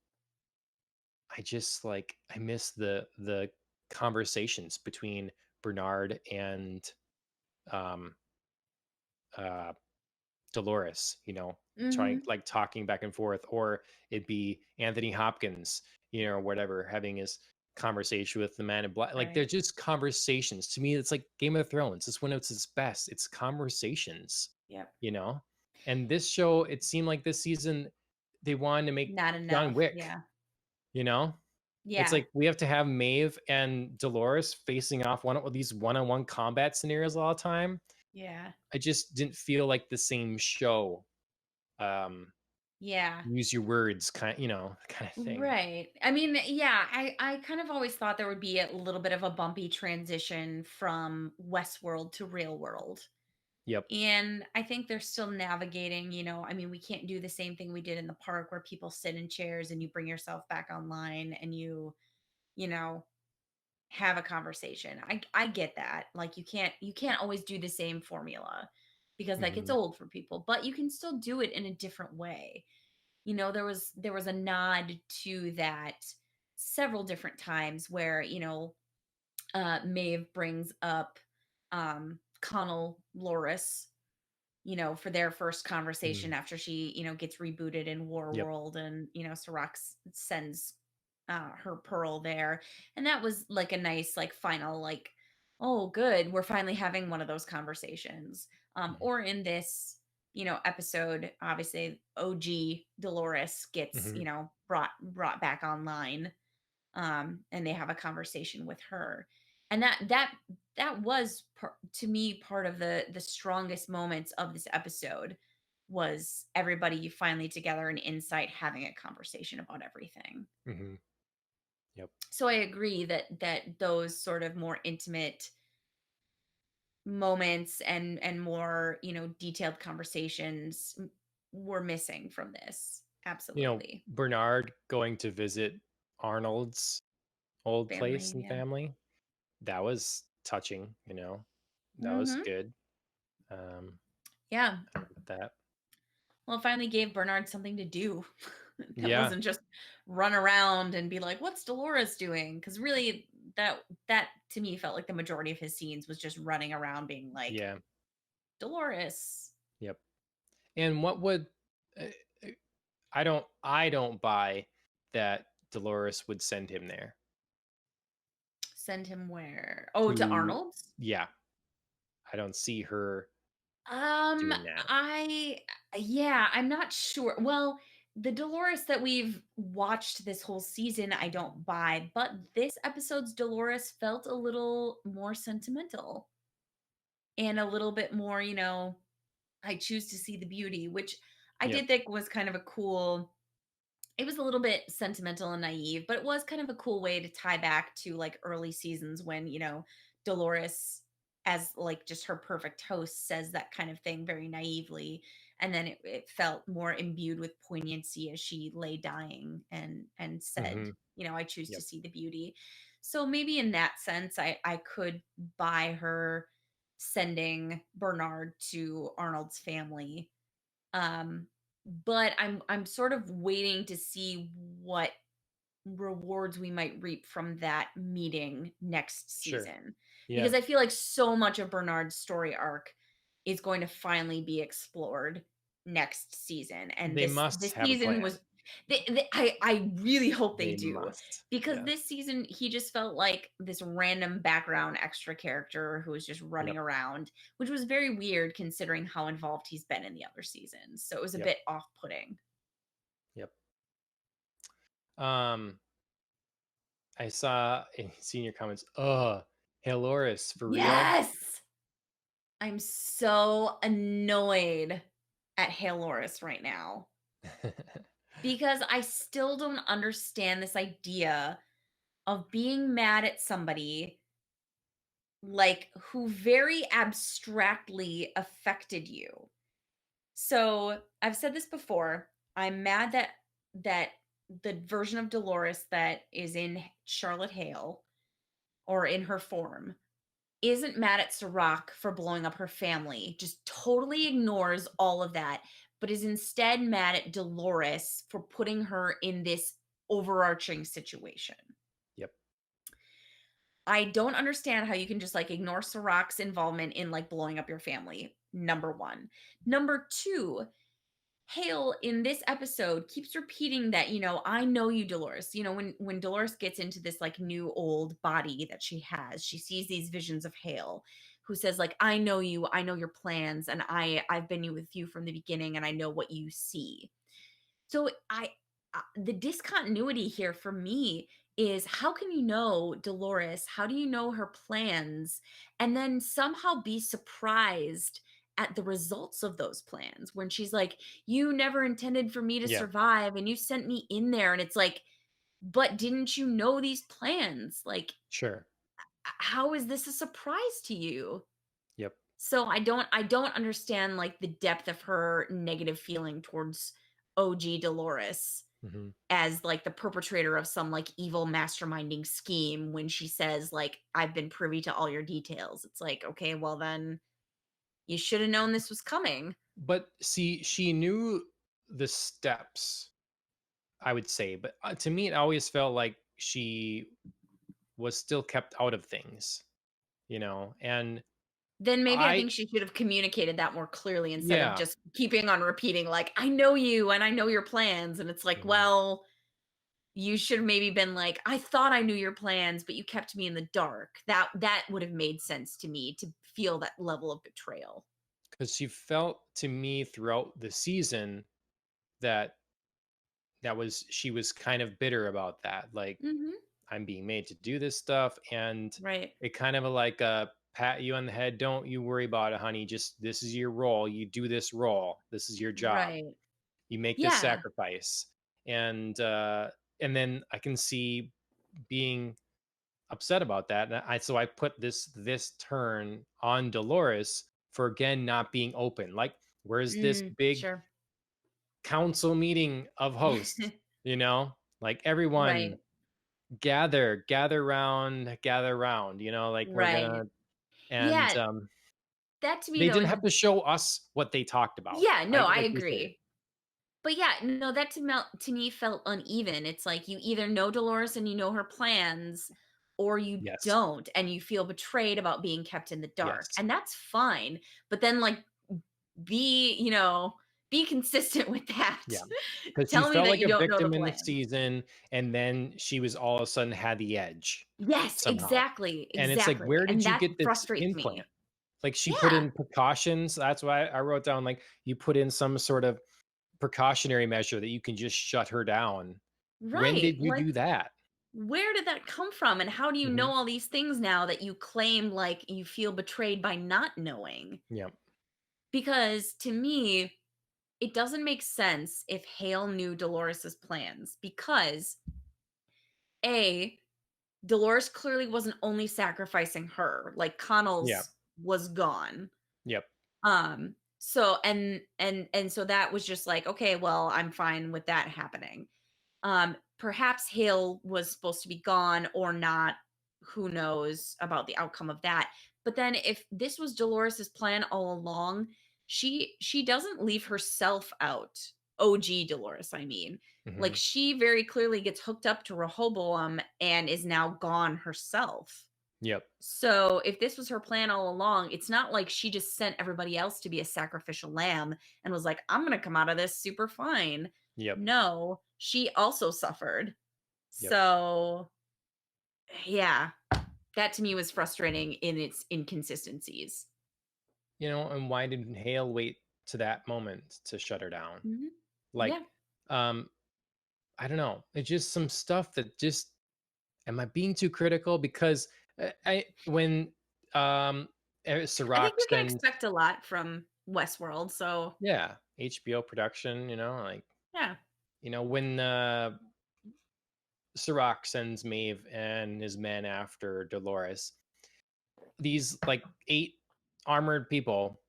[SPEAKER 1] I just like I miss the conversations between Bernard and um uh Dolores, trying
[SPEAKER 2] Mhm.
[SPEAKER 1] like talking back and forth, or it'd be Anthony Hopkins, or whatever, having his conversation with the man in black. Like they're
[SPEAKER 2] Right.
[SPEAKER 1] just conversations. To me, it's like Game of Thrones. It's when it's its best. It's conversations,
[SPEAKER 2] Yep.
[SPEAKER 1] you know? And this show, it seemed like this season they wanted to make
[SPEAKER 2] Not
[SPEAKER 1] John
[SPEAKER 2] enough.
[SPEAKER 1] Wick,
[SPEAKER 2] Yeah.
[SPEAKER 1] you know? It's
[SPEAKER 2] Yeah.
[SPEAKER 1] like we have to have Maeve and Dolores facing off one of these one-on-one combat scenarios all the time.
[SPEAKER 2] Yeah.
[SPEAKER 1] I just didn't feel like the same show. Um,
[SPEAKER 2] Yeah.
[SPEAKER 1] Use your words kind of thing.
[SPEAKER 2] Right. I mean, yeah, I kind of always thought there would be a little bit of a bumpy transition from Westworld to real world.
[SPEAKER 1] Yep.
[SPEAKER 2] And I think they're still navigating, I mean, we can't do the same thing we did in the park where people sit in chairs and you bring yourself back online and you know, have a conversation. I get that. Like you can't always do the same formula because that gets
[SPEAKER 1] Mhm.
[SPEAKER 2] old for people, but you can still do it in a different way. There was a nod to that several different times where, Maeve brings up Connell Loris, for their first conversation
[SPEAKER 1] Mm.
[SPEAKER 2] after she, gets rebooted in War
[SPEAKER 1] Yep.
[SPEAKER 2] World and, Sirach sends. her pearl there. And that was like a nice, like, final, like, oh, good, we're finally having one of those conversations.
[SPEAKER 1] Mhm.
[SPEAKER 2] Or in this, episode, obviously, OG Dolores gets,
[SPEAKER 1] Mhm.
[SPEAKER 2] brought back online, and they have a conversation with her. And that was to me part of the strongest moments of this episode, was everybody finally together and Insight having a conversation about everything.
[SPEAKER 1] Mhm. Yep.
[SPEAKER 2] So I agree that those sort of more intimate moments and more, detailed conversations were missing from this. Absolutely.
[SPEAKER 1] Bernard going to visit Arnold's old place
[SPEAKER 2] Family,
[SPEAKER 1] and
[SPEAKER 2] yeah.
[SPEAKER 1] family, that was touching, that was
[SPEAKER 2] Mhm.
[SPEAKER 1] good. Um,
[SPEAKER 2] Yeah.
[SPEAKER 1] I like that.
[SPEAKER 2] Well, it finally gave Bernard something to do that
[SPEAKER 1] Yeah,
[SPEAKER 2] wasn't just run around and be like, "What's Dolores doing?" Because really, that to me felt like the majority of his scenes was just running around being like,
[SPEAKER 1] yeah,
[SPEAKER 2] "Dolores,
[SPEAKER 1] yep. And what would uh, uh, I don't buy that Dolores would send him there
[SPEAKER 2] send him where?" Oh, to
[SPEAKER 1] to
[SPEAKER 2] Arnold's?
[SPEAKER 1] yeah, I don't see her
[SPEAKER 2] Um,
[SPEAKER 1] doing that.
[SPEAKER 2] I yeah, I'm not sure. Well, the Dolores that we've watched this whole season, I don't buy, but this episode's Dolores felt a little more sentimental and a little bit more, I choose to see the beauty, which I
[SPEAKER 1] Yep.
[SPEAKER 2] did think was kind of a cool, it was a little bit sentimental and naive, but it was kind of a cool way to tie back to like early seasons when, Dolores, as like just her perfect host, says that kind of thing very naively. And then it felt more imbued with poignancy as she lay dying and said,
[SPEAKER 1] Mhm.
[SPEAKER 2] I choose to
[SPEAKER 1] Yep.
[SPEAKER 2] see the beauty. So maybe in that sense, I could buy her sending Bernard to Arnold's family. um, but I'm sort of waiting to see what rewards we might reap from that meeting next
[SPEAKER 1] Sure.
[SPEAKER 2] season.
[SPEAKER 1] Yeah.
[SPEAKER 2] Because I feel like so much of Bernard's story arc is going to finally be explored next season. And
[SPEAKER 1] They
[SPEAKER 2] this
[SPEAKER 1] must have a
[SPEAKER 2] season
[SPEAKER 1] plan.
[SPEAKER 2] was, I really hope they
[SPEAKER 1] They
[SPEAKER 2] do,
[SPEAKER 1] must.
[SPEAKER 2] because
[SPEAKER 1] Yeah.
[SPEAKER 2] this season he just felt like this random background extra character who was just running
[SPEAKER 1] Yep.
[SPEAKER 2] around, which was very weird considering how involved he's been in the other seasons. So it was a
[SPEAKER 1] Yep.
[SPEAKER 2] bit off-putting.
[SPEAKER 1] Yep. Um, I saw in senior comments, Haloris for real?
[SPEAKER 2] Yes! I'm so annoyed at Haloris right now because I still don't understand this idea of being mad at somebody, like, who very abstractly affected you. So, I've said this before, I'm mad that the version of Dolores that is in Charlotte Hale, or in her form, isn't mad at Sirach for blowing up her family, just totally ignores all of that, but is instead mad at Dolores for putting her in this overarching situation.
[SPEAKER 1] Yep.
[SPEAKER 2] I don't understand how you can just like ignore Sirach's involvement in like blowing up your family. Number one. Number two, Hale in this episode keeps repeating that, I know you, Dolores. When Dolores gets into this like new old body that she has, she sees these visions of Hale, who says like, I know you, I know your plans, and I've been with you from the beginning, and I know what you see. So the discontinuity here for me is, how can you know Dolores? How do you know her plans? And then somehow be surprised at the results of those plans when she's like, "You never intended for me to
[SPEAKER 1] Yeah.
[SPEAKER 2] survive and you sent me in there." And it's like, "But didn't you know these plans? Like,
[SPEAKER 1] Sure.
[SPEAKER 2] how is this a surprise to you?"
[SPEAKER 1] Yep.
[SPEAKER 2] So I don't understand like the depth of her negative feeling towards OG Dolores
[SPEAKER 1] Mhm.
[SPEAKER 2] as like the perpetrator of some like evil masterminding scheme when she says like, "I've been privy to all your details." It's like, okay, well then you should have known this was coming.
[SPEAKER 1] But see, she knew the steps, I would say, but, to me, it always felt like she was still kept out of things, and
[SPEAKER 2] Then maybe I
[SPEAKER 1] I
[SPEAKER 2] think she should have communicated that more clearly instead of
[SPEAKER 1] yeah.
[SPEAKER 2] just keeping on repeating like, "I know you and I know your plans." And it's like,
[SPEAKER 1] Mhm.
[SPEAKER 2] well, you should have maybe been like, "I thought I knew your plans, but you kept me in the dark." That would have made sense to me to feel that level of betrayal.
[SPEAKER 1] because she felt to me throughout the season that she was kind of bitter about that. Like,
[SPEAKER 2] Mhm.
[SPEAKER 1] I'm being made to do this stuff, and
[SPEAKER 2] Right.
[SPEAKER 1] it kind of like a pat you on the head. Don't you worry about it, honey. Just this is your role. You do this role. This is your job.
[SPEAKER 2] Right.
[SPEAKER 1] You make this
[SPEAKER 2] Yeah.
[SPEAKER 1] sacrifice. And then I can see being upset about that. And I put this turn on Dolores for again not being open. Like, where's this big
[SPEAKER 2] Sure.
[SPEAKER 1] council meeting of hosts? Like
[SPEAKER 2] Right.
[SPEAKER 1] everyone gather round, like we're
[SPEAKER 2] Right.
[SPEAKER 1] gonna and
[SPEAKER 2] Yeah, that to me,
[SPEAKER 1] they
[SPEAKER 2] though,
[SPEAKER 1] didn't
[SPEAKER 2] is
[SPEAKER 1] have to show us what they talked about.
[SPEAKER 2] yeah,
[SPEAKER 1] I
[SPEAKER 2] no, I
[SPEAKER 1] appreciate it.
[SPEAKER 2] agree. But yeah, no, that to me felt uneven. It's like you either know Dolores and you know her plans, or you
[SPEAKER 1] Yes.
[SPEAKER 2] don't, and you feel betrayed about being kept in the dark.
[SPEAKER 1] Yes.
[SPEAKER 2] And that's fine. But then, like, be, be consistent with that.
[SPEAKER 1] Yeah. Because she
[SPEAKER 2] Tell me
[SPEAKER 1] felt
[SPEAKER 2] that
[SPEAKER 1] like
[SPEAKER 2] you
[SPEAKER 1] a
[SPEAKER 2] don't know the
[SPEAKER 1] victim in the
[SPEAKER 2] plans.
[SPEAKER 1] season, and then she was all of a sudden had the edge
[SPEAKER 2] Yes,
[SPEAKER 1] somehow.
[SPEAKER 2] exactly.
[SPEAKER 1] And it's like,
[SPEAKER 2] Exactly.
[SPEAKER 1] where did
[SPEAKER 2] And
[SPEAKER 1] you
[SPEAKER 2] that
[SPEAKER 1] get this
[SPEAKER 2] frustrates
[SPEAKER 1] implant?
[SPEAKER 2] me.
[SPEAKER 1] Like, she put
[SPEAKER 2] Yeah.
[SPEAKER 1] in precautions. That's why I wrote down, like, you put in some sort of precautionary measure that you can just shut her down. When
[SPEAKER 2] Right.
[SPEAKER 1] did you
[SPEAKER 2] Like,
[SPEAKER 1] do that?
[SPEAKER 2] where did that come from? And how do you know
[SPEAKER 1] Mhm.
[SPEAKER 2] all these things now that you claim like you feel betrayed by not knowing?
[SPEAKER 1] Yeah.
[SPEAKER 2] Because to me, it doesn't make sense if Hale knew Dolores's plans because A, Dolores clearly wasn't only sacrificing her, like
[SPEAKER 1] Yeah.
[SPEAKER 2] Connell's was gone.
[SPEAKER 1] Yep.
[SPEAKER 2] So and so that was just like, okay, well, I'm fine with that happening. Perhaps Hale was supposed to be gone or not. Who knows about the outcome of that? But then if this was Dolores's plan all along, she doesn't leave herself out. OG Dolores, I mean. Like
[SPEAKER 1] Mhm.
[SPEAKER 2] she very clearly gets hooked up to Rehoboam and is now gone herself.
[SPEAKER 1] Yep.
[SPEAKER 2] So if this was her plan all along, it's not like she just sent everybody else to be a sacrificial lamb and was like, I'm going to come out of this super fine.
[SPEAKER 1] Yep.
[SPEAKER 2] No, she also suffered.
[SPEAKER 1] Yep.
[SPEAKER 2] So, yeah, that to me was frustrating in its inconsistencies.
[SPEAKER 1] And why didn't Hale wait to that moment to shut her down?
[SPEAKER 2] Mhm.
[SPEAKER 1] Like,
[SPEAKER 2] Yeah.
[SPEAKER 1] um, I don't know. It's just some stuff that just am I being too critical? Because I when
[SPEAKER 2] I think
[SPEAKER 1] Sirach
[SPEAKER 2] we can
[SPEAKER 1] sends
[SPEAKER 2] expect a lot from Westworld. So,
[SPEAKER 1] yeah, HBO production, like
[SPEAKER 2] yeah.
[SPEAKER 1] when Sirach sends Maeve and his men after Dolores, these like 8 armored people,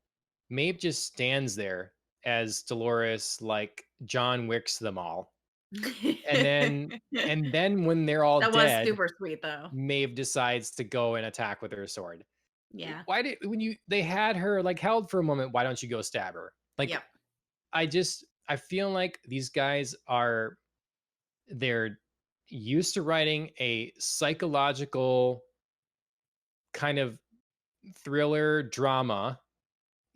[SPEAKER 1] Maeve just stands there as Dolores like John Wicks them all. And then and then when they're all
[SPEAKER 2] That was
[SPEAKER 1] dead,
[SPEAKER 2] super sweet, though.
[SPEAKER 1] Maeve decides to go and attack with her sword.
[SPEAKER 2] Yeah.
[SPEAKER 1] Why did when you they had her like held for a moment, why don't you go stab her? Like,
[SPEAKER 2] Yep.
[SPEAKER 1] I feel like these guys they're used to writing a psychological kind of thriller drama,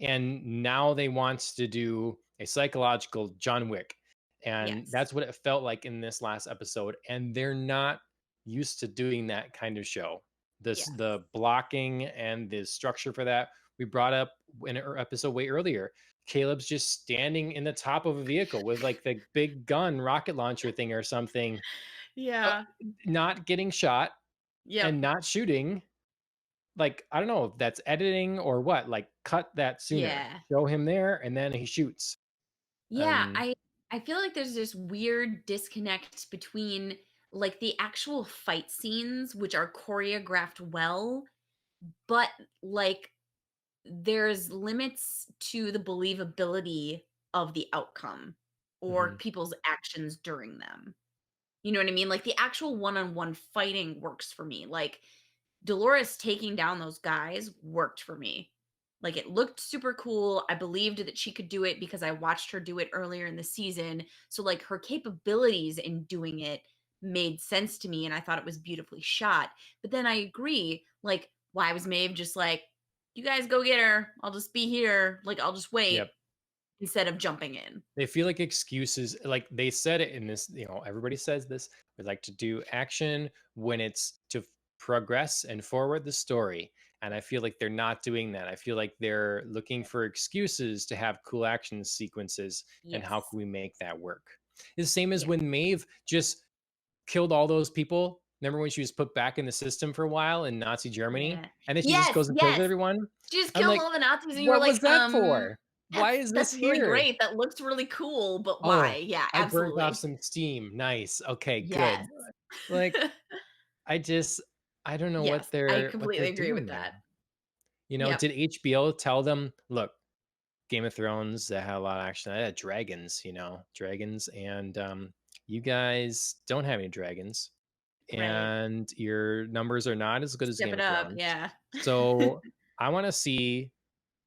[SPEAKER 1] and now they want to do a psychological John Wick. And
[SPEAKER 2] Yes.
[SPEAKER 1] that's what it felt like in this last episode. And they're not used to doing that kind of show.
[SPEAKER 2] Yes.
[SPEAKER 1] The blocking and the structure for that we brought up in our episode way earlier. Caleb's just standing in the top of a vehicle with like the big gun rocket launcher thing or something, uh,
[SPEAKER 2] Yeah.
[SPEAKER 1] not getting shot
[SPEAKER 2] Yep.
[SPEAKER 1] and not shooting. Like, I don't know if that's editing or what, like, cut that sooner.
[SPEAKER 2] Yeah.
[SPEAKER 1] Show him there, and then he shoots.
[SPEAKER 2] Yeah,
[SPEAKER 1] And
[SPEAKER 2] I feel like there's this weird disconnect between like the actual fight scenes which are choreographed well, but like there's limits to the believability of the outcome or
[SPEAKER 1] mhm,
[SPEAKER 2] people's actions during them. You know what I mean? Like the actual one-on-one fighting works for me. Like Dolores taking down those guys worked for me. Like it looked super cool. I believed that she could do it because I watched her do it earlier in the season. So like her capabilities in doing it made sense to me and I thought it was beautifully shot. But then I agree, like why was Maeve just like, you guys go get her. I'll just be here. Like I'll just wait.
[SPEAKER 1] yep,
[SPEAKER 2] instead of jumping in.
[SPEAKER 1] They feel like excuses. Like they said it in this, everybody says this. We like to do action when it's to progress and forward the story. And I feel like they're not doing that. I feel like they're looking for excuses to have cool action sequences. And how
[SPEAKER 2] Yes.
[SPEAKER 1] can we make that work? It's the same as
[SPEAKER 2] Yeah.
[SPEAKER 1] when Maeve just killed all those people. Remember when she was put back in the system for a while in Nazi Germany?
[SPEAKER 2] Yeah.
[SPEAKER 1] And then she just
[SPEAKER 2] Yes,
[SPEAKER 1] goes and kills
[SPEAKER 2] yes.
[SPEAKER 1] everyone?
[SPEAKER 2] She just
[SPEAKER 1] I'm
[SPEAKER 2] killed
[SPEAKER 1] like,
[SPEAKER 2] all the Nazis and you were
[SPEAKER 1] what was
[SPEAKER 2] like,
[SPEAKER 1] that for? Why is
[SPEAKER 2] that's
[SPEAKER 1] this
[SPEAKER 2] really
[SPEAKER 1] here?
[SPEAKER 2] great. That looks really cool, but why?"
[SPEAKER 1] Oh,
[SPEAKER 2] Yeah,
[SPEAKER 1] I burnt off
[SPEAKER 2] absolutely.
[SPEAKER 1] some steam. Nice. Okay,
[SPEAKER 2] Yes.
[SPEAKER 1] good. Like, I just I don't know
[SPEAKER 2] Yes, I
[SPEAKER 1] what they're
[SPEAKER 2] completely agree
[SPEAKER 1] doing
[SPEAKER 2] with
[SPEAKER 1] there.
[SPEAKER 2] that. Yep.
[SPEAKER 1] Did HBO tell them, "Look, Game of Thrones, that had a lot of action. I had dragons, dragons, and you guys don't have any dragons,
[SPEAKER 2] Right.
[SPEAKER 1] and your numbers are not as good as
[SPEAKER 2] Step
[SPEAKER 1] Game
[SPEAKER 2] it
[SPEAKER 1] of
[SPEAKER 2] up,
[SPEAKER 1] Thrones.
[SPEAKER 2] yeah.
[SPEAKER 1] So I want to see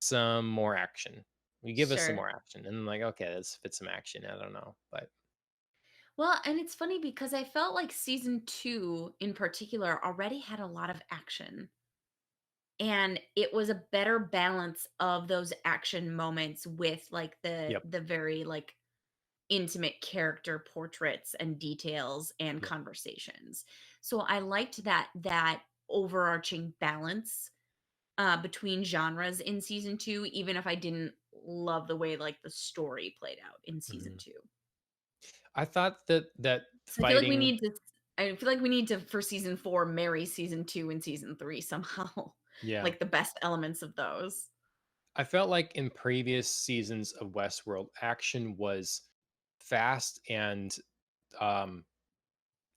[SPEAKER 1] some more action. You give us some
[SPEAKER 2] Sure.
[SPEAKER 1] more action." And I'm like, okay, let's fit some action. I don't know, but
[SPEAKER 2] Well, and it's funny because I felt like season 2 in particular already had a lot of action, and it was a better balance of those action moments with, like, the
[SPEAKER 1] yep,
[SPEAKER 2] the very, like, intimate character portraits and details and
[SPEAKER 1] yep.
[SPEAKER 2] conversations. So I liked that overarching balance, between genres in season 2, even if I didn't love the way, like, the story played out in season
[SPEAKER 1] Mhm.
[SPEAKER 2] 2.
[SPEAKER 1] I thought that
[SPEAKER 2] So I feel like
[SPEAKER 1] fighting,
[SPEAKER 2] we need to, for season 4, marry season 2 and season 3 somehow,
[SPEAKER 1] yeah.
[SPEAKER 2] like, the best elements of those.
[SPEAKER 1] I felt like in previous seasons of Westworld, action was fast and um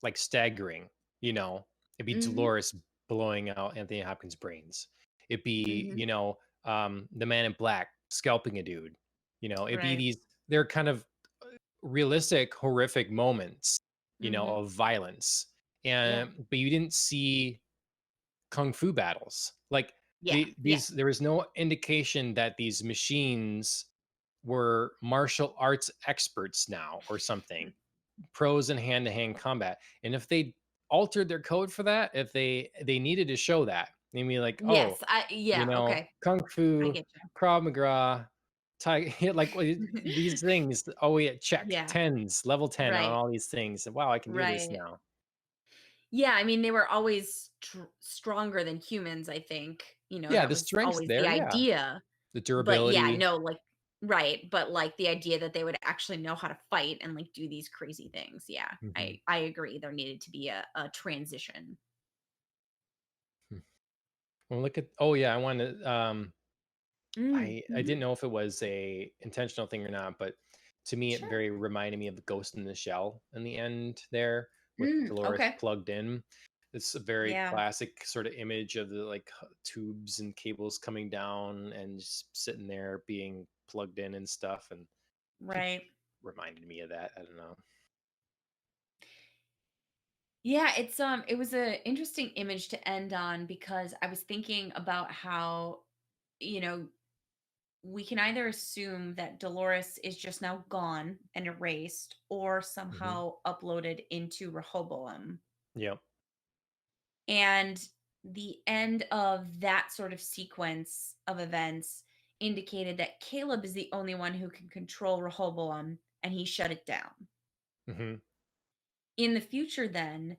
[SPEAKER 1] like staggering, you know. It'd be
[SPEAKER 2] Mhm,
[SPEAKER 1] Dolores blowing out Anthony Hopkins' brains. It'd be,
[SPEAKER 2] mhm,
[SPEAKER 1] the man in black scalping a dude. It'd be
[SPEAKER 2] right,
[SPEAKER 1] they're kind of realistic, horrific moments,
[SPEAKER 2] mhm,
[SPEAKER 1] of violence.
[SPEAKER 2] yeah,
[SPEAKER 1] But you didn't see kung fu battles. Like
[SPEAKER 2] yeah, yeah,
[SPEAKER 1] there was no indication that these machines were martial arts experts now or something, pros in hand-to-hand combat. And if they altered their code for that, if they needed to show that, they mean like, oh,
[SPEAKER 2] yeah, okay,
[SPEAKER 1] kung
[SPEAKER 2] I
[SPEAKER 1] fu,
[SPEAKER 2] get
[SPEAKER 1] Krav Maga, like these
[SPEAKER 2] you.
[SPEAKER 1] things. Oh yeah, check
[SPEAKER 2] Yeah,
[SPEAKER 1] tens, level 10 on
[SPEAKER 2] right,
[SPEAKER 1] all these things. And wow, I can do this
[SPEAKER 2] right.
[SPEAKER 1] now.
[SPEAKER 2] Yeah, I mean, they were always stronger than humans, I think,
[SPEAKER 1] Yeah,
[SPEAKER 2] that
[SPEAKER 1] the
[SPEAKER 2] was
[SPEAKER 1] strength's
[SPEAKER 2] always the
[SPEAKER 1] there. Yeah,
[SPEAKER 2] idea,
[SPEAKER 1] the
[SPEAKER 2] but yeah,
[SPEAKER 1] durability.
[SPEAKER 2] no, like right, but, like, the idea that they would actually know how to fight and, like, do these crazy things, yeah,
[SPEAKER 1] Mhm.
[SPEAKER 2] I agree, there needed to be a transition.
[SPEAKER 1] Hmm. Well, look at. Oh yeah, I wanted. I
[SPEAKER 2] Mhm.
[SPEAKER 1] didn't know if it was a intentional thing or not, but to me, it
[SPEAKER 2] Sure.
[SPEAKER 1] very reminded me of the Ghost in the Shell in the end there with Dolores
[SPEAKER 2] Okay.
[SPEAKER 1] plugged in. It's a very
[SPEAKER 2] Yeah,
[SPEAKER 1] classic sort of image of the like tubes and cables coming down and just sitting there being plugged in and stuff, and just
[SPEAKER 2] right.
[SPEAKER 1] reminded me of that. I don't know.
[SPEAKER 2] Yeah, it was a interesting image to end on because I was thinking about how, you know, we can either assume that Dolores is just now gone and erased or
[SPEAKER 1] Hmm.
[SPEAKER 2] somehow uploaded into Rehoboam.
[SPEAKER 1] Yep.
[SPEAKER 2] And the end of that sort of sequence of events indicated that Caleb is the only one who can control Rehoboam and he shut it down.
[SPEAKER 1] Hmm.
[SPEAKER 2] In the future, then,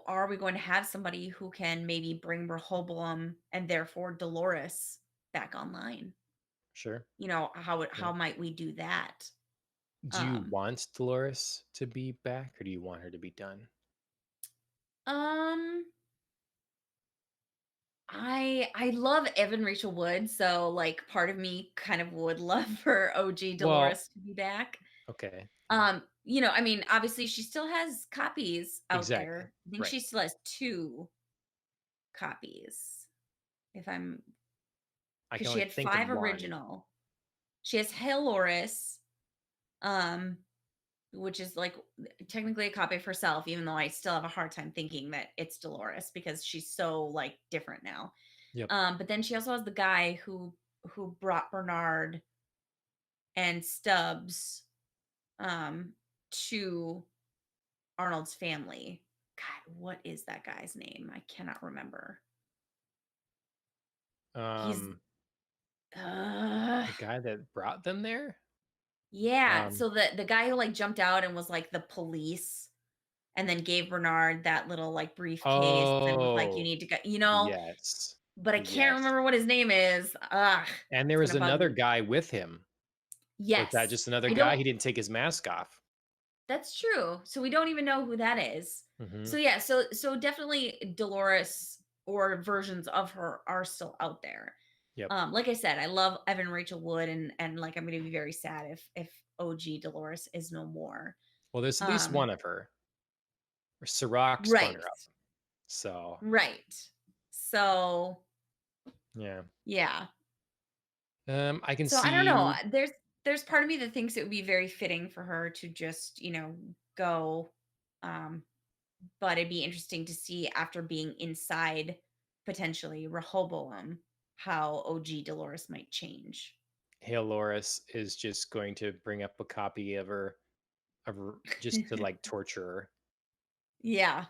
[SPEAKER 2] are we going to have somebody who can maybe bring Rehoboam and therefore Dolores back online?
[SPEAKER 1] Sure.
[SPEAKER 2] How
[SPEAKER 1] Yeah.
[SPEAKER 2] might we do that?
[SPEAKER 1] Do you
[SPEAKER 2] Um,
[SPEAKER 1] want Dolores to be back, or do you want her to be done?
[SPEAKER 2] um, I love Evan Rachel Wood, so like part of me kind of would love for OG
[SPEAKER 1] Well,
[SPEAKER 2] Dolores to be back.
[SPEAKER 1] okay. Yeah.
[SPEAKER 2] I mean, obviously she still has copies out
[SPEAKER 1] Exactly.
[SPEAKER 2] there. I think
[SPEAKER 1] Right.
[SPEAKER 2] she still has 2 copies. If I'm
[SPEAKER 1] I
[SPEAKER 2] because
[SPEAKER 1] can
[SPEAKER 2] she
[SPEAKER 1] only
[SPEAKER 2] had
[SPEAKER 1] think of
[SPEAKER 2] 5
[SPEAKER 1] one.
[SPEAKER 2] original. She has Halores, um, which is like technically a copy of herself, even though I still have a hard time thinking that it's Dolores because she's so like different now.
[SPEAKER 1] Yep.
[SPEAKER 2] But then she also has the guy who brought Bernard and Stubbs um to Arnold's family. God, what is that guy's name? I cannot remember. He's
[SPEAKER 1] Um,
[SPEAKER 2] uh
[SPEAKER 1] the guy that brought them there?
[SPEAKER 2] Yeah,
[SPEAKER 1] Um,
[SPEAKER 2] so the guy who, like, jumped out and was, like, the police and then gave Bernard that little, like, briefcase and was like, "You
[SPEAKER 1] oh,
[SPEAKER 2] need to go,"
[SPEAKER 1] yes.
[SPEAKER 2] but I can't
[SPEAKER 1] Yes.
[SPEAKER 2] remember what his name is. Ugh,
[SPEAKER 1] And there
[SPEAKER 2] it's
[SPEAKER 1] was
[SPEAKER 2] gonna bug
[SPEAKER 1] another
[SPEAKER 2] me.
[SPEAKER 1] guy with him. Was that
[SPEAKER 2] Yes.
[SPEAKER 1] just another
[SPEAKER 2] I
[SPEAKER 1] guy?
[SPEAKER 2] don't
[SPEAKER 1] He didn't take his mask off.
[SPEAKER 2] That's true. So we don't even know who that is. So
[SPEAKER 1] Mhm.
[SPEAKER 2] yeah, so definitely Dolores or versions of her are still out there.
[SPEAKER 1] Yep.
[SPEAKER 2] Like I said, I love Evan Rachel Wood, and like I'm gonna be very sad if OG Dolores is no more.
[SPEAKER 1] Well, there's at least
[SPEAKER 2] Um,
[SPEAKER 1] one of her. Sirach spun
[SPEAKER 2] right,
[SPEAKER 1] her up. So,
[SPEAKER 2] right. So
[SPEAKER 1] yeah.
[SPEAKER 2] yeah.
[SPEAKER 1] I can
[SPEAKER 2] So I don't know.
[SPEAKER 1] see
[SPEAKER 2] There's part of me that thinks it would be very fitting for her to just, go. Um, but it'd be interesting to see after being inside potentially Rehoboam how OG Dolores might change.
[SPEAKER 1] Hale Loris is just going to bring up a copy of her just to, like, torture her.
[SPEAKER 2] Yeah,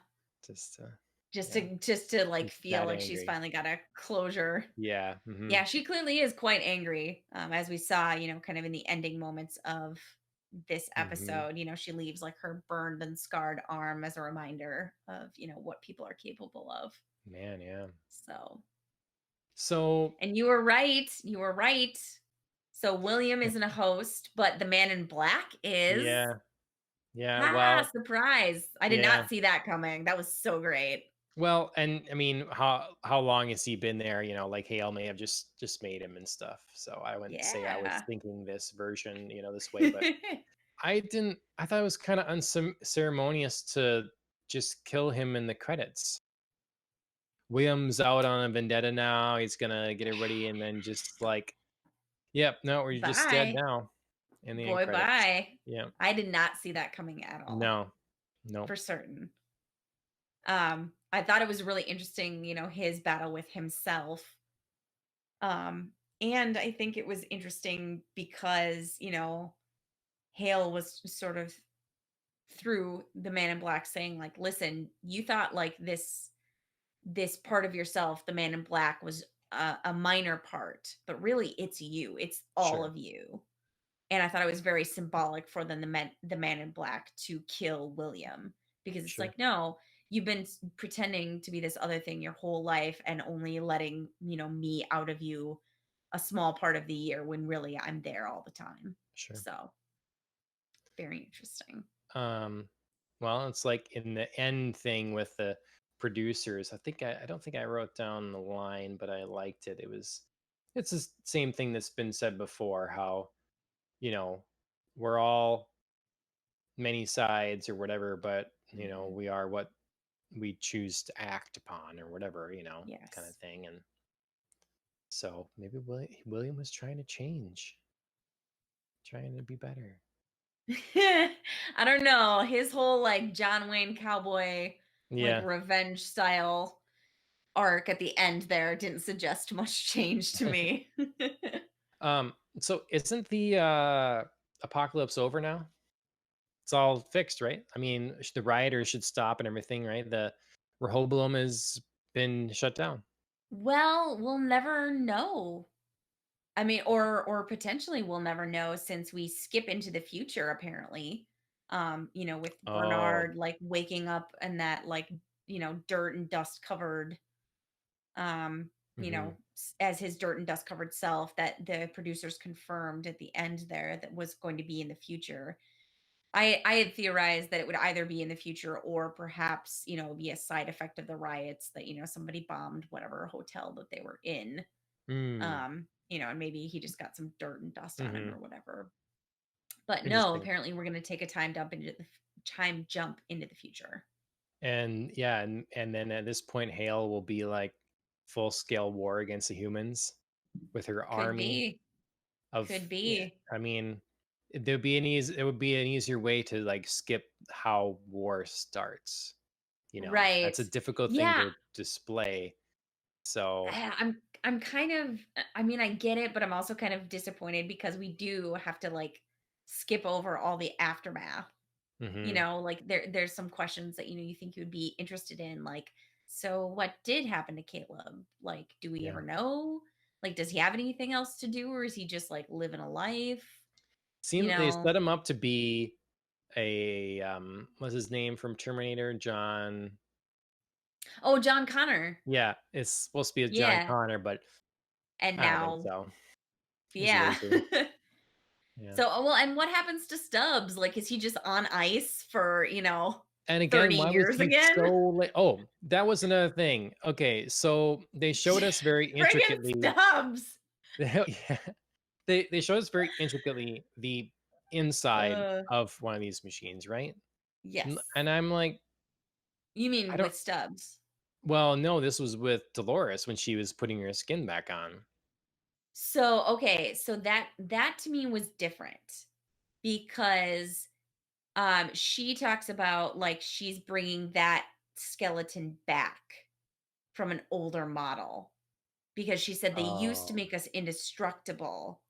[SPEAKER 1] Just to
[SPEAKER 2] just
[SPEAKER 1] yeah.
[SPEAKER 2] to like
[SPEAKER 1] She's
[SPEAKER 2] feel
[SPEAKER 1] that
[SPEAKER 2] like she's
[SPEAKER 1] angry.
[SPEAKER 2] finally got a closure.
[SPEAKER 1] Yeah, mhm,
[SPEAKER 2] Yeah, she clearly is quite angry, as we saw, kind of in the ending moments of this
[SPEAKER 1] mhm.
[SPEAKER 2] episode. She leaves like her burned and scarred arm as a reminder of, what people are capable of.
[SPEAKER 1] Man, yeah.
[SPEAKER 2] So,
[SPEAKER 1] So
[SPEAKER 2] and you were right. You were right. So William isn't a host, but the man in black is.
[SPEAKER 1] yeah, yeah,
[SPEAKER 2] Ha!
[SPEAKER 1] well
[SPEAKER 2] Surprise. I did
[SPEAKER 1] yeah.
[SPEAKER 2] not see that coming. That was so great.
[SPEAKER 1] Well, and I mean, how long has he been there? Like Hale may have just made him and stuff. So I wouldn't say I was
[SPEAKER 2] Yeah.
[SPEAKER 1] thinking this version, this way, but I didn't. I thought it was kind of unceremonious to just kill him in the credits. William's out on a vendetta now. He's gonna get everybody, and then just like, yep, no, we're just dead
[SPEAKER 2] Bye.
[SPEAKER 1] now in the end
[SPEAKER 2] Boy,
[SPEAKER 1] credits.
[SPEAKER 2] bye.
[SPEAKER 1] Yeah,
[SPEAKER 2] I did not see that coming at all,
[SPEAKER 1] no, no,
[SPEAKER 2] for certain. I thought it was really interesting, his battle with himself. Um, and I think it was interesting because, Hale was sort of through the man in black saying, like, listen, you thought like this part of yourself, the man in black, was a minor part, but really it's you. It's all
[SPEAKER 1] sure,
[SPEAKER 2] of you. And I thought it was very symbolic for then the man in black to kill William, because it's
[SPEAKER 1] sure,
[SPEAKER 2] like, no, you've been pretending to be this other thing your whole life and only letting, me out of you a small part of the year when really I'm there all the time.
[SPEAKER 1] sure.
[SPEAKER 2] So, very interesting.
[SPEAKER 1] Um, well, it's like in the end thing with the producers. I don't think I wrote down the line, but I liked it. It's the same thing that's been said before. How you know we're all many sides or whatever, but
[SPEAKER 2] Mhm.
[SPEAKER 1] we are what we choose to act upon or whatever, kind of
[SPEAKER 2] Yes.
[SPEAKER 1] thing. And so maybe William was trying to change, trying to be better.
[SPEAKER 2] I don't know. His whole like John Wayne cowboy, like
[SPEAKER 1] Yeah.
[SPEAKER 2] revenge style arc at the end there didn't suggest much change to me.
[SPEAKER 1] So isn't the apocalypse over now? It's all fixed, right? I mean, the rioters should stop and everything, right? The Rehoboam has been shut down.
[SPEAKER 2] Well, we'll never know. I mean, or potentially we'll never know since we skip into the future apparently. With
[SPEAKER 1] Oh.
[SPEAKER 2] Bernard like waking up and that like, dirt and dust covered
[SPEAKER 1] Hmm.
[SPEAKER 2] as his dirt and dust covered self that the producers confirmed at the end there that was going to be in the future. I had theorized that it would either be in the future or perhaps, be a side effect of the riots that, somebody bombed whatever hotel that they were in.
[SPEAKER 1] Mm.
[SPEAKER 2] And maybe he just got some dirt and dust on him
[SPEAKER 1] Hmm.
[SPEAKER 2] or whatever. But no,
[SPEAKER 1] Interesting.
[SPEAKER 2] apparently we're going to take a time jump into the future.
[SPEAKER 1] And yeah, and then at this point, Hale will be like full scale war against the humans with her
[SPEAKER 2] Could
[SPEAKER 1] army
[SPEAKER 2] be.
[SPEAKER 1] of.
[SPEAKER 2] Could
[SPEAKER 1] Yeah,
[SPEAKER 2] be.
[SPEAKER 1] I mean, it would be an easier way to like skip how war starts.
[SPEAKER 2] Right.
[SPEAKER 1] That's a difficult thing
[SPEAKER 2] Yeah.
[SPEAKER 1] to display. So,
[SPEAKER 2] I'm kind of I mean, I get it, but I'm also kind of disappointed because we do have to like skip over all the aftermath.
[SPEAKER 1] hmm,
[SPEAKER 2] Like there's some questions that you think you would be interested in, like, so what did happen to Caleb? Like, do we
[SPEAKER 1] yeah.
[SPEAKER 2] ever know? Like, does he have anything else to do, or is he just like living a life? you
[SPEAKER 1] They
[SPEAKER 2] know?
[SPEAKER 1] set him up to be a, what's his name from Terminator? John.
[SPEAKER 2] Oh, John Connor.
[SPEAKER 1] Yeah, it's supposed to be a John
[SPEAKER 2] Yeah,
[SPEAKER 1] Connor, but
[SPEAKER 2] and
[SPEAKER 1] I don't think
[SPEAKER 2] now
[SPEAKER 1] so. He's
[SPEAKER 2] yeah.
[SPEAKER 1] lazy. Yeah.
[SPEAKER 2] So, well, and what happens to Stubbs? Like, is he just on ice for,
[SPEAKER 1] And
[SPEAKER 2] 30
[SPEAKER 1] again, why was
[SPEAKER 2] years
[SPEAKER 1] he
[SPEAKER 2] again?
[SPEAKER 1] so late? Oh, that was another thing. Okay, so they showed us very
[SPEAKER 2] Friggin'
[SPEAKER 1] intricately.
[SPEAKER 2] Stubbs.
[SPEAKER 1] Yeah, they showed us very intricately the inside
[SPEAKER 2] Uh,
[SPEAKER 1] of one of these machines, right?
[SPEAKER 2] yes.
[SPEAKER 1] And I'm like,
[SPEAKER 2] You
[SPEAKER 1] I
[SPEAKER 2] mean
[SPEAKER 1] don't.
[SPEAKER 2] with Stubbs.
[SPEAKER 1] Well, no, this was with Dolores when she was putting her skin back on.
[SPEAKER 2] So, okay, so that to me was different because she talks about like she's bringing that skeleton back from an older model because she said they used to
[SPEAKER 1] Oh,
[SPEAKER 2] make us indestructible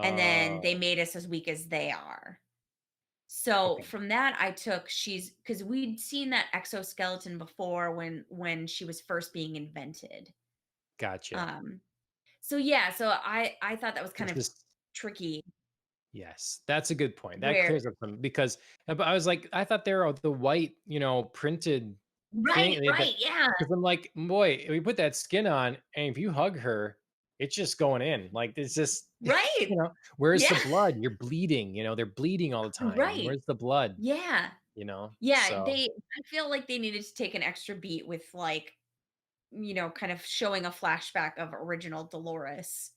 [SPEAKER 2] and then they
[SPEAKER 1] oh,
[SPEAKER 2] made us as weak as they are. So
[SPEAKER 1] okay,
[SPEAKER 2] from that I took she's because we'd seen that exoskeleton before when she was first being invented.
[SPEAKER 1] gotcha.
[SPEAKER 2] Um so yeah, so I thought that was kind
[SPEAKER 1] This
[SPEAKER 2] of
[SPEAKER 1] is
[SPEAKER 2] tricky
[SPEAKER 1] Yes, that's a good point. That
[SPEAKER 2] where
[SPEAKER 1] clears up some because but I was like, I thought they were the white, printed
[SPEAKER 2] right,
[SPEAKER 1] thing, but
[SPEAKER 2] right, yeah.
[SPEAKER 1] because I'm like, boy, we put that skin on, and if you hug her, it's just going in. Like it's just,
[SPEAKER 2] Right.
[SPEAKER 1] where's the
[SPEAKER 2] Yeah.
[SPEAKER 1] blood? You're bleeding. They're bleeding all the time.
[SPEAKER 2] Right.
[SPEAKER 1] Where's the blood?
[SPEAKER 2] Yeah. Yeah,
[SPEAKER 1] So
[SPEAKER 2] I feel like they needed to take an extra beat with, like, kind of showing a flashback of original Dolores,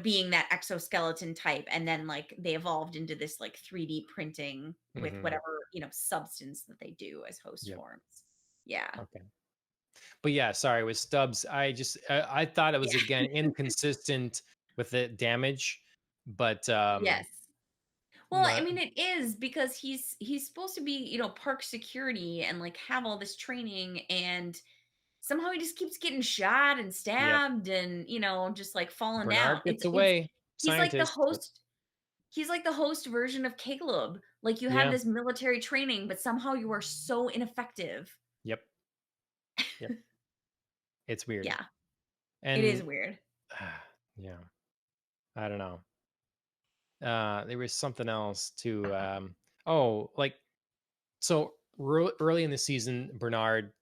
[SPEAKER 2] being that exoskeleton type, and then, like, they evolved into this, like, 3D printing with
[SPEAKER 1] mhm,
[SPEAKER 2] whatever, substance that they do as host
[SPEAKER 1] yep,
[SPEAKER 2] forms. Yeah.
[SPEAKER 1] okay. But yeah, sorry, with Stubbs, I thought it was
[SPEAKER 2] Yeah.
[SPEAKER 1] again inconsistent with the damage, but
[SPEAKER 2] Yes. Well, I
[SPEAKER 1] but
[SPEAKER 2] mean, it is because he's supposed to be, park security and, like, have all this training, and somehow he just keeps getting shot and
[SPEAKER 1] yep.
[SPEAKER 2] stabbed and, just, like, falling down.
[SPEAKER 1] Bernard gets
[SPEAKER 2] It's
[SPEAKER 1] away,
[SPEAKER 2] he's like the
[SPEAKER 1] scientist, but
[SPEAKER 2] host he's like the host version of Caleb. Like, you have
[SPEAKER 1] yeah,
[SPEAKER 2] this military training, but somehow you are so ineffective.
[SPEAKER 1] yep, yep. It's weird.
[SPEAKER 2] Yeah, it is
[SPEAKER 1] And
[SPEAKER 2] weird.
[SPEAKER 1] yeah, I don't know. There was something else too. Like so early in the season, Bernard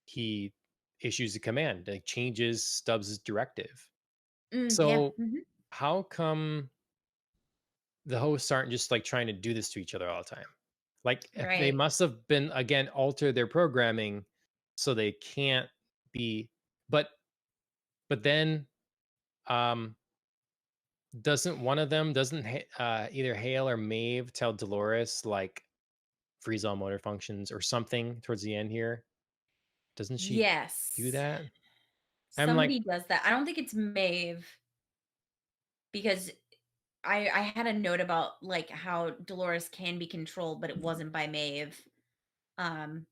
[SPEAKER 1] he issues a command, like changes Stubbs's directive.
[SPEAKER 2] Yeah,
[SPEAKER 1] So
[SPEAKER 2] mhm,
[SPEAKER 1] how come the hosts aren't just like trying to do this to each other all the time? Like if they
[SPEAKER 2] right.
[SPEAKER 1] must have been again alter their programming so they can't be, but then um doesn't one of them doesn't either Hale or Maeve tell Dolores like freeze all motor functions or something towards the end here? Doesn't she do
[SPEAKER 2] Yes.
[SPEAKER 1] that? I'm like,
[SPEAKER 2] Somebody does that. I don't think it's Maeve because I had a note about, like, how Dolores can be controlled, but it wasn't by Maeve. Um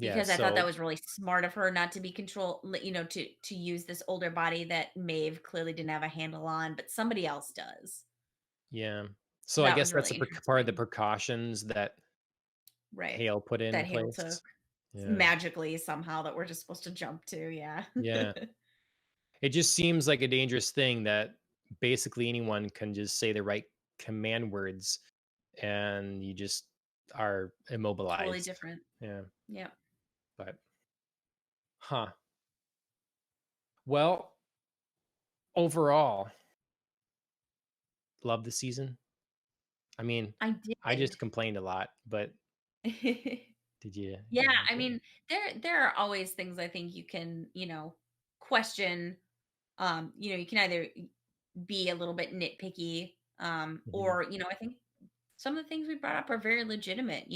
[SPEAKER 1] yeah,
[SPEAKER 2] Because I thought that
[SPEAKER 1] so
[SPEAKER 2] was really smart of her not to be to use this older body that Maeve clearly didn't have a handle on, but somebody else does.
[SPEAKER 1] yeah.
[SPEAKER 2] So
[SPEAKER 1] So I
[SPEAKER 2] that
[SPEAKER 1] guess
[SPEAKER 2] was
[SPEAKER 1] that's
[SPEAKER 2] really
[SPEAKER 1] a part of the
[SPEAKER 2] interesting.
[SPEAKER 1] precautions that
[SPEAKER 2] Right.
[SPEAKER 1] Hale put in
[SPEAKER 2] That Hale took
[SPEAKER 1] place. Yeah.
[SPEAKER 2] magically somehow that we're just supposed to jump to, yeah.
[SPEAKER 1] Yeah. It just seems like a dangerous thing that basically anyone can just say the right command words and you just are
[SPEAKER 2] Totally
[SPEAKER 1] immobilized.
[SPEAKER 2] different.
[SPEAKER 1] Yeah.
[SPEAKER 2] Yep.
[SPEAKER 1] But huh. Well, overall, love the season. I mean,
[SPEAKER 2] I
[SPEAKER 1] I
[SPEAKER 2] did.
[SPEAKER 1] just complained a lot, but did you
[SPEAKER 2] Yeah,
[SPEAKER 1] like
[SPEAKER 2] I
[SPEAKER 1] it?
[SPEAKER 2] mean, there are always things I think you can, question. You can either be a little bit nitpicky,
[SPEAKER 1] Mhm.
[SPEAKER 2] or, I think some of the things we brought up are very legitimate.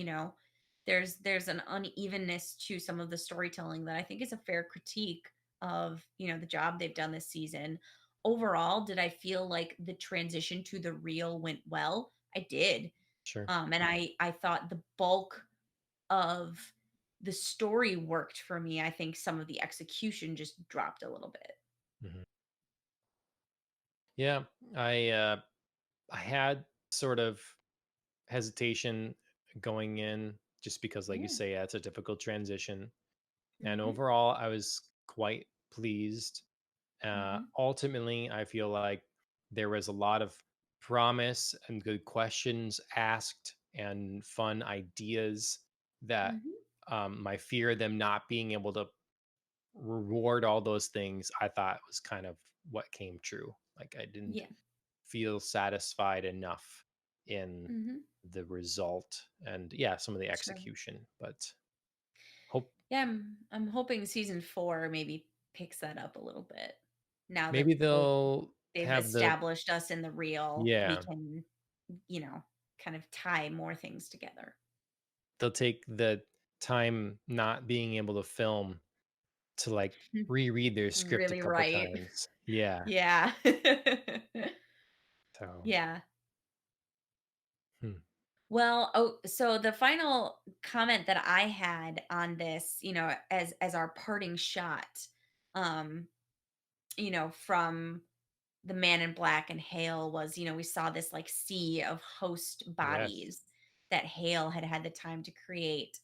[SPEAKER 2] There's an unevenness to some of the storytelling that I think is a fair critique of, the job they've done this season. Overall, did I feel like the transition to the real went well? I did.
[SPEAKER 1] Sure.
[SPEAKER 2] And I thought the bulk of the story worked for me. I think some of the execution just dropped a little bit.
[SPEAKER 1] Mhm. Yeah, I had sort of hesitation going in just because, like you
[SPEAKER 2] Yeah.
[SPEAKER 1] say, yeah, it's a difficult transition. And
[SPEAKER 2] Mhm.
[SPEAKER 1] overall, I was quite pleased.
[SPEAKER 2] Mhm.
[SPEAKER 1] Ultimately, I feel like there was a lot of promise and good questions asked and fun ideas that
[SPEAKER 2] Mhm.
[SPEAKER 1] my fear of them not being able to reward all those things, I thought was kind of what came true. Like I didn't
[SPEAKER 2] Yeah.
[SPEAKER 1] feel satisfied enough in
[SPEAKER 2] Mhm.
[SPEAKER 1] the result and yeah, some of the
[SPEAKER 2] Sure.
[SPEAKER 1] execution, but hope
[SPEAKER 2] Yeah, I'm hoping season 4 maybe picks that up a little bit. Now that
[SPEAKER 1] maybe they'll
[SPEAKER 2] they've
[SPEAKER 1] have the
[SPEAKER 2] established us in the real, we
[SPEAKER 1] yeah,
[SPEAKER 2] can, you know, kind of tie more things together.
[SPEAKER 1] they'll take the time not being able to film to like reread their script a
[SPEAKER 2] Really
[SPEAKER 1] couple
[SPEAKER 2] right.
[SPEAKER 1] times. Yeah.
[SPEAKER 2] Yeah.
[SPEAKER 1] So,
[SPEAKER 2] Yeah.
[SPEAKER 1] hmm,
[SPEAKER 2] Well, oh, so the final comment that I had on this, as our parting shot, um, from the Man in Black and Hale was, we saw this like sea of host
[SPEAKER 1] yes.
[SPEAKER 2] bodies that Hale had had the time to create.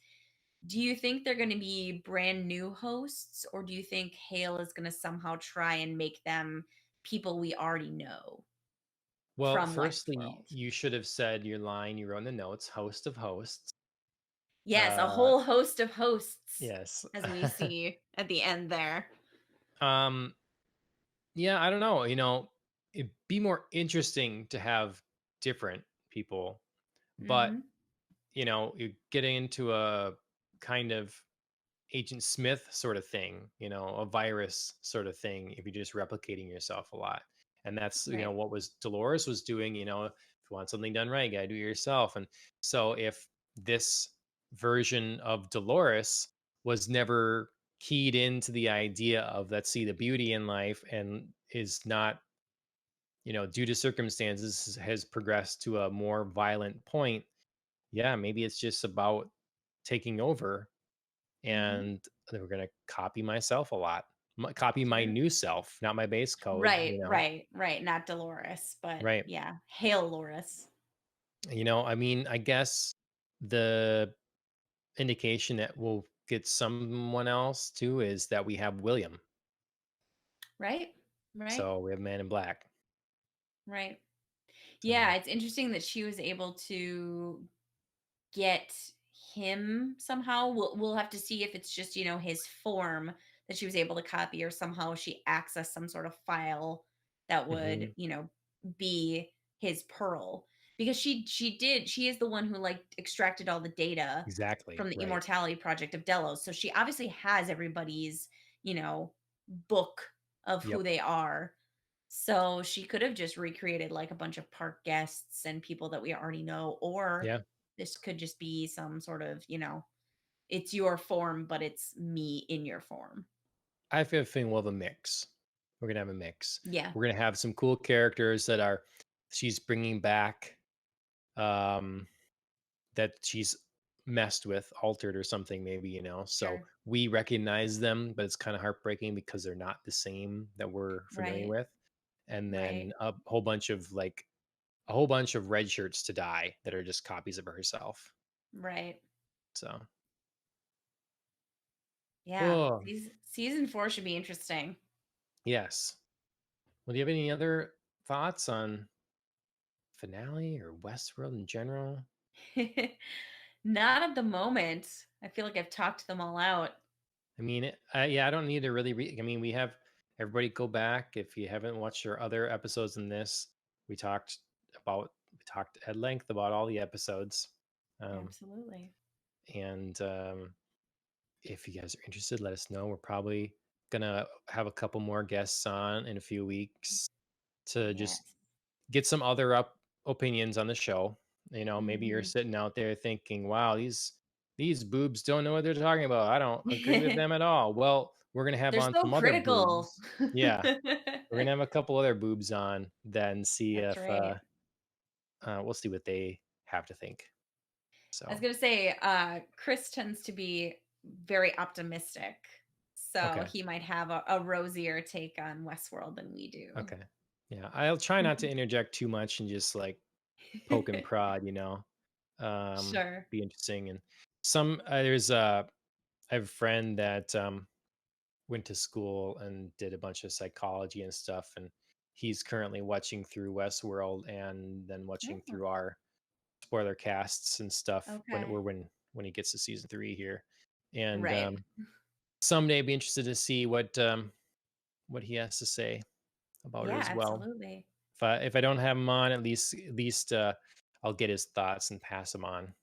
[SPEAKER 2] Do you think they're going to be brand new hosts, or do you think Hale is going to somehow try and make them people we already know
[SPEAKER 1] Well,
[SPEAKER 2] from
[SPEAKER 1] firstly,
[SPEAKER 2] Westworld?
[SPEAKER 1] you should have said your line you wrote in the notes, host of hosts.
[SPEAKER 2] Yes, a
[SPEAKER 1] Uh,
[SPEAKER 2] whole host of hosts,
[SPEAKER 1] yes.
[SPEAKER 2] as we see at the end there.
[SPEAKER 1] um, yeah, I don't know. It'd be more interesting to have different people, but
[SPEAKER 2] Mhm.
[SPEAKER 1] you're getting into a kind of Agent Smith sort of thing, a virus sort of thing if you're just replicating yourself a lot. And that's,
[SPEAKER 2] Right.
[SPEAKER 1] what was Dolores was doing, if you want something done right, you gotta do it yourself. And so if this version of Dolores was never keyed into the idea of let's see the beauty in life and is not, due to circumstances has progressed to a more violent point, yeah, maybe it's just about taking over
[SPEAKER 2] Mhm.
[SPEAKER 1] and they were gonna copy myself a lot. Copy my
[SPEAKER 2] Sure.
[SPEAKER 1] new self, not my base code,
[SPEAKER 2] Right, right, right, not Dolores, but
[SPEAKER 1] Right.
[SPEAKER 2] yeah, Hail Loris.
[SPEAKER 1] I mean, I guess the indication that we'll get someone else too is that we have William.
[SPEAKER 2] Right? Right?
[SPEAKER 1] So we have Man in Black.
[SPEAKER 2] Right. Yeah,
[SPEAKER 1] So
[SPEAKER 2] it's interesting that she was able to get him somehow. We'll have to see if it's just, his form that she was able to copy, or somehow she accessed some sort of file that would,
[SPEAKER 1] mhm,
[SPEAKER 2] be his pearl. Because she is the one who like extracted all the data
[SPEAKER 1] exactly,
[SPEAKER 2] from the
[SPEAKER 1] right.
[SPEAKER 2] immortality project of Delos. So she obviously has everybody's, you know, book of who
[SPEAKER 1] Yep.
[SPEAKER 2] they are. So she could have just recreated like a bunch of park guests and people that we already know, or
[SPEAKER 1] Yeah.
[SPEAKER 2] this could just be some sort of, it's your form, but it's me in your form.
[SPEAKER 1] I have a feeling we'll have a mix. We're gonna have a mix.
[SPEAKER 2] Yeah,
[SPEAKER 1] We're gonna have some cool characters that are she's bringing back. Um, that she's messed with, altered or something maybe, so
[SPEAKER 2] sure.
[SPEAKER 1] we recognize them, but it's kind of heartbreaking because they're not the same that we're familiar
[SPEAKER 2] Right,
[SPEAKER 1] with. And then
[SPEAKER 2] right,
[SPEAKER 1] a whole bunch of red shirts to die that are just copies of herself.
[SPEAKER 2] right.
[SPEAKER 1] So,
[SPEAKER 2] Yeah.
[SPEAKER 1] oh,
[SPEAKER 2] Season 4 should be interesting.
[SPEAKER 1] yes. Well, do you have any other thoughts on finale or Westworld in general?
[SPEAKER 2] Not at the moment. I feel like I've talked them all out.
[SPEAKER 1] I mean, yeah, I don't need to really I mean, we have everybody go back if you haven't watched our other episodes in this. We talked we talked at length about all the episodes. Um,
[SPEAKER 2] Absolutely.
[SPEAKER 1] and if you guys are interested, let us know. We're probably gonna have a couple more guests on in a few weeks to just
[SPEAKER 2] Yes.
[SPEAKER 1] get some other opinions on the show. Maybe you're
[SPEAKER 2] Mhm.
[SPEAKER 1] sitting out there thinking, "Wow, these boobs don't know what they're talking about. I don't agree with them at all." Well, we're gonna have
[SPEAKER 2] They're
[SPEAKER 1] on
[SPEAKER 2] so
[SPEAKER 1] some other
[SPEAKER 2] critical.
[SPEAKER 1] boobs. Yeah, we're gonna have a couple other boobs on, then see
[SPEAKER 2] That's
[SPEAKER 1] if
[SPEAKER 2] right.
[SPEAKER 1] we'll see what they have to think.
[SPEAKER 2] I was
[SPEAKER 1] So
[SPEAKER 2] gonna say, Chris tends to be very optimistic, so
[SPEAKER 1] okay,
[SPEAKER 2] he might have a rosier take on Westworld than we do.
[SPEAKER 1] okay, yeah, I'll try not to interject too much and just like poke and prod.
[SPEAKER 2] Sure.
[SPEAKER 1] Be interesting and some I have a friend that went to school and did a bunch of psychology and stuff and he's currently watching through Westworld and then watching
[SPEAKER 2] Oh,
[SPEAKER 1] through our spoiler casts and stuff
[SPEAKER 2] okay.
[SPEAKER 1] when he gets to season 3 here. And
[SPEAKER 2] Right.
[SPEAKER 1] someday be interested to see what he has to say about it
[SPEAKER 2] Yeah,
[SPEAKER 1] as well.
[SPEAKER 2] absolutely.
[SPEAKER 1] If I don't have him on, at least I'll get his thoughts and pass them on.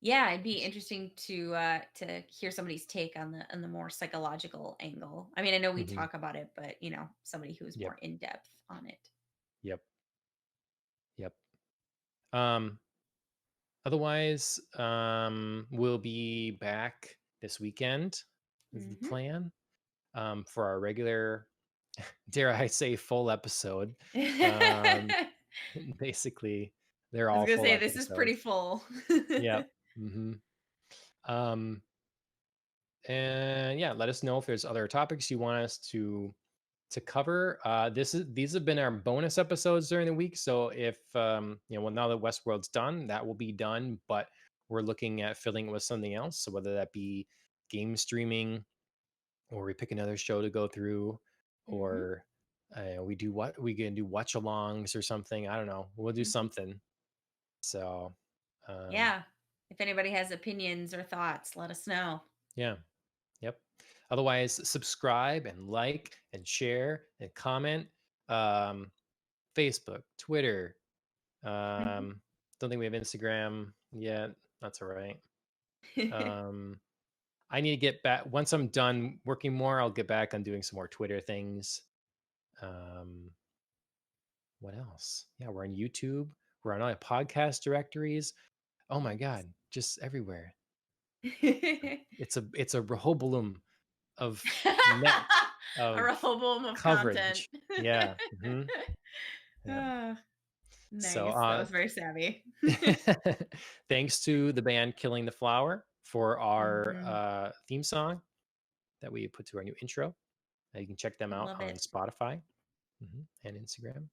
[SPEAKER 2] Yeah, it'd be interesting to hear somebody's take on the more psychological angle. I mean, I know we
[SPEAKER 1] Hmm.
[SPEAKER 2] talk about it, but somebody who's
[SPEAKER 1] Yep.
[SPEAKER 2] more in depth on it.
[SPEAKER 1] Yep. Yep. Um, Otherwise, we'll be back this weekend is the
[SPEAKER 2] Hmm.
[SPEAKER 1] plan, for our regular, dare I say, full episode. Um,
[SPEAKER 2] I
[SPEAKER 1] Basically, they're
[SPEAKER 2] was
[SPEAKER 1] all
[SPEAKER 2] gonna
[SPEAKER 1] full
[SPEAKER 2] say this is pretty
[SPEAKER 1] episodes.
[SPEAKER 2] full.
[SPEAKER 1] Yep. Hmm. Um, and yeah, let us know if there's other topics you want us to cover. These have been our bonus episodes during the week. So if well, now that Westworld's done, that will be done. But we're looking at filling it with something else. So whether that be game streaming, or we pick another show to go through,
[SPEAKER 2] Hmm.
[SPEAKER 1] or we can do watch alongs or something. I don't know. We'll do
[SPEAKER 2] Hmm.
[SPEAKER 1] something. So um,
[SPEAKER 2] Yeah. If anybody has opinions or thoughts, let us know.
[SPEAKER 1] yeah. Yep. Otherwise, subscribe and like and share and comment. Um, Facebook, Twitter. Um, don't think we have Instagram yet. That's all right. Um, I need to get back once I'm done working more. I'll get back on doing some more Twitter things. Um, what else? Yeah, we're on YouTube. We're on all the podcast directories. Oh my god, just everywhere. It's a rehoboam of net
[SPEAKER 2] A
[SPEAKER 1] of
[SPEAKER 2] Rehoboam of content.
[SPEAKER 1] coverage. Yeah. Yeah.
[SPEAKER 2] Ah,
[SPEAKER 1] So
[SPEAKER 2] nice. That was very savvy.
[SPEAKER 1] thanks to the band Killing the Flower for our
[SPEAKER 2] Mhm.
[SPEAKER 1] theme song that we put to our new intro. You can check them
[SPEAKER 2] I
[SPEAKER 1] out
[SPEAKER 2] love
[SPEAKER 1] on
[SPEAKER 2] it.
[SPEAKER 1] Spotify, and Instagram.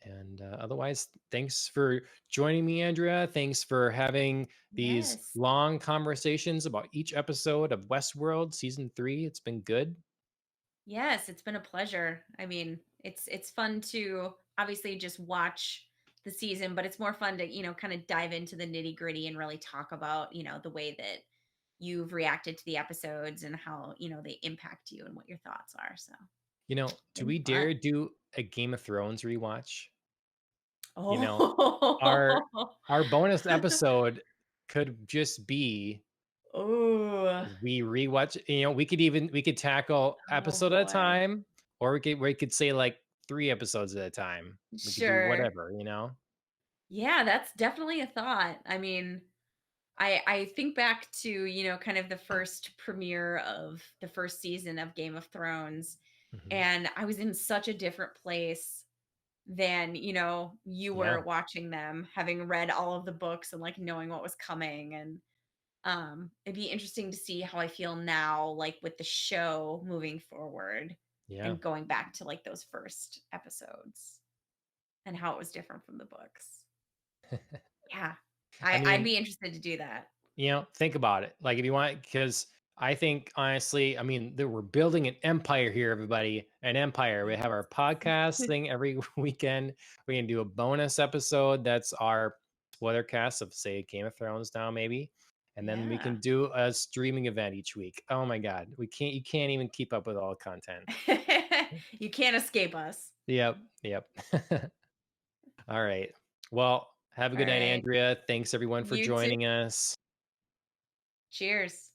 [SPEAKER 1] And otherwise, thanks for joining me, Andrea. Thanks for having these
[SPEAKER 2] Yes.
[SPEAKER 1] long conversations about each episode of Westworld season 3. It's been good.
[SPEAKER 2] Yes, it's been a pleasure. I mean, it's fun to obviously just watch the season, but it's more fun to, kind of dive into the nitty-gritty and really talk about, the way that you've reacted to the episodes and how, they impact you and what your thoughts are. So,
[SPEAKER 1] Do
[SPEAKER 2] been
[SPEAKER 1] we
[SPEAKER 2] fun.
[SPEAKER 1] dare do a Game of Thrones rewatch? You know, our
[SPEAKER 2] Oh.
[SPEAKER 1] our bonus episode could just be
[SPEAKER 2] Oh.
[SPEAKER 1] we rewatch. We could tackle
[SPEAKER 2] Oh
[SPEAKER 1] episode at a
[SPEAKER 2] boy.
[SPEAKER 1] time, or we could say like 3 episodes at a time. We could do
[SPEAKER 2] Sure.
[SPEAKER 1] whatever.
[SPEAKER 2] Yeah, that's definitely a thought. I mean, I think back to, kind of the first premiere of the first season of Game of Thrones,
[SPEAKER 1] Hmm.
[SPEAKER 2] and I was in such a different place than, you
[SPEAKER 1] Yeah,
[SPEAKER 2] were watching them, having read all of the books and like knowing what was coming. And it'd be interesting to see how I feel now, like with the show moving forward
[SPEAKER 1] yeah.
[SPEAKER 2] and going back to like those first episodes and how it was different from the books. Yeah.
[SPEAKER 1] I
[SPEAKER 2] I'd
[SPEAKER 1] mean,
[SPEAKER 2] be interested to do that.
[SPEAKER 1] think about it. Like if you want, because I think honestly, that we're building an empire here, everybody. An empire. We have our podcast thing every weekend. We can do a bonus episode. That's our spoiler cast of say Game of Thrones now, maybe. And then we
[SPEAKER 2] Yeah.
[SPEAKER 1] can do a streaming event each week. Oh my God. You can't even keep up with all the content.
[SPEAKER 2] You can't escape us.
[SPEAKER 1] Yep. Yep. All right. Well, have a
[SPEAKER 2] All
[SPEAKER 1] good night,
[SPEAKER 2] right.
[SPEAKER 1] Andrea. Thanks everyone for
[SPEAKER 2] You too.
[SPEAKER 1] joining us.
[SPEAKER 2] Cheers.